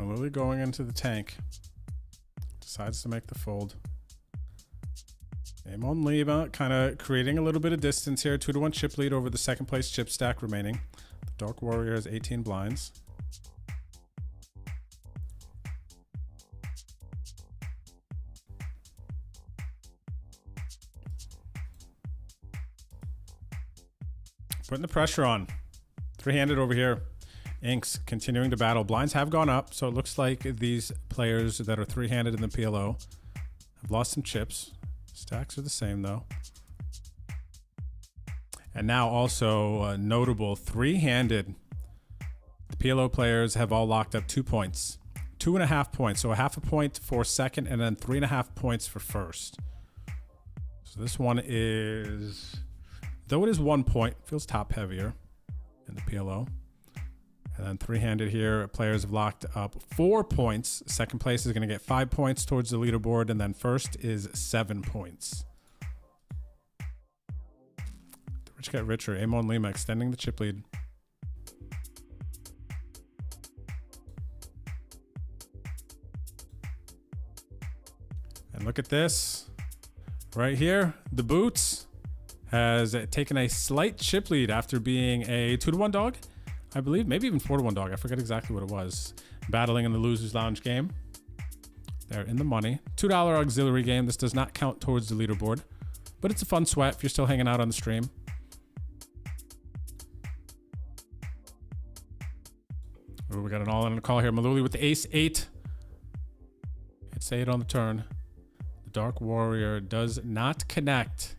Maluli going into the tank. Decides to make the fold. Amon Lima kind of creating a little bit of distance here. 2-1 chip lead over the second place chip stack remaining. The Dark Warrior has 18 blinds. Putting the pressure on. Three-handed over here. Inks continuing to battle. Blinds have gone up, so it looks like these players that are three-handed in the PLO have lost some chips. Stacks are the same, though. And now also notable three-handed. The PLO players have all locked up 2 points. 2.5 points, so a half a point for second and then 3.5 points for first. So this one is... Though it is 1 point, feels top heavier in the PLO. And then three-handed here, players have locked up 4 points. Second place is going to get 5 points towards the leaderboard, and then first is 7 points. The rich get richer. Amon Lima extending the chip lead. And look at this. Right here, the Boots has taken a slight chip lead after being a 2-1 dog, I believe. Maybe even 4-1 dog. I forget exactly what it was. Battling in the Losers Lounge game. They're in the money. $2 auxiliary game. This does not count towards the leaderboard, but it's a fun sweat if you're still hanging out on the stream. Ooh, we got an all-in call here. Maluli with the ace-8. It's 8 on the turn. The Dark Warrior does not connect.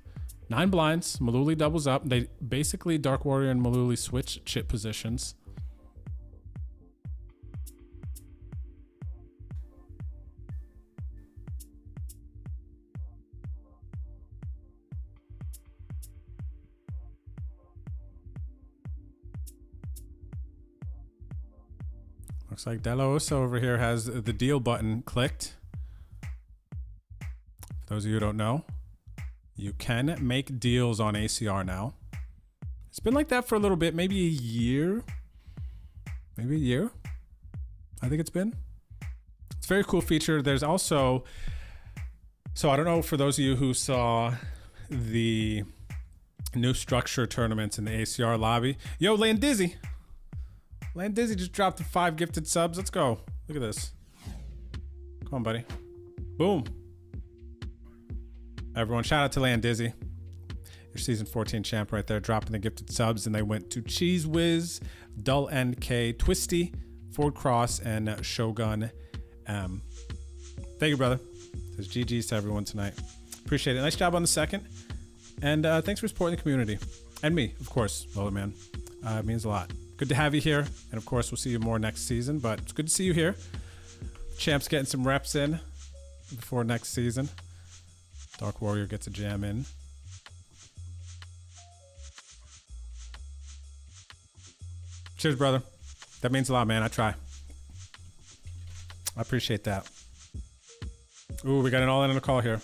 9 blinds. Maluli doubles up. They basically, Dark Warrior and Maluli switch chip positions. Looks like De La Osa over here has the deal button clicked. For those of you who don't know, you can make deals on ACR now. It's been like that for a little bit, maybe a year. Maybe a year, I think it's been. It's a very cool feature. There's also, so I don't know, for those of you who saw the new structure tournaments in the ACR lobby. Yo, Landizzy. Landizzy just dropped the 5 gifted subs. Let's go. Look at this. Come on, buddy. Boom. Everyone, shout out to Landizzy. Your season 14 champ right there, dropping the gifted subs. And they went to Cheese Whiz, Dull NK, Twisty, Ford Cross, and Shogun M. Thank you, brother. Says GG's to everyone tonight. Appreciate it. Nice job on the second. And thanks for supporting the community. And me, of course, Lola Man. It means a lot. Good to have you here. And of course, we'll see you more next season. But it's good to see you here. Champ's getting some reps in before next season. Dark Warrior gets a jam in. Cheers, brother. That means a lot, man. I try. I appreciate that. Ooh, we got an all-in on a call here.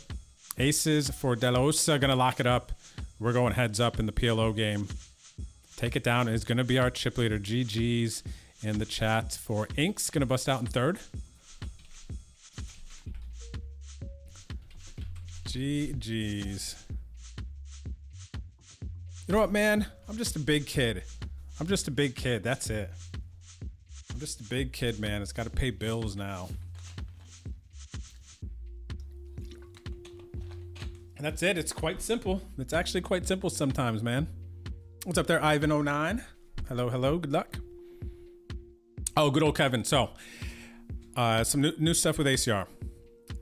Aces for De La Osa. Gonna lock it up. We're going heads up in the PLO game. Take it down is gonna be our chip leader. GG's in the chat for Inks. Gonna bust out in third. GG's. You know what, man? I'm just a big kid. I'm just a big kid. That's it. I'm just a big kid, man. It's got to pay bills now. And that's it. It's quite simple. It's actually quite simple sometimes, man. What's up there, Ivan09? Hello, hello. Good luck. Oh, good old Kevin. So, some new stuff with ACR.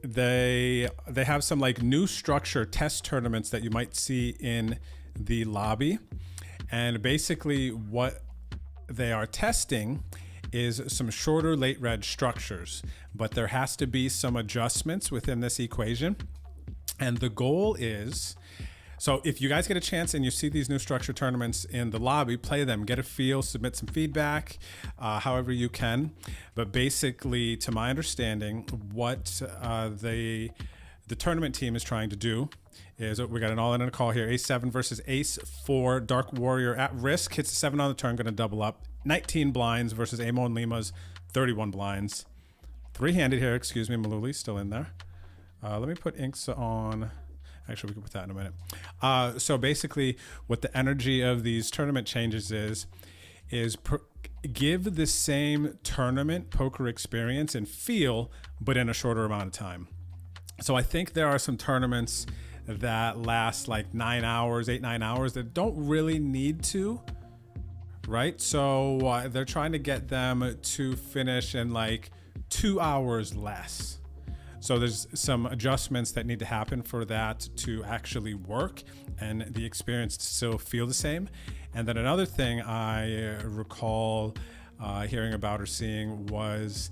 They have some like new structure test tournaments that you might see in the lobby. And basically what they are testing is some shorter late reg structures, but there has to be some adjustments within this equation. And the goal is, so if you guys get a chance and you see these new structure tournaments in the lobby, play them, get a feel, submit some feedback, however you can. But basically, to my understanding, what the tournament team is trying to do is, we got an all-in on a call here. Ace 7 versus Ace 4. Dark Warrior at risk. Hits a 7 on the turn, going to double up. 19 blinds versus Amon Lima's 31 blinds. Three-handed here, excuse me, Maluli, still in there. Let me put inks on. Actually, we can put that in a minute. So basically, what the energy of these tournament changes is give the same tournament poker experience and feel, but in a shorter amount of time. So I think there are some tournaments that last like 9 hours, 8-9 hours that don't really need to, right? So they're trying to get them to finish in like 2 hours less. So there's some adjustments that need to happen for that to actually work and the experience to still feel the same. And then another thing I recall hearing about or seeing was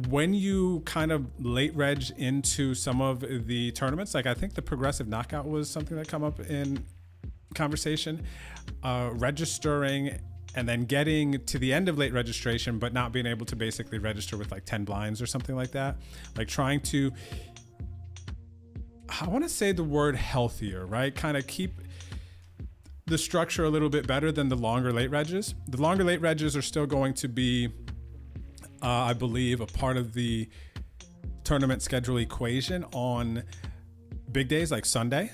when you kind of late reg into some of the tournaments, like I think the progressive knockout was something that come up in conversation, registering and then getting to the end of late registration, but not being able to basically register with like 10 blinds or something like that. Like trying to, I want to say the word healthier, right? Kind of keep the structure a little bit better than the longer late regs. The longer late regs are still going to be, I believe, a part of the tournament schedule equation on big days like Sunday.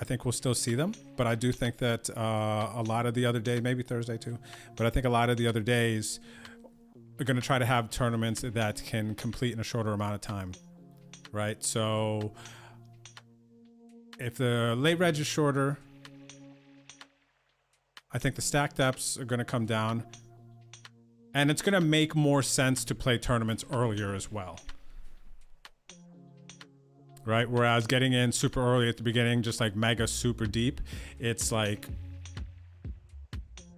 I think we'll still see them, but I do think that a lot of the other days, maybe Thursday too, but I think a lot of the other days are going to try to have tournaments that can complete in a shorter amount of time, right? So if the late reg is shorter, I think the stack depths are going to come down, and it's going to make more sense to play tournaments earlier as well. Right? Whereas getting in super early at the beginning, just like mega super deep, it's like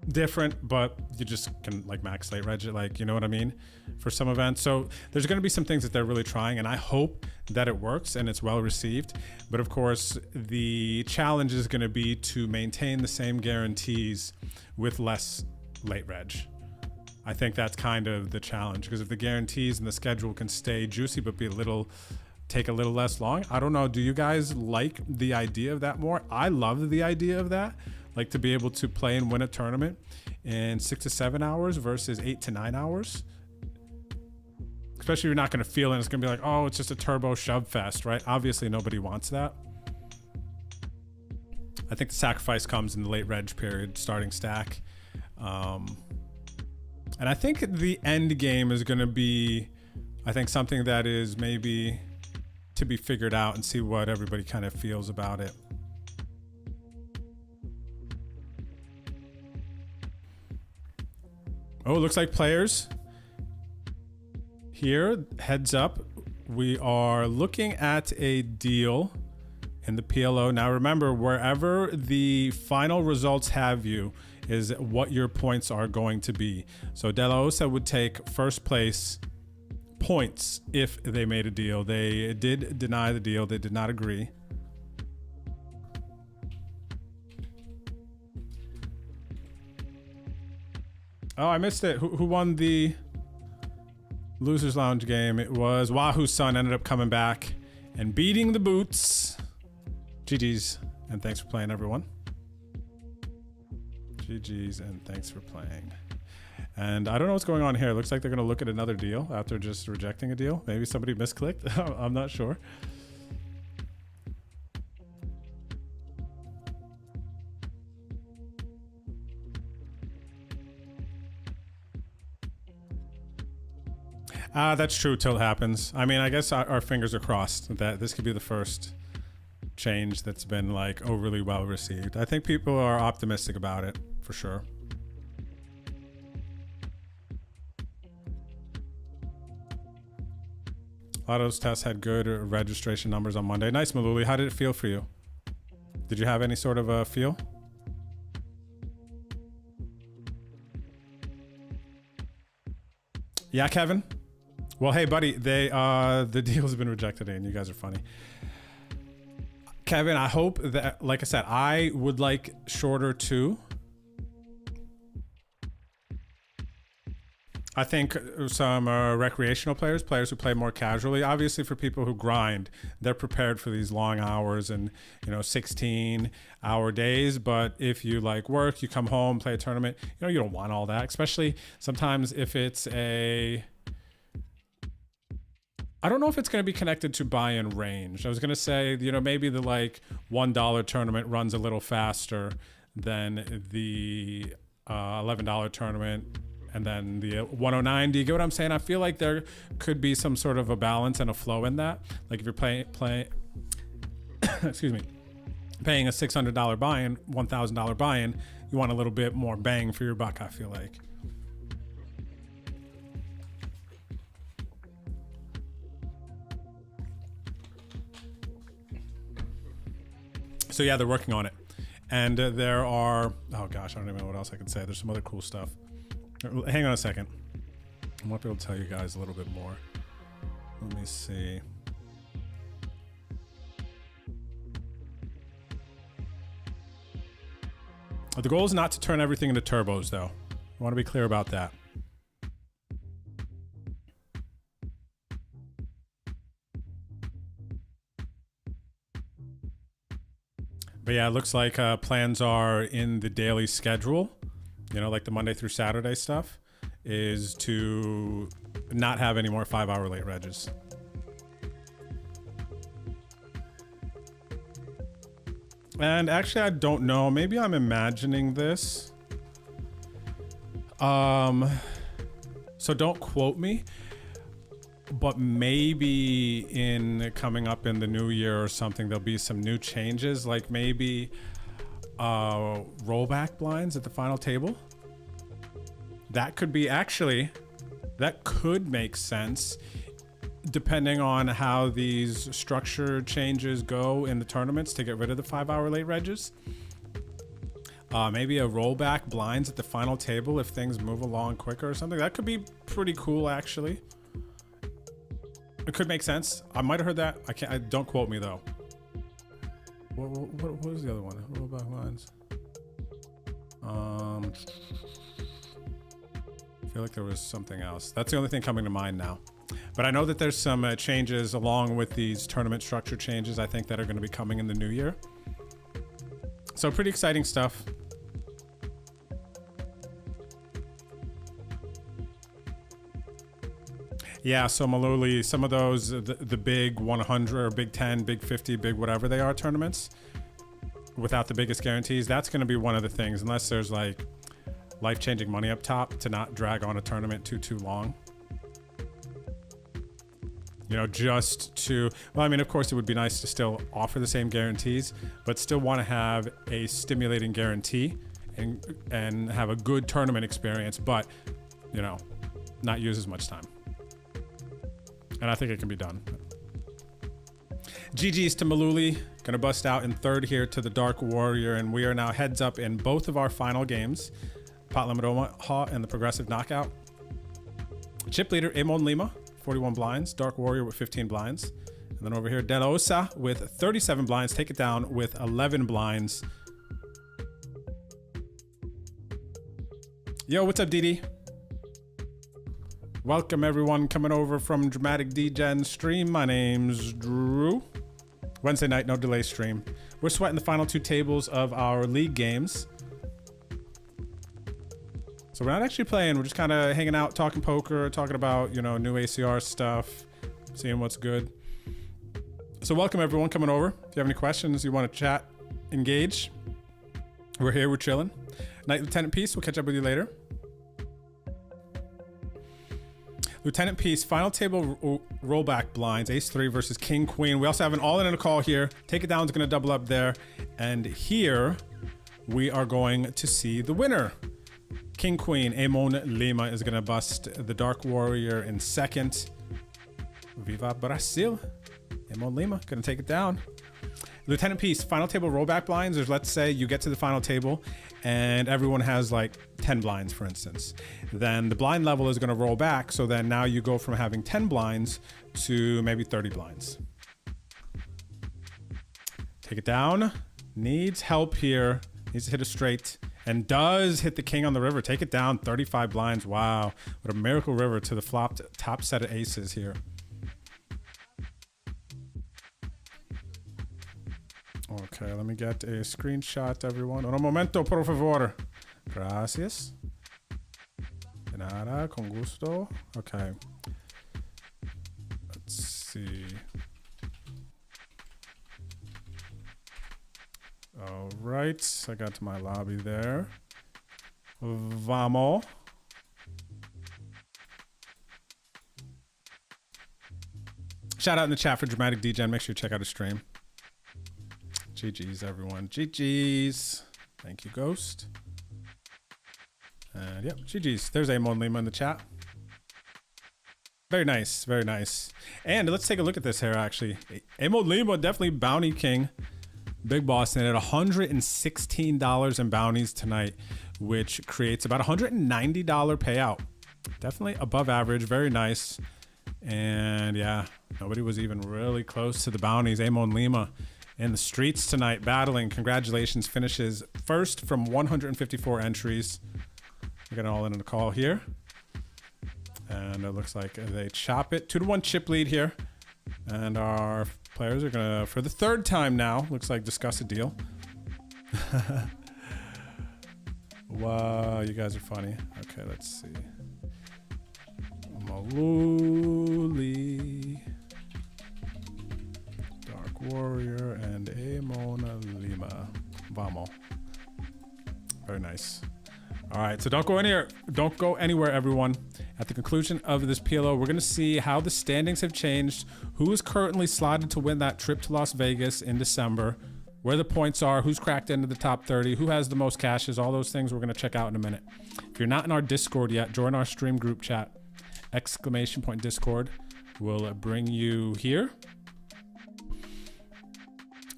different, but you just can like max late reg it, like, you know what I mean, for some events. So there's going to be some things that they're really trying, and I hope that it works and it's well received. But of course, the challenge is going to be to maintain the same guarantees with less late reg. I think that's kind of the challenge, because if the guarantees and the schedule can stay juicy but be take a little less long. I don't know. Do you guys like the idea of that more? I love the idea of that. Like to be able to play and win a tournament in 6 to 7 hours versus 8 to 9 hours. Especially if you're not going to feel it. It's going to be like, oh, it's just a turbo shove fest, right? Obviously, nobody wants that. I think the sacrifice comes in the late reg period, starting stack. And I think the end game is going to be, I think, something that is maybe to be figured out and see what everybody kind of feels about it. Oh, it looks like players here, heads up, we are looking at a deal in the PLO. Now remember, wherever the final results have you is what your points are going to be. So De La Osa would take first place points if they made a deal. They did deny the deal. They did not agree. Oh, I missed it. Who won the Losers Lounge game? It was Wahoo's son ended up coming back and beating the boots. GG's, and thanks for playing, everyone. GG's, and thanks for playing. And I don't know what's going on here. It looks like they're going to look at another deal after just rejecting a deal. Maybe somebody misclicked. I'm not sure. That's true till it happens. I mean, I guess our fingers are crossed that this could be the first change that's been like overly well received. I think people are optimistic about it for sure. A lot of those tests had good registration numbers on Monday. Nice, Maluli. How did it feel for you? Did you have any sort of a feel? Yeah, Kevin. Well, hey, buddy, the deal's been rejected, and you guys are funny. Kevin, I hope that, like I said, I would like shorter too. I think some recreational players who play more casually, obviously for people who grind, they're prepared for these long hours and, 16-hour days. But if you like work, you come home, play a tournament, you don't want all that, especially sometimes if it's a I don't know if it's going to be connected to buy-in range. I was going to say, you know, maybe the like $1 tournament runs a little faster than the $11 tournament, and then the 109. Do you get what I'm saying? I feel like there could be some sort of a balance and a flow in that. Like if you're playing excuse me, paying a $600 buy-in, $1,000 buy-in, you want a little bit more bang for your buck, I feel like. So yeah, they're working on it. And there are, oh gosh, I don't even know what else I can say. There's some other cool stuff. Hang on a second. I might be able to tell you guys a little bit more. Let me see. The goal is not to turn everything into turbos, though. I want to be clear about that. But yeah, it looks like plans are in the daily schedule, you know, like the Monday through Saturday stuff, is to not have any more 5-hour late regs. And actually, I don't know. Maybe I'm imagining this. So don't quote me. But maybe in coming up in the new year or something, there'll be some new changes, like maybe rollback blinds at the final table. That could be actually, that could make sense depending on how these structure changes go in the tournaments to get rid of the 5-hour late regs. Maybe a rollback blinds at the final table if things move along quicker or something. That could be pretty cool, actually. It could make sense. I might have heard that. Don't quote me though. What was the other one? Rollback lines. I feel like there was something else. That's the only thing coming to mind now. But I know that there's some changes along with these tournament structure changes, I think, that are going to be coming in the new year. So pretty exciting stuff. Yeah, so Maluli, some of those, the big 100 or big 10, big 50, big whatever they are tournaments, without the biggest guarantees, that's going to be one of the things, unless there's like life-changing money up top, to not drag on a tournament too long. You know, just to, well, I mean, of course it would be nice to still offer the same guarantees, but still want to have a stimulating guarantee and have a good tournament experience, but, you know, not use as much time. And I think it can be done. GG's to Maluli. Gonna bust out in third here to the Dark Warrior, and we are now heads up in both of our final games. Pot Limit Omaha and the Progressive Knockout. Chip leader, Amon Lima, 41 blinds. Dark Warrior with 15 blinds. And then over here, De La Osa with 37 blinds. Take it down with 11 blinds. Yo, what's up, Didi? Welcome everyone coming over from Dramatic Degen stream. My name's Drew. Wednesday night, no delay stream. We're sweating the final two tables of our league games. So we're not actually playing, we're just kind of hanging out, talking poker, talking about, you know, new ACR stuff, seeing what's good. So welcome everyone coming over. If you have any questions, you want to chat, engage, we're here, we're chilling. Night Lieutenant Peace, we'll catch up with you later. Lieutenant Peace, final table rollback blinds, Ace-3 versus King-Queen. We also have an all-in and a call here. Take it down is going to double up there. And here we are going to see the winner. King-Queen, Amon Lima is going to bust the Dark Warrior in second. Viva Brasil. Amon Lima going to take it down. Lieutenant Peace, final table rollback blinds. There's, let's say you get to the final table and everyone has like 10 blinds, for instance. Then the blind level is going to roll back. So then now you go from having 10 blinds to maybe 30 blinds. Take it down. Needs help here. Needs to hit a straight. And does hit the king on the river. Take it down. 35 blinds. Wow. What a miracle river to the flopped top set of aces here. Okay, let me get a screenshot, everyone. Un momento, por favor. Gracias. De nada, con gusto. Okay. Let's see. All right, I got to my lobby there. Vamos. Shout out in the chat for Dramatic DJ. Make sure you check out his stream. GG's, everyone. GG's. Thank you, Ghost. And yep, GG's. There's Amon Lima in the chat. Very nice, very nice. And let's take a look at this here, actually. Amon Lima, definitely Bounty King. Big boss in at $116 in bounties tonight, which creates about $190 payout. Definitely above average, very nice. And yeah, nobody was even really close to the bounties. Amon Lima in the streets tonight battling. Congratulations, finishes first from 154 entries. We're getting all in on the call here. And it looks like they chop it. 2-1 chip lead here. And our players are gonna, for the third time now, looks like discuss a deal. Wow, you guys are funny. Okay, let's see. Maluli, Dark Warrior, and Amon Lima. Vamos. Very nice. All right, so don't go in here. Don't go anywhere, everyone. At the conclusion of this PLO, we're going to see how the standings have changed, who is currently slotted to win that trip to Las Vegas in December, where the points are, who's cracked into the top 30, who has the most cashes, all those things we're going to check out in a minute. If you're not in our Discord yet, join our stream group chat. ! Discord will bring you here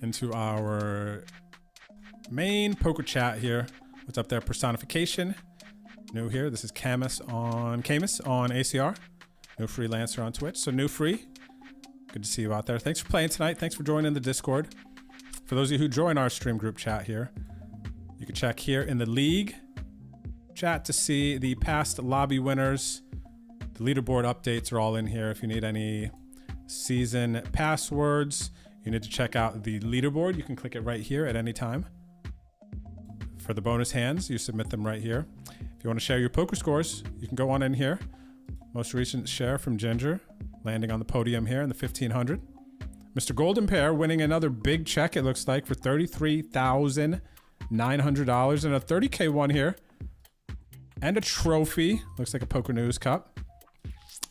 into our main poker chat here. What's up there? Personification. New here. This is Camus on ACR. New Freelancer on Twitch. So New Free. Good to see you out there. Thanks for playing tonight. Thanks for joining the Discord. For those of you who join our stream group chat here, you can check here in the league chat to see the past lobby winners. The leaderboard updates are all in here. If you need any season passwords, you need to check out the leaderboard. You can click it right here at any time. For the bonus hands, you submit them right here. If you want to share your poker scores, you can go on in here. Most recent share from Ginger, landing on the podium here in the 1500. Mr. Golden Pair winning another big check, it looks like, for $33,900 and a 30K one here. And a trophy. Looks like a Poker News Cup.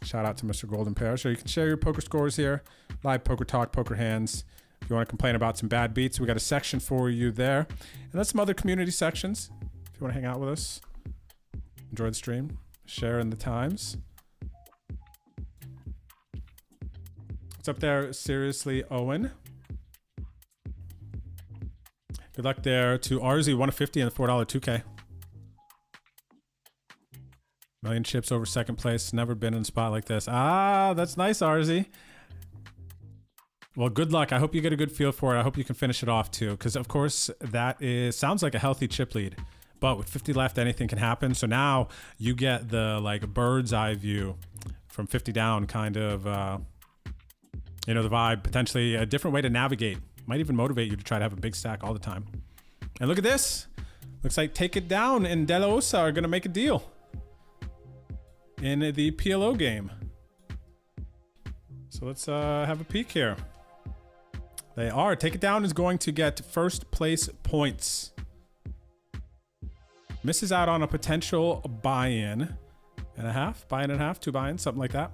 Shout out to Mr. Golden Pair. So you can share your poker scores here. Live poker talk, poker hands. If you want to complain about some bad beats, we got a section for you there. And then some other community sections. If you want to hang out with us, enjoy the stream, share in the times. What's up there? Seriously, Owen. Good luck there to RZ 150 and the $4 2K. Million chips over second place. Never been in a spot like this. Ah, that's nice, RZ. Well, good luck. I hope you get a good feel for it. I hope you can finish it off too, because of course that sounds like a healthy chip lead. But with 50 left, anything can happen. So now you get the like bird's eye view from 50 down, kind of, you know, the vibe. Potentially a different way to navigate. Might even motivate you to try to have a big stack all the time. And look at this. Looks like Take It Down and De La Osa are going to make a deal in the PLO game. So let's have a peek here. They are. Take It Down is going to get first place points. Misses out on a potential buy-in and a half, two buy-ins, something like that.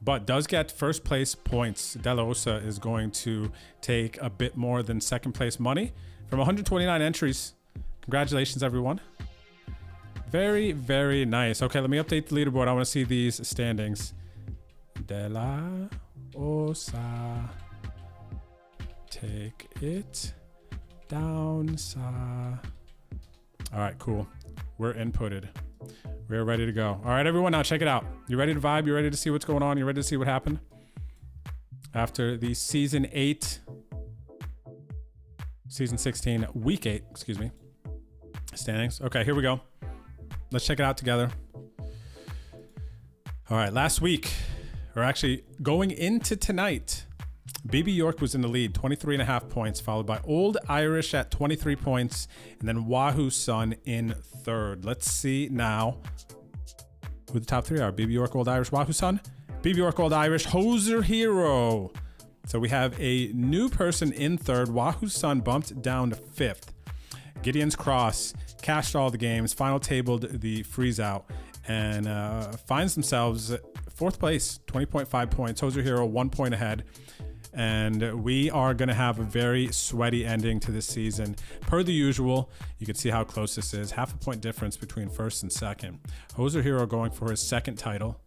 But does get first place points. De La Osa is going to take a bit more than second place money from 129 entries. Congratulations, everyone. Very, very nice. Okay, let me update the leaderboard. I want to see these standings. De La Osa. Take it down, sa. All right, cool. We're inputted. We're ready to go. All right, everyone, now check it out. You ready to vibe? You ready to see what's going on? You ready to see what happened? After the season 16, week 8, excuse me, standings. Okay, here we go. Let's check it out together. All right, last week, or actually going into tonight, BB York was in the lead, 23.5 points, followed by Old Irish at 23 points, and then Wahoo Sun in third. Let's see now who the top three are. BB York, Old Irish, Wahoo Sun. BB York Old Irish, Hoser Hero. So we have a new person in third. Wahoo's Son bumped down to fifth. Gideon's Cross cashed all the games, final tabled the freeze out, and finds themselves fourth place, 20.5 points. Hoser Hero 1 point ahead. And we are going to have a very sweaty ending to this season. Per the usual, you can see how close this is. Half a point difference between first and second. Hoser Hero going for his second title.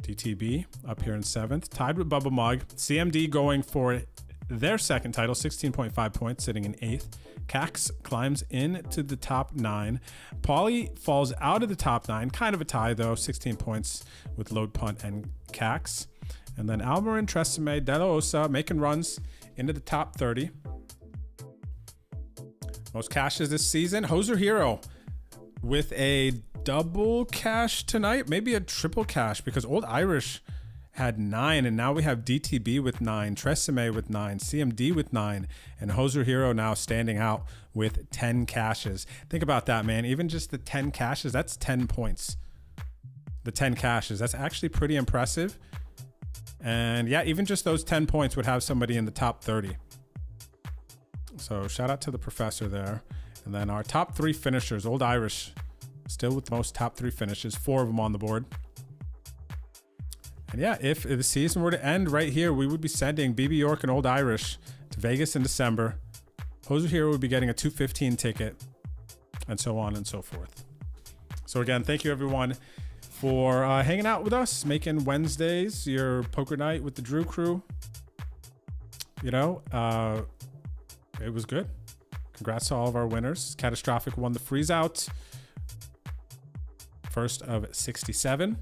DTB up here in seventh, tied with Bubba Mug. CMD going for their second title, 16.5 points, sitting in eighth. Cax climbs into the top 9. Paulie falls out of the top 9, kind of a tie though, 16 points with Load Punt and Cax. And then Almarin, Tresemme, De La Osa making runs into the top 30. Most cashes this season. Hoser Hero with a double cash tonight, maybe a triple cash, because Old Irish had 9, and now we have DTB with 9, Tresemme with 9, CMD with 9, and Hoser Hero now standing out with 10 cashes. Think about that, man. Even just the 10 cashes, that's 10 points. The 10 cashes, that's actually pretty impressive. And yeah, even just those 10 points would have somebody in the top 30. So shout out to the professor there. And then our top 3 finishers, Old Irish, still with the most top 3 finishes, 4 of them on the board. And yeah, if the season were to end right here, we would be sending BB York and Old Irish to Vegas in December. Hoser Hero would be getting a 215 ticket, and so on and so forth. So again, thank you everyone for hanging out with us, making Wednesdays your poker night with the Drew crew. You know, it was good. Congrats to all of our winners. Catastrophic won the freeze out. First of 67.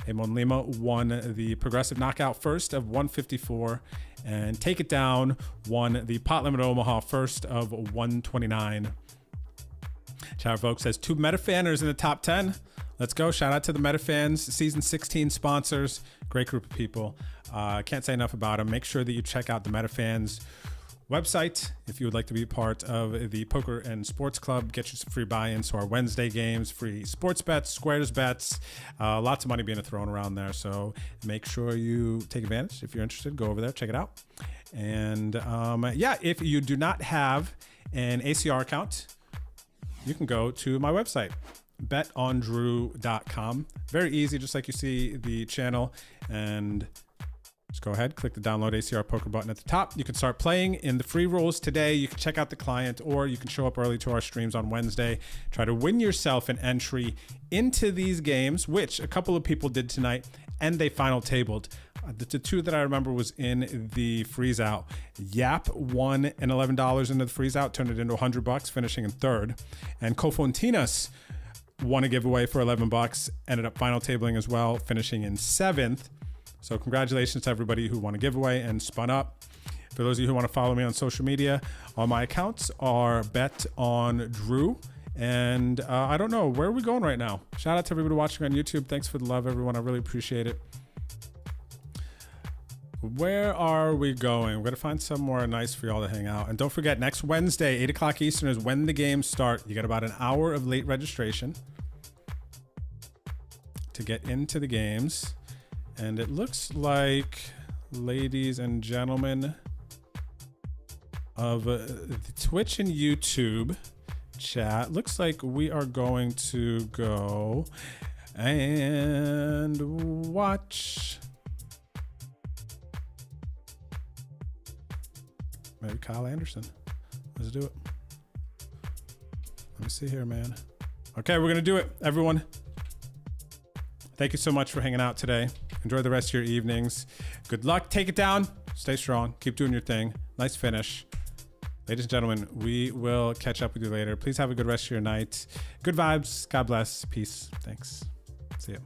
Amon Lima won the progressive knockout first of 154. And Take It Down won the pot limit Omaha first of 129. Shout out folks, says 2 Metafanners in the top 10. Let's go. Shout out to the Metafans, season 16 sponsors. Great group of people. Can't say enough about them. Make sure that you check out the Metafans website if you would like to be part of the Poker and Sports Club. Get you some free buy-ins to our Wednesday games, free sports bets, squares bets, lots of money being thrown around there. So make sure you take advantage. If you're interested, go over there, check it out. And yeah, if you do not have an ACR account, you can go to my website, betondrew.com. Very easy, just like you see the channel. And just go ahead, click the download ACR poker button at the top. You can start playing in the free rolls today. You can check out the client, or you can show up early to our streams on Wednesday. Try to win yourself an entry into these games, which a couple of people did tonight, and they final tabled. The 2 that I remember was in the freeze out. Yap won an $11 into the freeze out, turned it into $100, finishing in third. And Cofontinas won a giveaway for $11, ended up final tabling as well, finishing in 7th. So congratulations to everybody who won a giveaway and spun up. For those of you who want to follow me on social media, all my accounts are betondrew. And I don't know, where are we going right now? Shout out to everybody watching on YouTube. Thanks for the love, everyone. I really appreciate it. Where are we going? We're going to find somewhere nice for y'all to hang out. And don't forget, next Wednesday, 8 o'clock Eastern is when the games start. You get about an hour of late registration to get into the games. And it looks like, ladies and gentlemen of the Twitch and YouTube chat, looks like we are going to go and watch maybe Kyle Anderson. Let's do it. Let me see here, man. Okay, we're going to do it, everyone. Thank you so much for hanging out today. Enjoy the rest of your evenings. Good luck. Take it down. Stay strong. Keep doing your thing. Nice finish. Ladies and gentlemen, we will catch up with you later. Please have a good rest of your night. Good vibes. God bless. Peace. Thanks. See you.